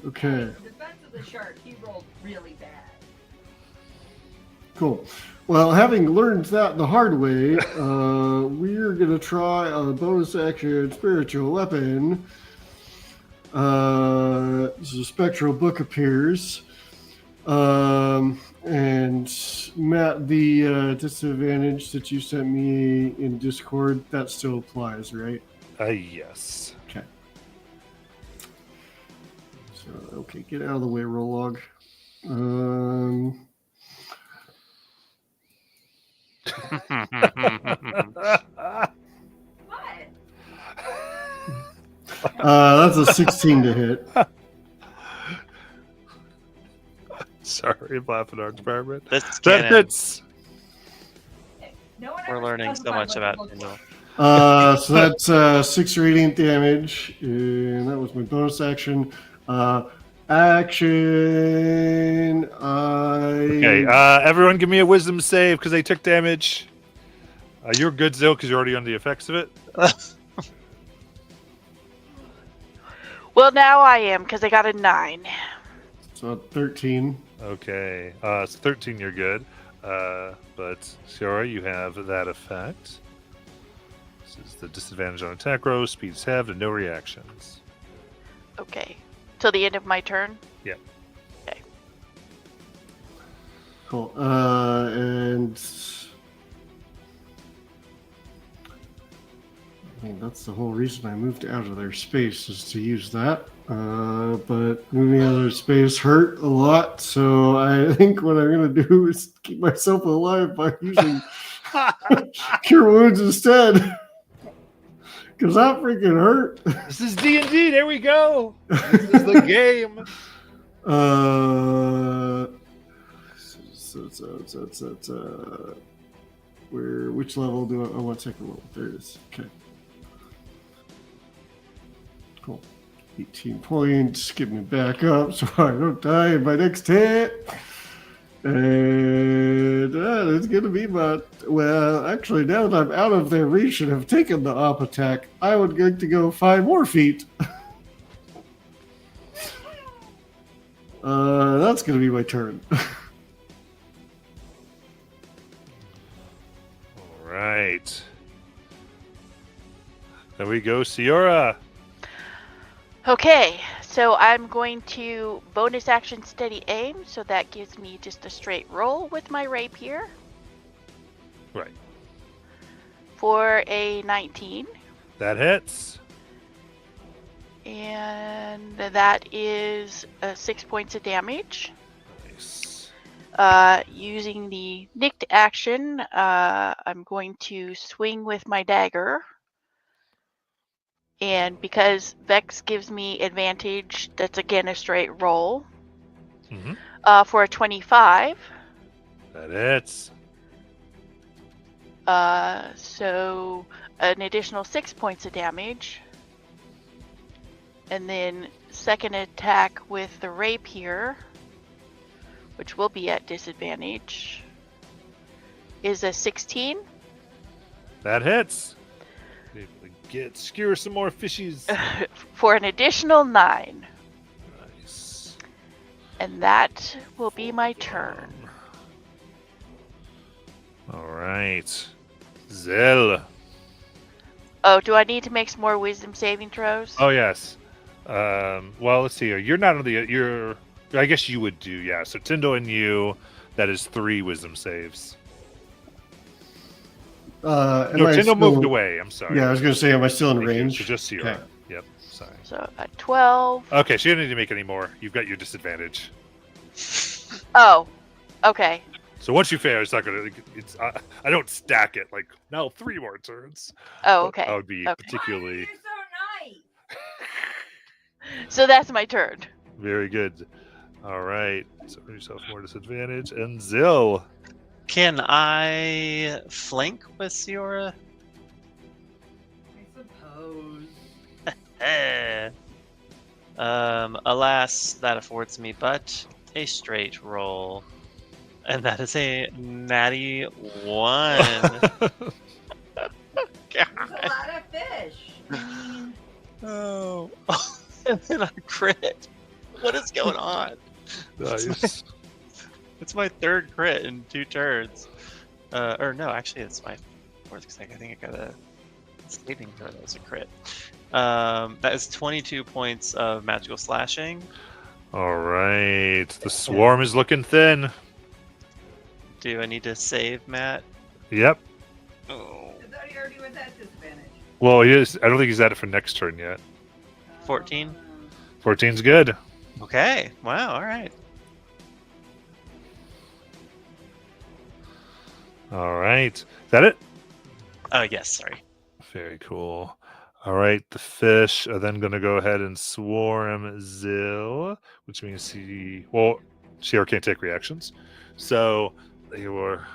Okay. In defense of the shark, he rolled really bad. Cool. Well, having learned that the hard way, we're gonna try a bonus action spiritual weapon. So spectral book appears. And Matt, the disadvantage that you sent me in Discord, that still applies, right? Yes. Okay. So, okay, get out of the way, roll log. What? That's a 16 to hit. Sorry, I'm laughing our experiment. This That cannon. hits. No one We're ever learning so specified much what about it looked Tyndall. like. So that's 6 radiant damage, and that was my bonus action. Action. Okay, everyone give me a wisdom save because they took damage. You're good, Zill, because you're already on the effects of it. Well, now I am because I got a 9. So 13. Okay, so 13, you're good. But Shora, you have that effect. This is the disadvantage on attack rolls, speeds halved, and no reactions. Okay. Till the end of my turn? Yeah. Okay. Cool. And I mean, that's the whole reason I moved out of their space is to use that. But moving out of their space hurt a lot, so I think what I'm going to do is keep myself alive by using Cure Wounds instead. Because that freaking hurt. This is D&D, there we go! This is the game! Which level do I? Oh, one second level. There it is. Okay. Cool. 18 points. Get me back up so I don't die in my next hit. And it's going to be about, well, actually, now that I'm out of their reach and have taken the op attack, I would like to go 5 more feet. That's going to be my turn. Alright. There we go, Ciora. Okay, so I'm going to bonus action steady aim, so that gives me just a straight roll with my rapier. Right. For a 19. That hits. And that is 6 points of damage. Nice. Using the nicked action, I'm going to swing with my dagger. And because Vex gives me advantage, that's again a straight roll. Mm-hmm. For a 25. That hits. So an additional 6 points of damage. And then second attack with the rapier, which will be at disadvantage, is a 16. That hits. Skewer some more fishies. For an additional 9. Nice. And that will be my turn. All right. Zill. Oh, do I need to make some more wisdom saving throws? Oh, yes. Well, let's see here. You're not on the... You're... I guess you would do, yeah. So Tyndall and you, that is 3 wisdom saves. Am No, I Tyndall still- moved away. I'm sorry. Yeah, I was going to say, am I still in Thank you. range? So just Sierra. Okay. Yep. Sorry. So a 12. Okay, so you don't need to make any more. You've got your disadvantage. Oh, okay. So once you fail, it's not gonna. It's I don't stack it like now 3 more turns. Oh, But okay. That would be Okay. particularly You're so nice. So that's my turn. very good. All right, so earn yourself more disadvantage, and Zill. Can I flank with Ciora? I suppose. Alas, that affords me but a straight roll. And that is a natty 1. There's a God. lot of fish. I mean, Oh. And then a crit. What is going on? Nice. It's my 3rd crit in 2 turns. Or no, actually, it's my 4th because I think I got a saving throw that was a crit. That is 22 points of magical slashing. All right, the swarm is looking thin. Do I need to save, Matt? Yep. Oh. I thought he already was at disadvantage. Well, he is. I don't think he's at it for next turn yet. 14? 14's good. Okay. Wow. All right. All right. Is that it? Oh, yes. Sorry. Very cool. All right, the fish are then going to go ahead and swarm Zill, which means Sierra can't take reactions. So they were.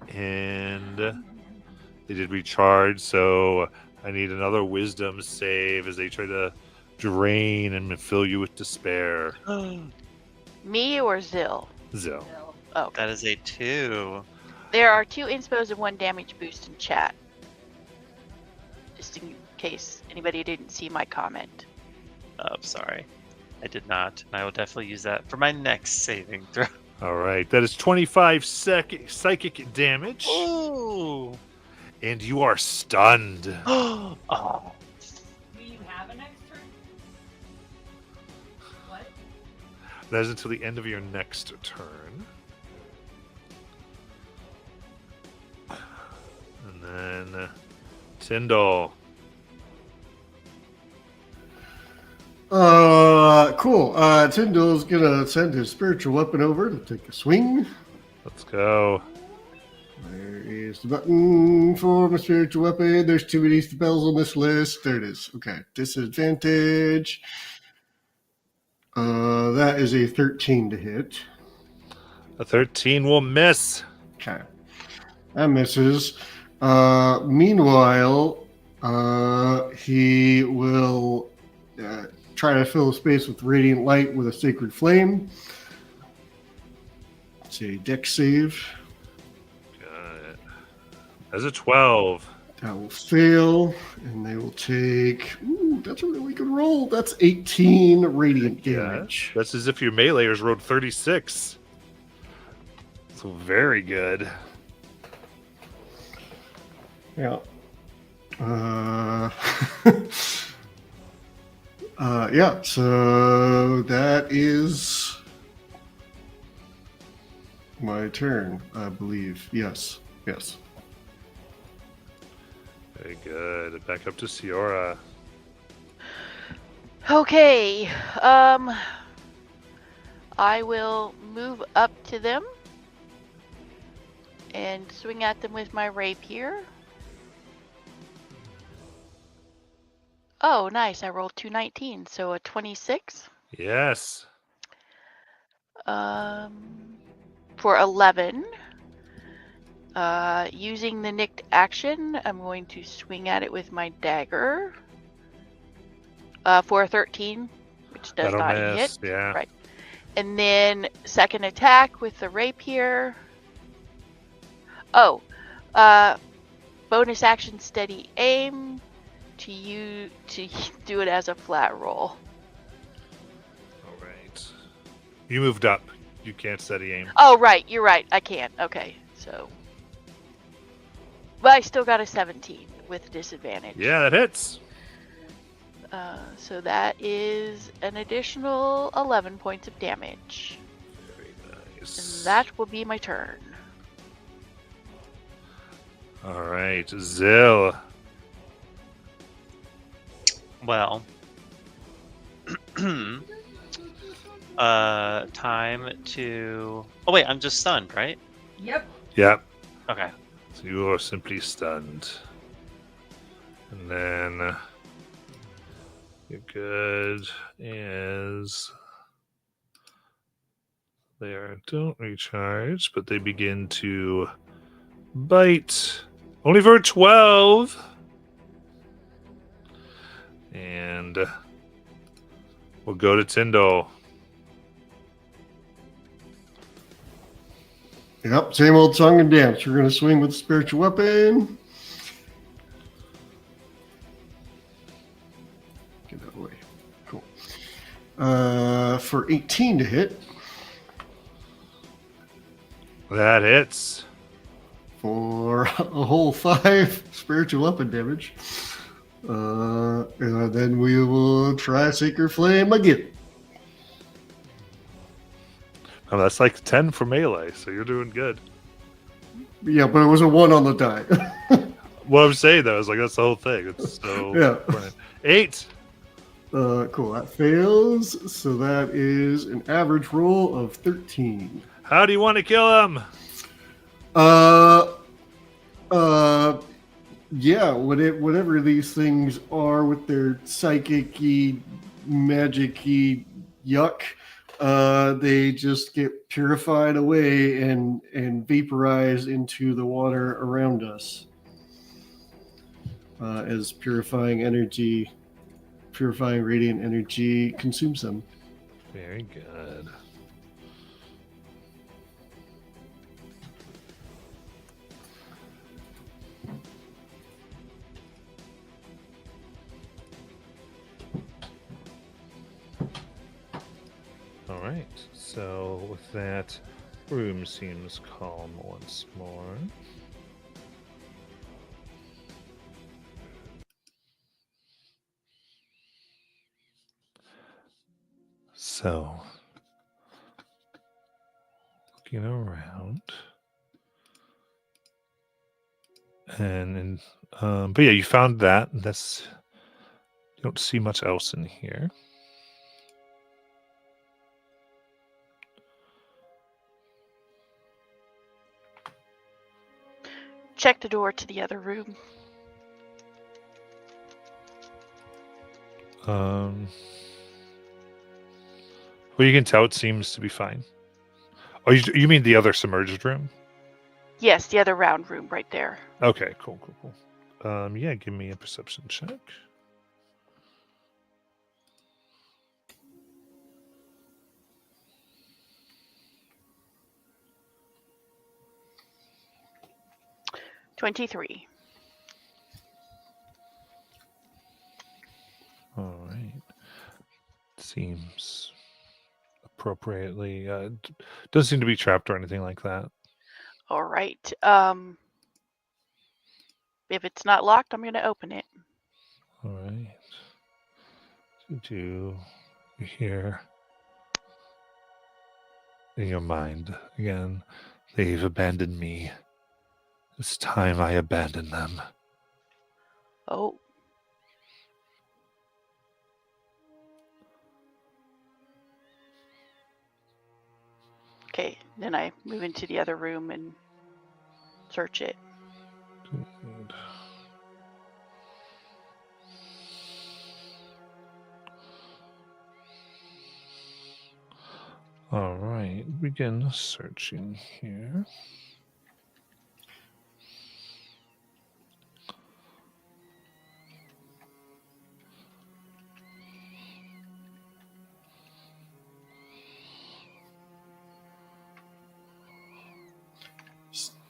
And they did recharge, so I need another wisdom save as they try to drain and fill you with despair. Me or Zill? Zill. Oh, okay. That is a 2. There are 2 inspos and 1 damage boost in chat. Just in case anybody didn't see my comment. Oh, sorry. I did not. I will definitely use that for my next saving throw. All right, that is 25 psychic damage, Ooh. and you are stunned. Oh. Do you have a next turn? What? That is until the end of your next turn. And then Tyndall. Cool. Tyndall's gonna send his spiritual weapon over to take a swing. Let's go. Where is the button for my spiritual weapon? There's too many spells on this list. There it is. Okay. Disadvantage. That is a 13 to hit. A 13 will miss. Okay. That misses. Meanwhile, he will try to fill the space with radiant light with a sacred flame. It's a dex save. Got it. That's a 12. That will fail, and they will take. Ooh, that's a really good roll. That's 18 radiant damage. That's as if your meleeers rolled 36. So very good. Yeah. Yeah, so that is my turn, I believe. Yes. Yes. Very good. Back up to Ciora. Okay. I will move up to them and swing at them with my rapier. Oh, nice. I rolled 2 19, so a 26. Yes. For 11. Using the nicked action, I'm going to swing at it with my dagger. For a 13, which does That'll not miss. hit. Yeah. Right. And then second attack with the rapier. Oh, bonus action steady aim to do it as a flat roll. All right. You moved up. You can't steady aim. Oh, right. You're right. I can't. Okay. So. But I still got a 17 with disadvantage. Yeah, that hits. So that is an additional 11 points of damage. Very nice. And that will be my turn. All right, Zill. Well, time to. Oh wait, I'm just stunned, right? Yep. Yep. Okay. So you are simply stunned. And then you're good as they don't recharge, but they begin to bite. Only for 12. And we'll go to Tyndall. Yep, same old song and dance. We're going to swing with the spiritual weapon. Get that away. Cool. For 18 to hit. That hits. For a whole 5 spiritual weapon damage. And then we will try Sacred Flame again. Oh, that's like 10 for melee, so you're doing good. Yeah, but it was a 1 on the die. What I'm saying though is like that's the whole thing. It's so Yeah. funny. 8. Cool. That fails. So that is an average roll of 13. How do you want to kill him? Yeah, whatever these things are with their psychic-y, magic-y yuck, they just get purified away and vaporize into the water around us. As purifying radiant energy consumes them. Very good. All right. So with that, room seems calm once more. So, looking around, and but yeah, you found that. That's you don't see much else in here. Check the door to the other room. Well, you can tell it seems to be fine. Oh, you mean the other submerged room? Yes, the other round room right there. Okay, cool. Yeah, give me a perception check. $23. All right. Seems appropriately. Doesn't seem to be trapped or anything like that. All right. If it's not locked, I'm going to open it. All right. Do you hear in your mind again? They've abandoned me. It's time I abandon them. Oh. Okay, then I move into the other room and search it. Good. All right, begin searching here.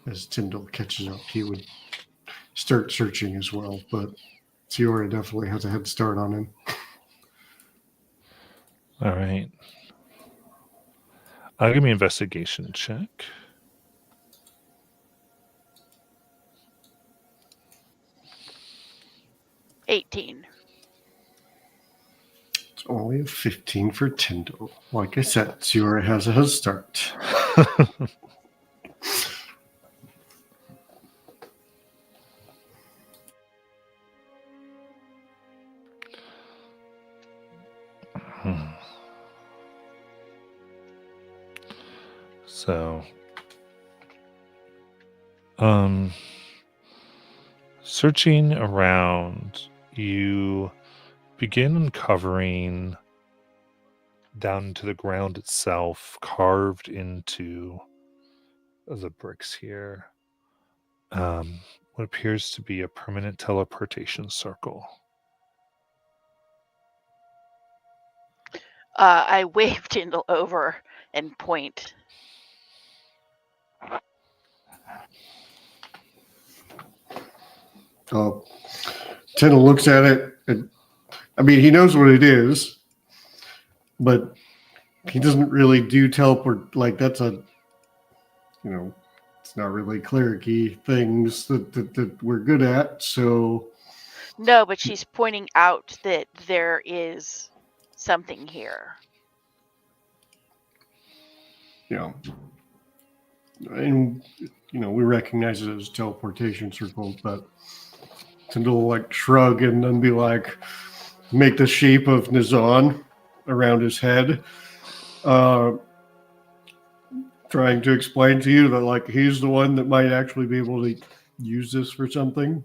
As Tyndall catches up, he would start searching as well, but Tiora definitely has a head start on him. All right. Give me an investigation check. $18. It's only a 15 for Tyndall. Like I said, Tiora has a head start. So, searching around, you begin uncovering down into the ground itself, carved into the bricks here, what appears to be a permanent teleportation circle. I wave Tyndall over and point. Oh, Tyndall looks at it. And, I mean, he knows what it is, but he doesn't really do teleport. Like, that's a, it's not really cleric-y things that we're good at. So, No, but she's pointing out that there is something here. And, we recognize it as a teleportation circle, but Tyndall will shrug and then be like, make the shape of Nizan around his head, trying to explain to you that he's the one that might actually be able to use this for something.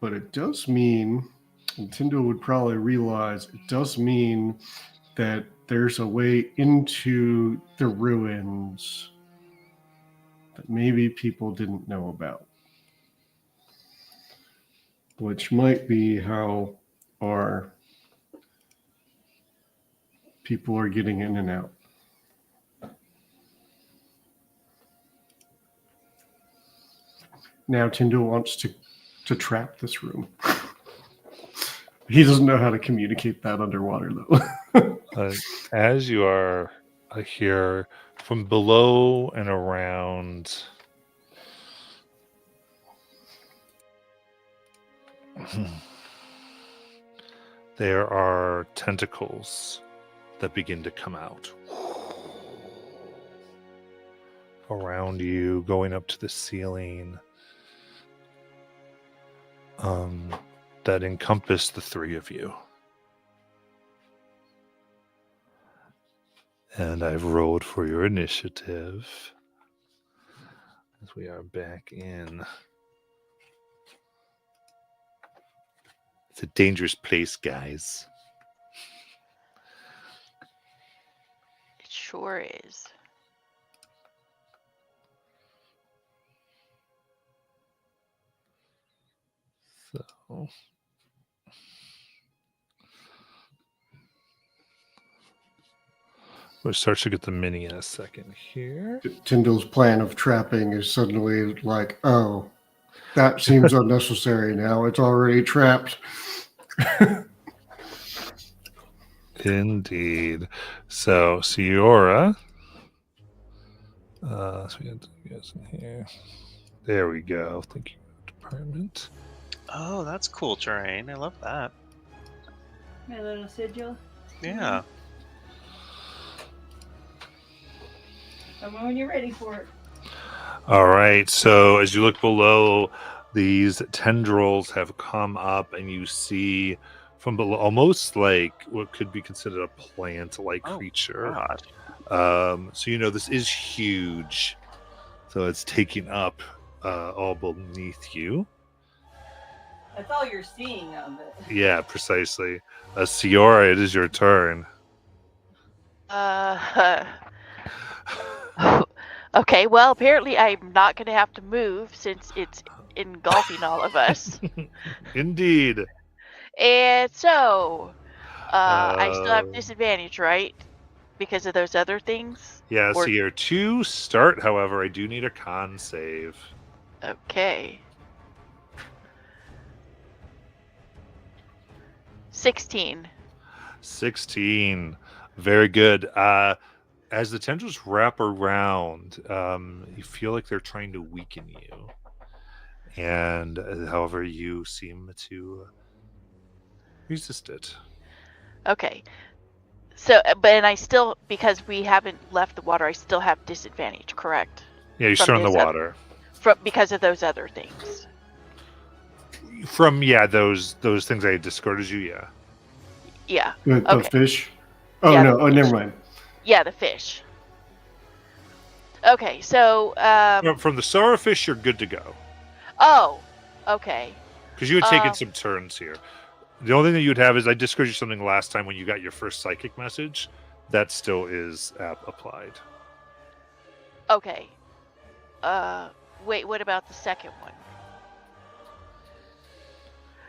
But it does mean, and Tyndall would probably realize, it does mean that there's a way into the ruins that maybe people didn't know about, which might be how our people are getting in and out. Now Tyndall wants to trap this room. He doesn't know how to communicate that underwater, though. As you are here from below and around, there are tentacles that begin to come out around you, going up to the ceiling, that encompass the three of you. And I've rolled for your initiative as we are back in. It's a dangerous place, guys. It sure is. So we'll start to get the mini in a second here. Tyndall's plan of trapping is suddenly like, oh, that seems unnecessary now. It's already trapped. Indeed. So, Ciora, So we got you guys in here. There we go. Thank you, department. Oh, that's cool terrain. I love that. My little sigil. Yeah. Tell me when you're ready for it. All right. So as you look below, these tendrils have come up, and you see from below almost like what could be considered a plant-like Oh, creature. gosh. So you know this is huge. So it's taking up all beneath you. That's all you're seeing of it. Yeah, precisely. Ciora, it is your turn. Okay, well, apparently I'm not going to have to move since it's engulfing all of us. Indeed. And so, I still have Um, disadvantage, right? Because of those other things? Yeah, so Or- your to start, however, I do need a con save. Okay. 16. 16. Very good. As the tendrils wrap around, you feel like they're trying to weaken you. And however, you seem to resist it. Okay. So, and I still, because we haven't left the water, I still have disadvantage, correct? Yeah, you're From still in the this oth- water. Because of those other things. From those things I discarded you, yeah. Yeah. The Okay. fish. Oh Yeah, no! the Oh, never fish. mind. Yeah, the fish. Okay, so From the starfish, you're good to go. oh, okay. Because you had taken some turns here. The only thing that you'd have is I discouraged you something last time when you got your first psychic message. That still is applied. Okay. Wait, what about the second one?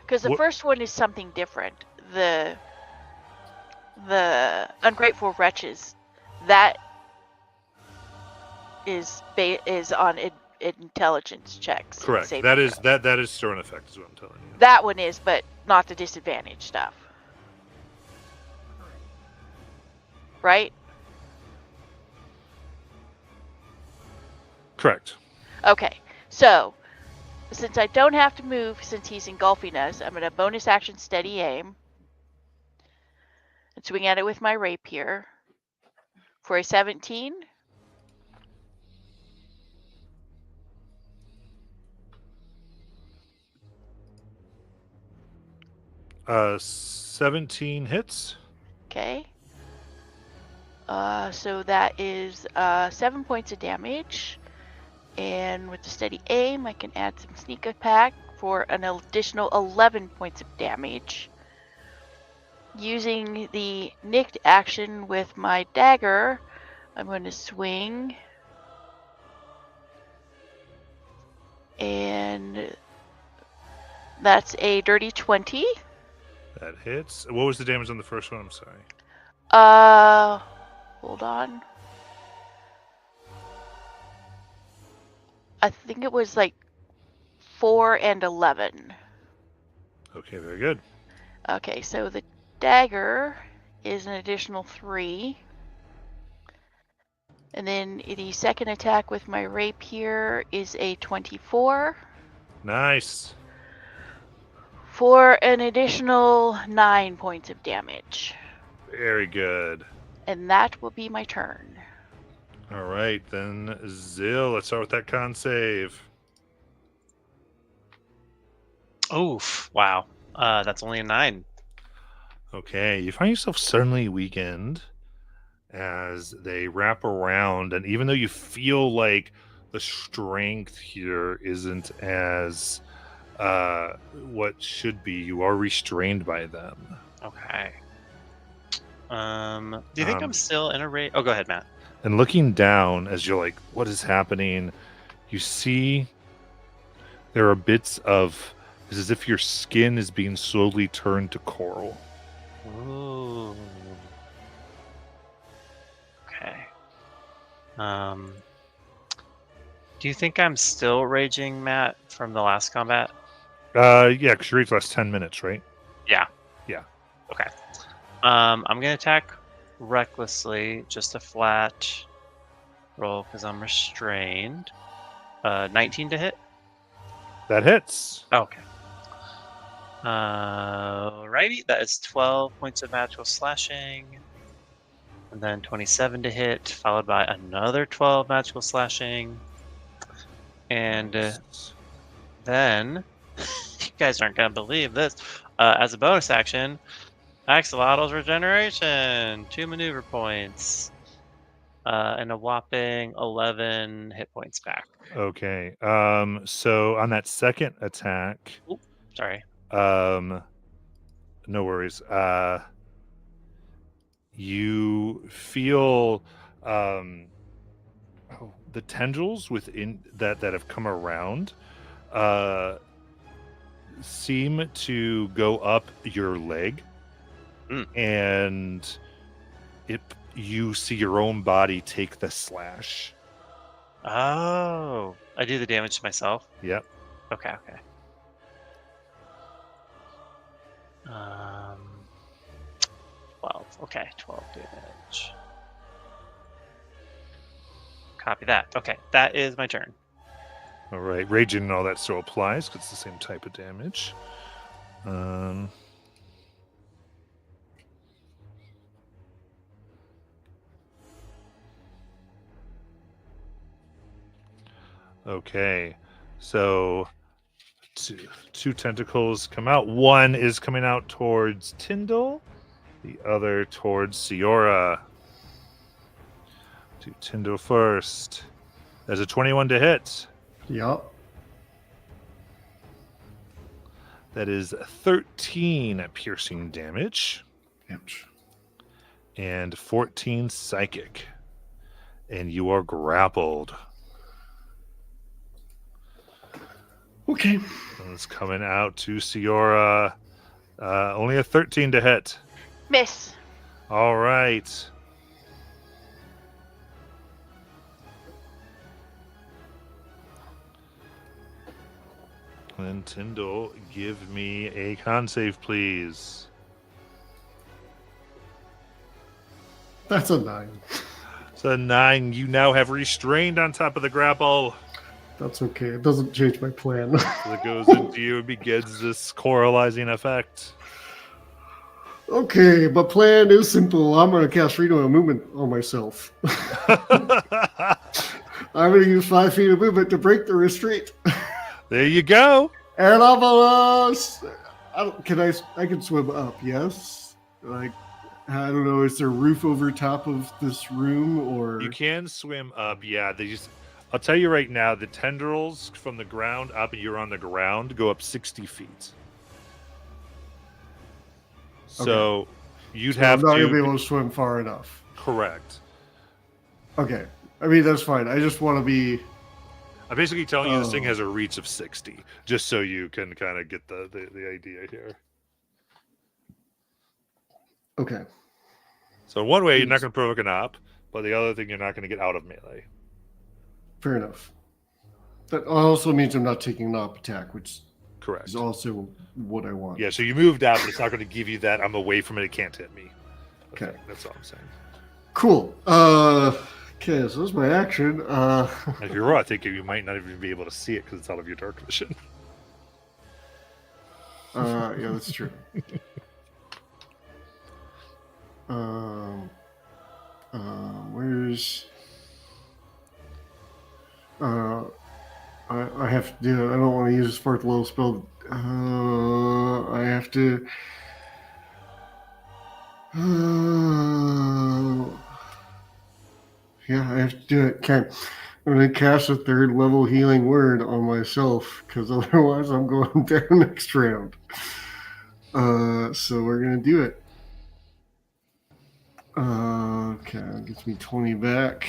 Because the What- first one is something different. The ungrateful wretches, that is on intelligence checks. and Correct. saving That is throws. that is still in effect, is what I'm telling you. That one is, but not the disadvantage stuff. Right? Correct. Okay. So, since I don't have to move since he's engulfing us, I'm going to bonus action steady aim. And swing at it with my rapier. For a 17. 17 hits. Okay. So that is 7 points of damage. And with the steady aim, I can add some sneak attack for an additional 11 points of damage. Using the nicked action with my dagger, I'm going to swing. And that's a dirty 20. That hits. What was the damage on the first one? I'm sorry. Hold on. I think it was like 4 and 11. Okay, very good. Okay, so the dagger is an additional 3. And then the second attack with my rapier is a 24. Nice. For an additional 9 points of damage. Very good. And that will be my turn. All right, then Zill, let's start with that con save. Oof. Wow. That's only a 9. Okay, you find yourself suddenly weakened as they wrap around, and even though you feel like the strength here isn't as what should be, you are restrained by them. Okay. Do you think I'm still in a rage? Oh, go ahead, Matt. And looking down as you're like, what is happening? You see there are bits of, it's as if your skin is being slowly turned to coral. Ooh. Okay. Do you think I'm still raging, Matt, from the last combat? Yeah, because your rage lasts 10 minutes, right? Yeah. Yeah. Okay. I'm gonna attack recklessly, just a flat roll because I'm restrained. 19 to hit. That hits. Okay. Righty, that is 12 points of magical slashing. And then 27 to hit, followed by another 12 magical slashing. And then, you guys aren't going to believe this. As a bonus action, Axolotl's regeneration, 2 maneuver points, and a whopping 11 hit points back. Okay. So on that second attack, Sorry. no worries. You feel the tendrils within that have come around seem to go up your leg, and you see your own body take the slash. Oh, I do the damage to myself. Yep. Okay. 12. Okay, 12 damage. Copy that. Okay, that is my turn. All right. Raging and all that still applies because it's the same type of damage. Okay. So two tentacles come out. One is coming out towards Tyndall, the other towards Siora. Do Tyndall first. There's a 21 to hit. Yup. That is 13 piercing damage Ouch. and 14 psychic. And you are grappled. Okay. And it's coming out to Siora. Only a 13 to hit. Miss. All right. And Tyndall, give me a con save, please. That's a 9. So 9, you now have restrained on top of the grapple. That's okay. It doesn't change my plan. So it goes into you and begins this coralizing effect. Okay, my plan is simple. I'm going to cast freedom of movement on myself. I'm going to use 5 feet of movement to break the restraint. There you go. And I'm going to... I can swim up, yes? Like, I don't know, is there a roof over top of this room, or... You can swim up, yeah. I'll tell you right now, the tendrils from the ground up, and you're on the ground, go up 60 feet. So you'd have I'm not to... going to be able to swim far enough. Correct. Okay. I mean, that's fine. I just want to be... I'm basically telling you this thing has a reach of 60, just so you can kind of get the idea here. Okay. So one way, you're not going to provoke an op, but the other thing, you're not going to get out of melee. Fair enough. That also means I'm not taking an op attack, which Correct. is also what I want. Yeah, so you moved out, but it's not going to give you that I'm away from it, it can't hit me. Okay. That's all I'm saying. Cool. Okay, so that's my action. If you're raw, I think you might not even be able to see it because it's out of your dark vision. Yeah, that's true. Where's... I have to do it. I don't want to use a spark low spell. I have to... yeah, I have to do it. Okay. I'm going to cast a 3rd level healing word on myself, because otherwise I'm going down next round. So we're going to do it. Okay, that gets me 20 back.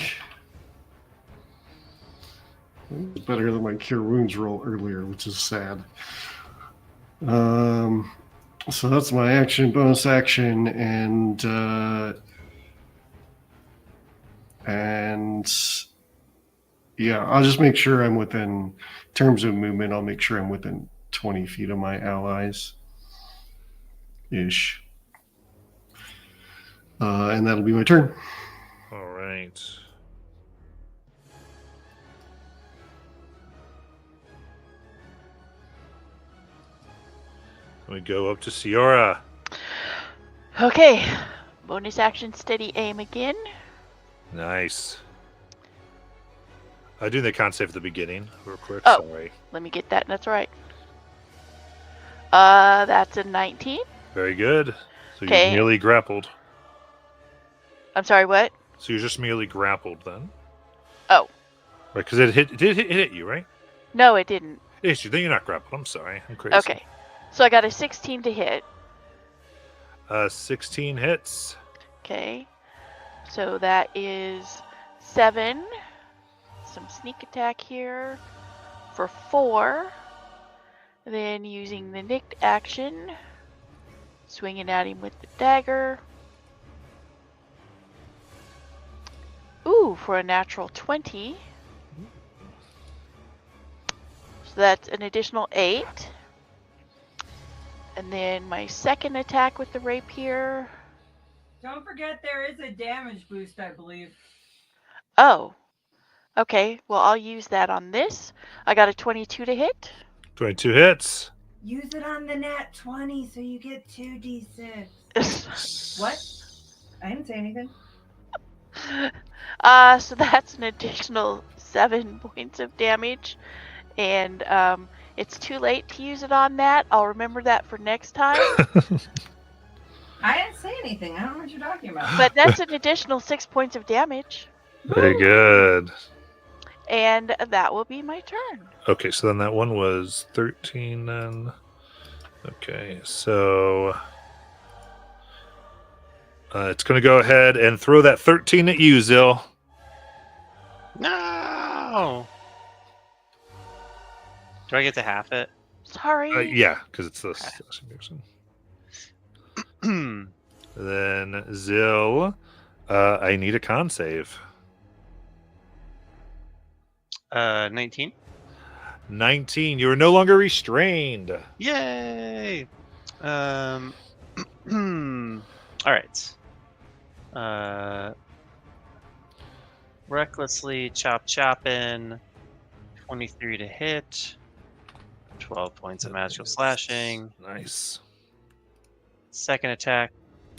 It's better than my Cure Wounds roll earlier, which is sad. So that's my action, bonus action, and yeah, I'll just make sure I'm within, in terms of movement, I'll make sure I'm within 20 feet of my allies. Ish. And that'll be my turn. All right. We go up to Ciora. Okay. Bonus action, steady aim again. Nice. I do the con save at the beginning, real quick. Oh. Sorry. Let me get that. That's right. That's a 19. Very good. So Okay. you're merely grappled. I'm sorry, what? So you're just merely grappled then. Oh. Right, because it hit you, right? No, it didn't. It hit you. Then you're not grappled. I'm sorry. I'm crazy. Okay. So I got a 16 to hit. 16 hits. Okay. So that is 7. Some sneak attack here for 4. Then using the nicked action, swinging at him with the dagger. Ooh, for a natural 20. So that's an additional 8. And then my second attack with the rapier. Don't forget there is a damage boost, I believe. Oh. Okay, well, I'll use that on this. I got a 22 to hit. 22 hits. Use it on the nat 20 so you get 2d6. What? I didn't say anything. So that's an additional 7 points of damage. And it's too late to use it on that. I'll remember that for next time. I didn't say anything. I don't know what you're talking about. But that's an additional 6 points of damage. Very good. And that will be my turn. Okay, so then that one was 13 then. Okay, so it's going to go ahead and throw that 13 at you, Zill. No. Do I get to half it? Sorry. Yeah, because it's the slashing person. Then Zill, I need a con save. 19. 19. You are no longer restrained. Yay! All right. Recklessly chopping. 23 to hit. 12 points of magical slashing. Nice. Second attack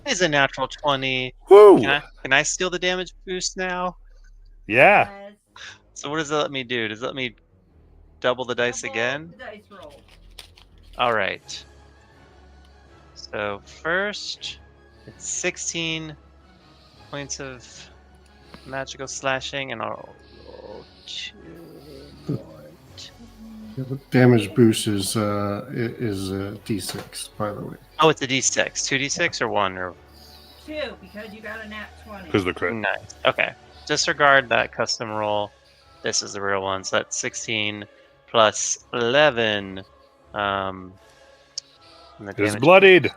is a natural 20. Woo! Can I steal the damage boost now? Yeah. Yes. So what does it let me do? Does it let me double the dice Double again? The dice roll. All right. So first, it's 16 points of magical slashing, and I'll roll 2 more. Yeah, the damage boost is a d6, by the way. Oh, it's a d6. 2d6 or 1 or 2, because you got a nat 20. Because the crit. nice. Okay. Disregard that custom roll. This is the real one. So that's 16 plus 11. And the Is damage. bloodied.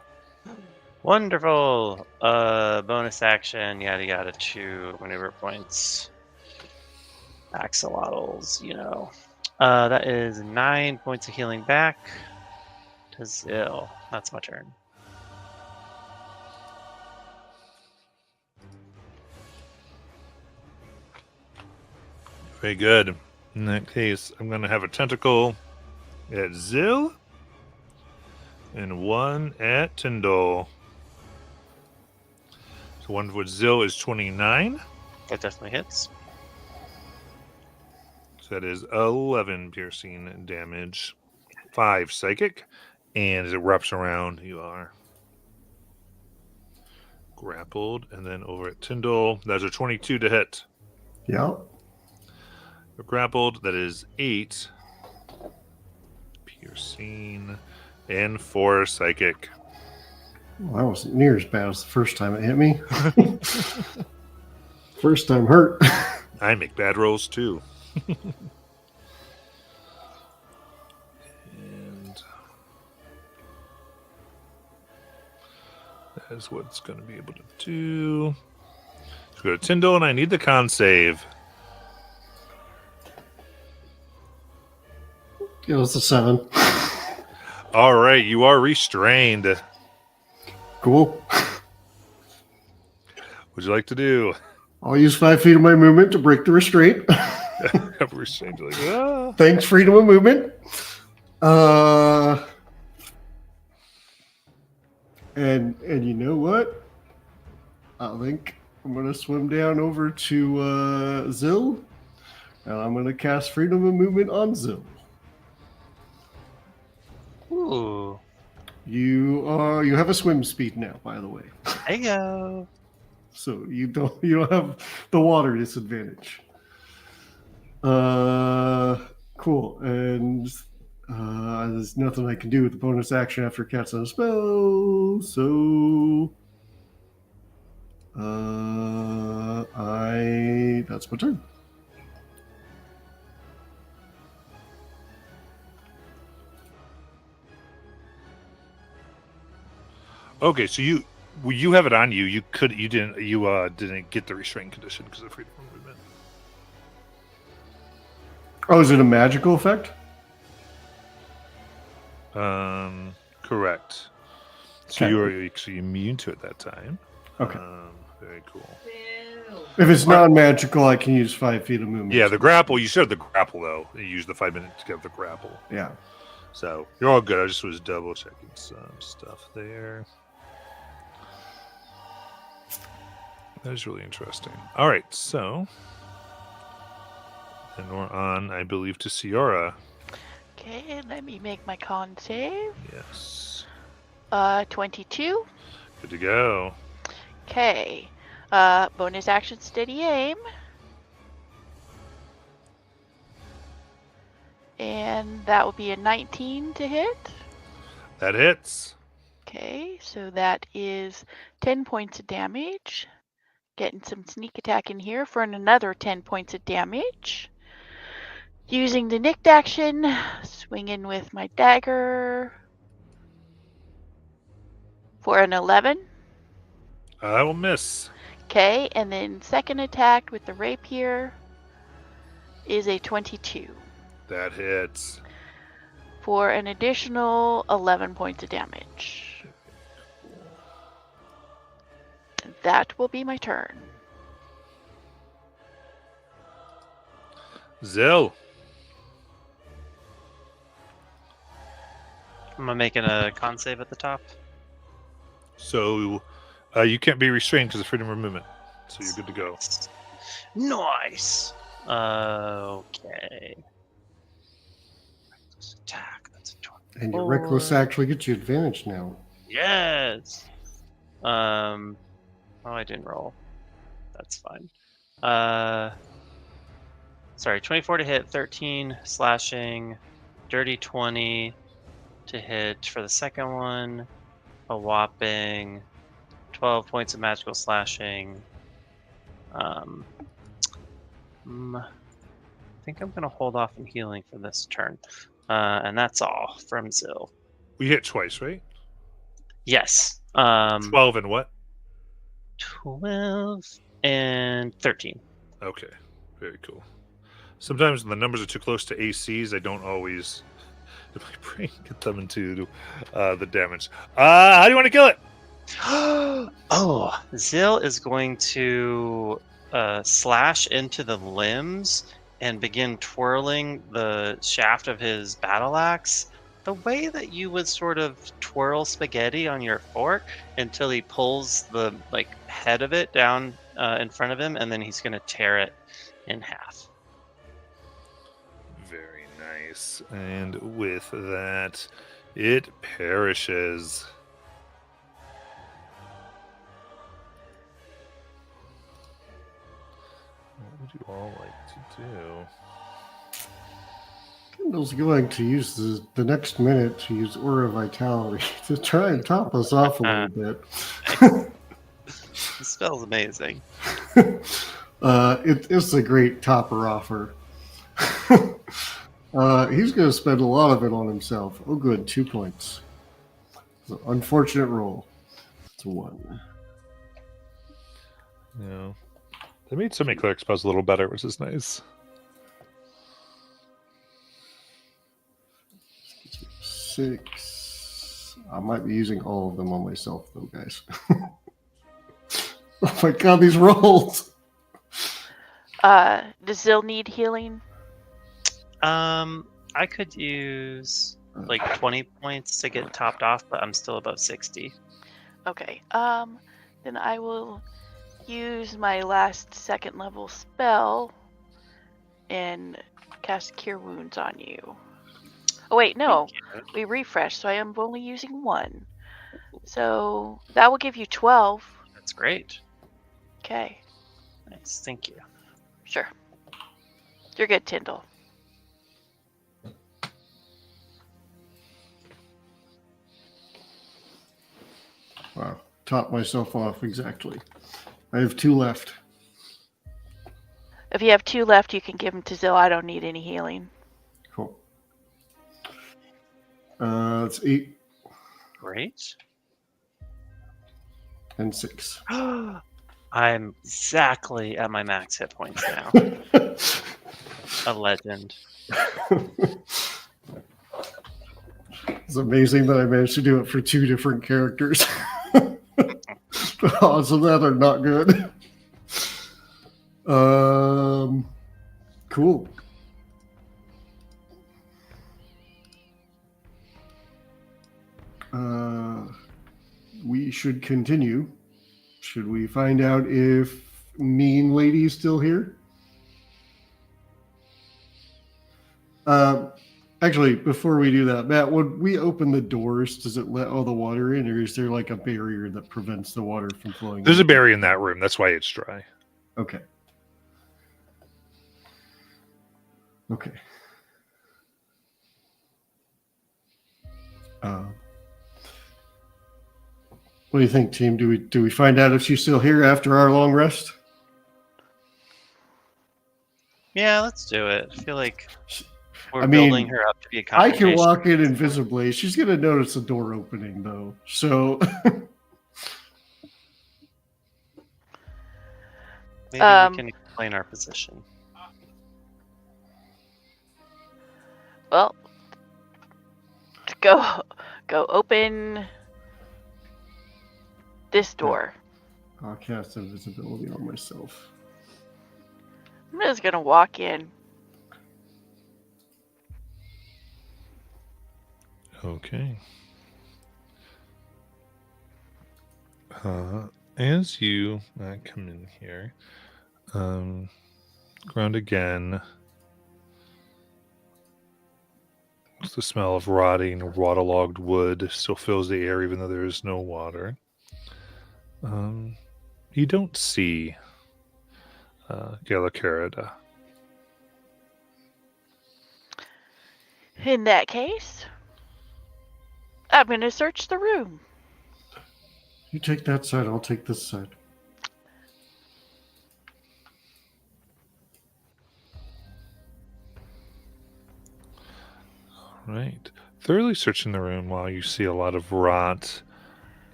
Wonderful. Bonus action. Yada yada. 2 maneuver points. Axolotls. You know. That is 9 points of healing back to Zill. That's my turn. Very good. In that case, I'm going to have a tentacle at Zill and one at Tyndall. So one with Zill is 29. That definitely hits. So that is 11 piercing damage, 5 psychic, and as it wraps around, you are grappled. And then over at Tyndall, that's a 22 to hit. Yep. You're grappled, that is 8 piercing and 4 psychic. Well, that wasn't near as bad as the first time it hit me. First time hurt. I make bad rolls too. And that is what it's going to be able to do. Let's go to Tyndall, and I need the con save. It was a 7. All right, you are restrained. Cool. What'd you like to do? I'll use 5 feet of my movement to break the restraint. Restrained, like, ah. Thanks, freedom of movement. And you know what? I think I'm gonna swim down over to Zill, and I'm gonna cast Freedom of Movement on Zill. Ooh. You have a swim speed now, by the way. Hey go. So you don't have the water disadvantage. Cool. And there's nothing I can do with the bonus action after casting a spell. So that's my turn. Okay, so you have it on you. You didn't get the restraint condition because of freedom of movement. Oh, is it a magical effect? Correct. So Okay. you are actually immune to it that time. Okay. Very cool. Boo. If it's non-magical, I can use 5 feet of movement. Yeah, the grapple. You should have the grapple though. You use the 5 minutes to get the grapple. Yeah. So you're all good. I just was double checking some stuff there. That is really interesting. All right, so then we're on, I believe, to Ciara. Okay, let me make my con save. Yes. 22. Good to go. Okay. Bonus action steady aim. And that will be a 19 to hit. That hits. Okay, so that is 10 points of damage. Getting some sneak attack in here for another 10 points of damage. Using the nicked action, swinging with my dagger for an 11. I will miss. Okay, and then second attack with the rapier is a 22 That hits. for an additional 11 points of damage. That will be my turn. Zill. Am I making a con save at the top? So you can't be restrained because of freedom of movement. So you're good to go. Nice. Okay. Reckless attack. That's a 20. And your reckless actually gets you advantage now. Yes. Oh, I didn't roll. That's fine. Sorry, 24 to hit, 13 slashing, dirty 20 to hit for the second one, a whopping 12 points of magical slashing. I think I'm gonna hold off on healing for this turn, and that's all from Zill. We hit twice, right? Yes. 12 and what? 12 and 13. Okay, very cool. Sometimes when the numbers are too close to ACs, I don't always, in my brain, get them into the damage. How do you want to kill it? Oh, Zill is going to slash into the limbs and begin twirling the shaft of his battle axe the way that you would sort of twirl spaghetti on your fork until he pulls the head of it down in front of him, and then he's going to tear it in half. Very nice. And with that, it perishes. What would you all like to do? Kendall's going to use the next minute to use Aura Vitality to try and top us off a little bit. The spell's amazing. It's a great topper offer. He's going to spend a lot of it on himself. Oh, good. 2 points. So, unfortunate roll. It's a 1. Yeah. They made so many cleric spells a little better, which is nice. 6. I might be using all of them on myself, though, guys. Oh my god, these rolls! Does Zill need healing? I could use 20 points to get topped off, but I'm still above 60. Okay. Then I will use my last second level spell and cast Cure Wounds on you. Oh wait, no. We refreshed, so I am only using 1. So that will give you 12. That's great. Okay. Nice. Thank you. Sure. You're good, Tyndall. Wow. Top myself off exactly. I have 2 left. If you have 2 left, you can give them to Zill. I don't need any healing. Cool. It's 8 Great. and 6. I'm exactly at my max hit points now. A legend. It's amazing that I managed to do it for 2 different characters. The odds of that are not good. Cool. We should continue. Should we find out if Mean Lady is still here? Actually, before we do that, Matt, when we open the doors, does it let all the water in, or is there like a barrier that prevents the water from flowing? There's a in? berry in that room. That's why it's dry. Okay. Okay. What do you think, team? Do we find out if she's still here after our long rest? Yeah, let's do it. I feel like we're I mean, building her up to be a I can confrontation. walk in invisibly. She's gonna notice the door opening though. So Maybe we can explain our position. Well, go open this door. I'll cast invisibility on myself. I'm just gonna walk in. Okay. As you come in here, ground again. The smell of rotting, waterlogged wood still fills the air, even though there is no water. You don't see Galacarida. In that case, I'm gonna search the room. You take that side, I'll take this side. Right. Thoroughly searching the room while you see a lot of rot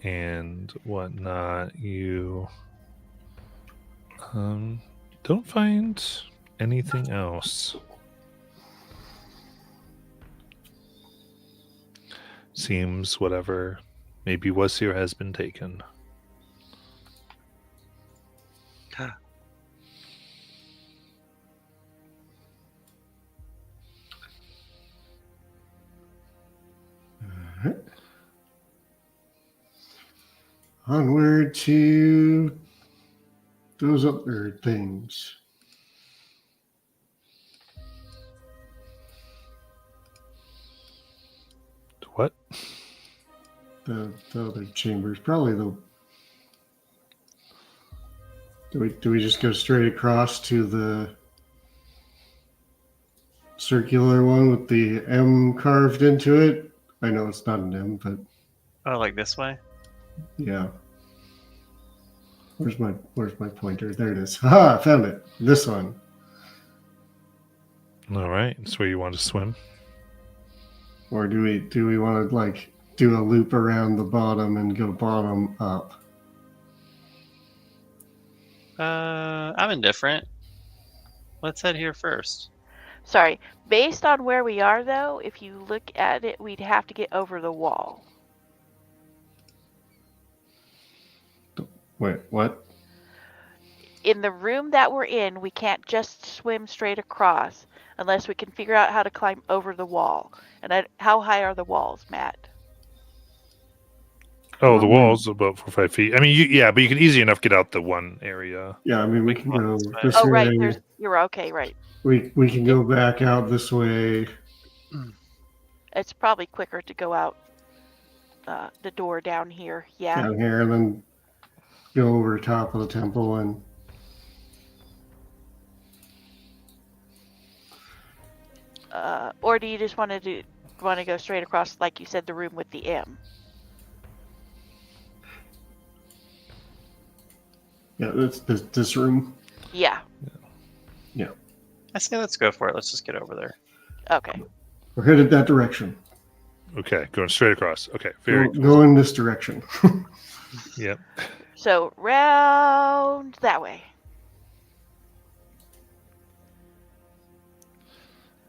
and whatnot. You don't find anything else. Seems whatever maybe was here has been taken. Onward to those other things. What? The other chambers. Probably the. Do we just go straight across to the circular one with the M carved into it? I know it's not an M, but Oh, like this way? yeah. Where's my pointer? There it is. Ha! I found it. This one. All right. That's where you want to swim. Or do we want to like do a loop around the bottom and go bottom up? I'm indifferent. Let's head here first. Sorry. Based on where we are, though, if you look at it, we'd have to get over the wall. Wait, what? In the room that we're in, we can't just swim straight across unless we can figure out how to climb over the wall. And how high are the walls, Matt? Oh, the Um, wall's about 4 or 5 feet. I mean, yeah, but you can easy enough get out the one area. Yeah, I mean, we We can can go walk this way. this Oh, way. right. You're okay. Right. We can go back out this way. It's probably quicker to go out the door down here. Yeah. Down here, and then go over top of the temple, and Or do you just want to go straight across, like you said, the room with the M? yeah, this room. Yeah. I say let's go for it. Let's just get over there. Okay. We're headed that direction. Okay, going straight across. Okay, very cool. Go in this direction. Yep. So round that way.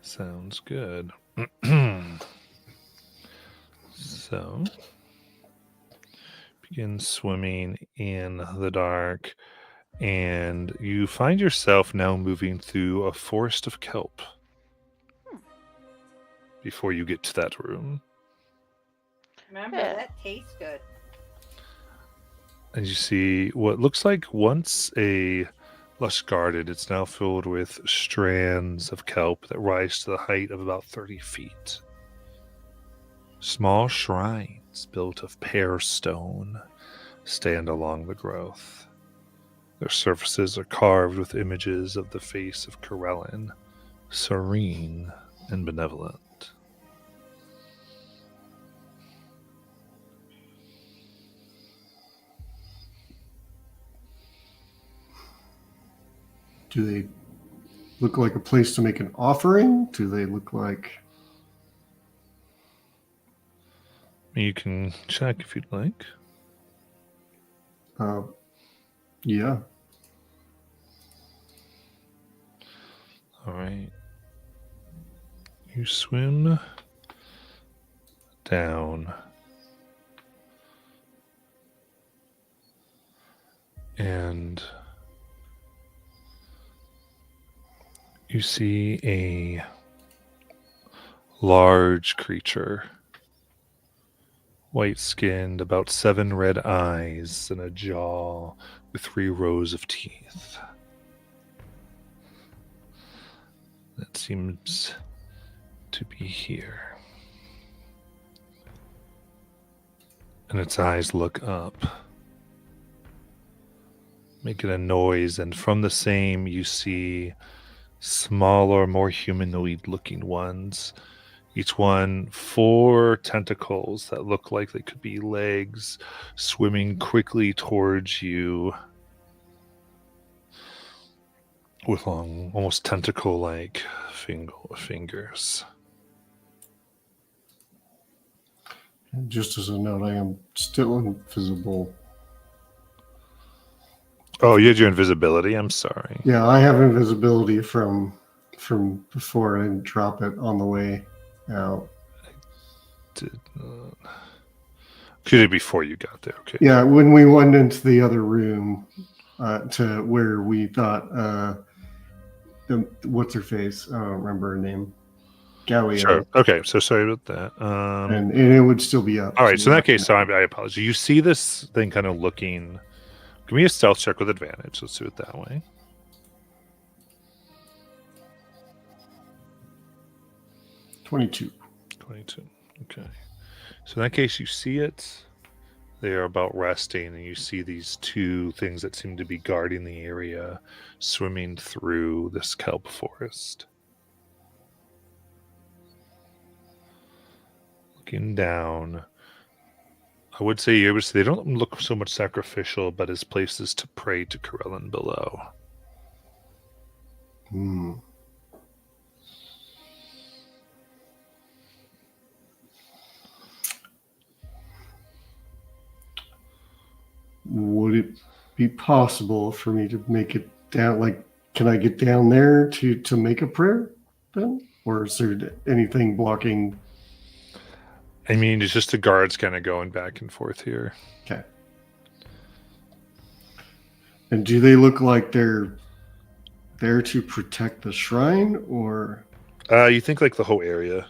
Sounds good. So, begin swimming in the dark, and you find yourself now moving through a forest of kelp before you get to that room. Remember, Yeah. that tastes good. And you see what looks like once a lush garden. It's now filled with strands of kelp that rise to the height of about 30 feet. Small shrines built of pear stone stand along the growth. Their surfaces are carved with images of the face of Corellin, serene and benevolent. Do they look like a place to make an offering? Do they look like... You can check if you'd like. Yeah. All right. You swim down. And you see a large creature, white-skinned, about 7 red eyes, and a jaw with 3 rows of teeth. That seems to be here. And its eyes look up, making a noise, and from the same you see smaller, more humanoid-looking ones. Each one 4 tentacles that look like they could be legs, swimming quickly towards you with long, almost tentacle-like fingers. Just as a note, I am still invisible. Oh, you had your invisibility? I'm sorry. Yeah, I have invisibility from before. I didn't drop it on the way out. Did not. She did before you got there. Okay. Yeah, when we went into the other room to where we thought what's her face? I don't remember her name. Galio. Sure. Okay. So sorry about that. And it would still be up. All right. So in that case, I apologize. You see this thing kind of looking. Give me a stealth check with advantage. Let's do it that way. 22. 22. Okay. So in that case, you see it. They are about resting, and you see these 2 things that seem to be guarding the area, swimming through this kelp forest. Looking down, I would say they don't look so much sacrificial, but as places to pray to Corellin below. Hmm. Would it be possible for me to make it down? Like, can I get down there to make a prayer then? Or is there anything blocking? I mean, it's just the guards kind of going back and forth here. Okay. And do they look like they're there to protect the shrine, or You think like the whole area.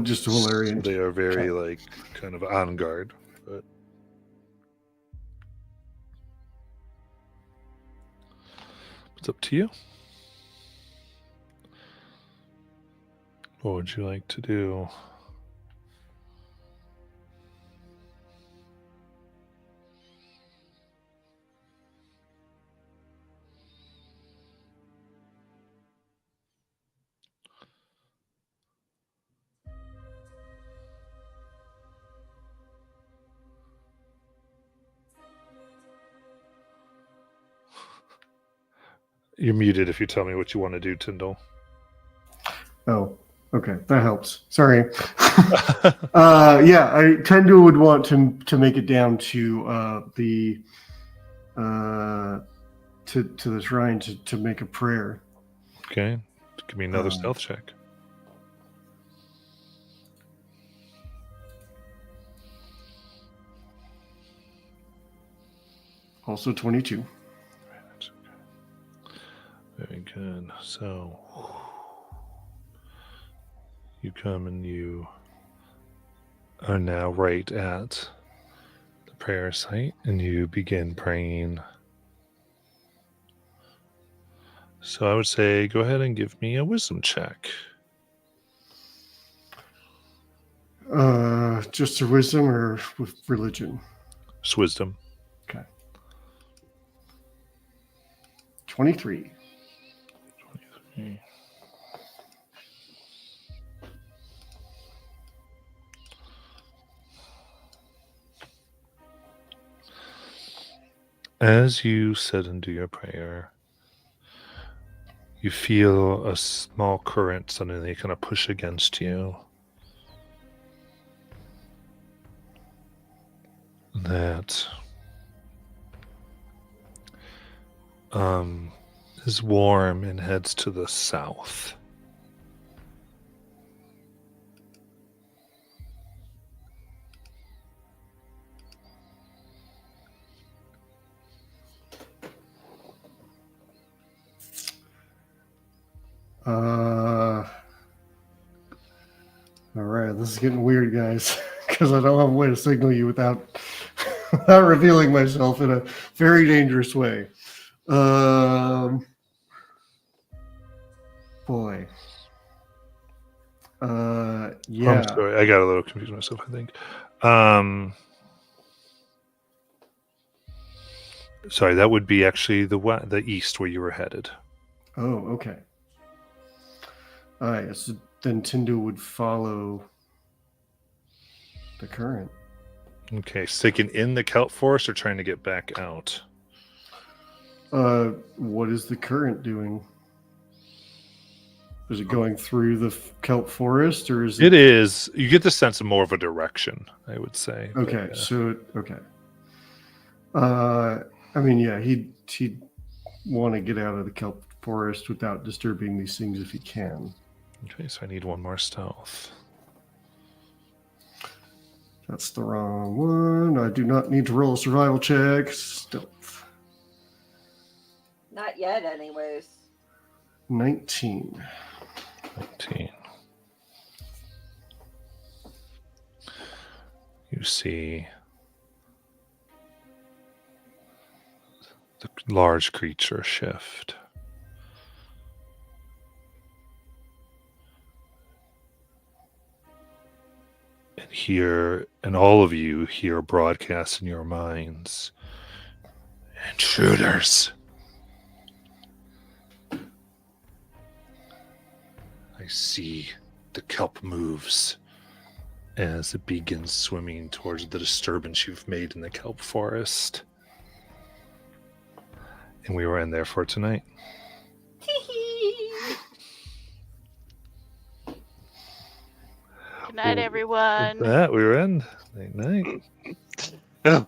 just the whole area? They are very like kind of on guard. But It's up to you. What would you like to do? You're muted if you tell me what you want to do, Tyndall. Oh, okay, that helps. Sorry. Yeah, Tyndall would want to make it down to the to the shrine to make a prayer. Okay. Give me another stealth check. Also 22. Very good. So you come and you are now right at the prayer site and you begin praying. So I would say go ahead and give me a wisdom check. Just a wisdom or with religion? It's wisdom. Okay. 23. 23. As you sit and do your prayer, you feel a small current suddenly kind of push against you. That is warm and heads to the south. All right, this is getting weird, guys, because I don't have a way to signal you without without revealing myself in a very dangerous way. Boy. Yeah. I'm sorry, I got a little confused myself, I think. Sorry, that would be actually the east where you were headed. Oh, okay. All right, so then Tyndall would follow the current. Okay, sticking in the kelp forest or trying to get back out? What is the current doing? Is it going through the kelp forest, or is It is. You get the sense of more of a direction, I would say. Okay, But, so okay. I mean, yeah, he'd want to get out of the kelp forest without disturbing these things if he can. okay, so I need one more stealth. That's the wrong one. I do not need to roll a survival check. Stealth. Not yet, anyways. 19. 19. You see the large creature shift. And hear, and all of you hear broadcast in your minds, intruders. I see the kelp moves as it begins swimming towards the disturbance you've made in the kelp forest. And we will end there for tonight. Good night, everyone. With that, we will end. Night night. Oh.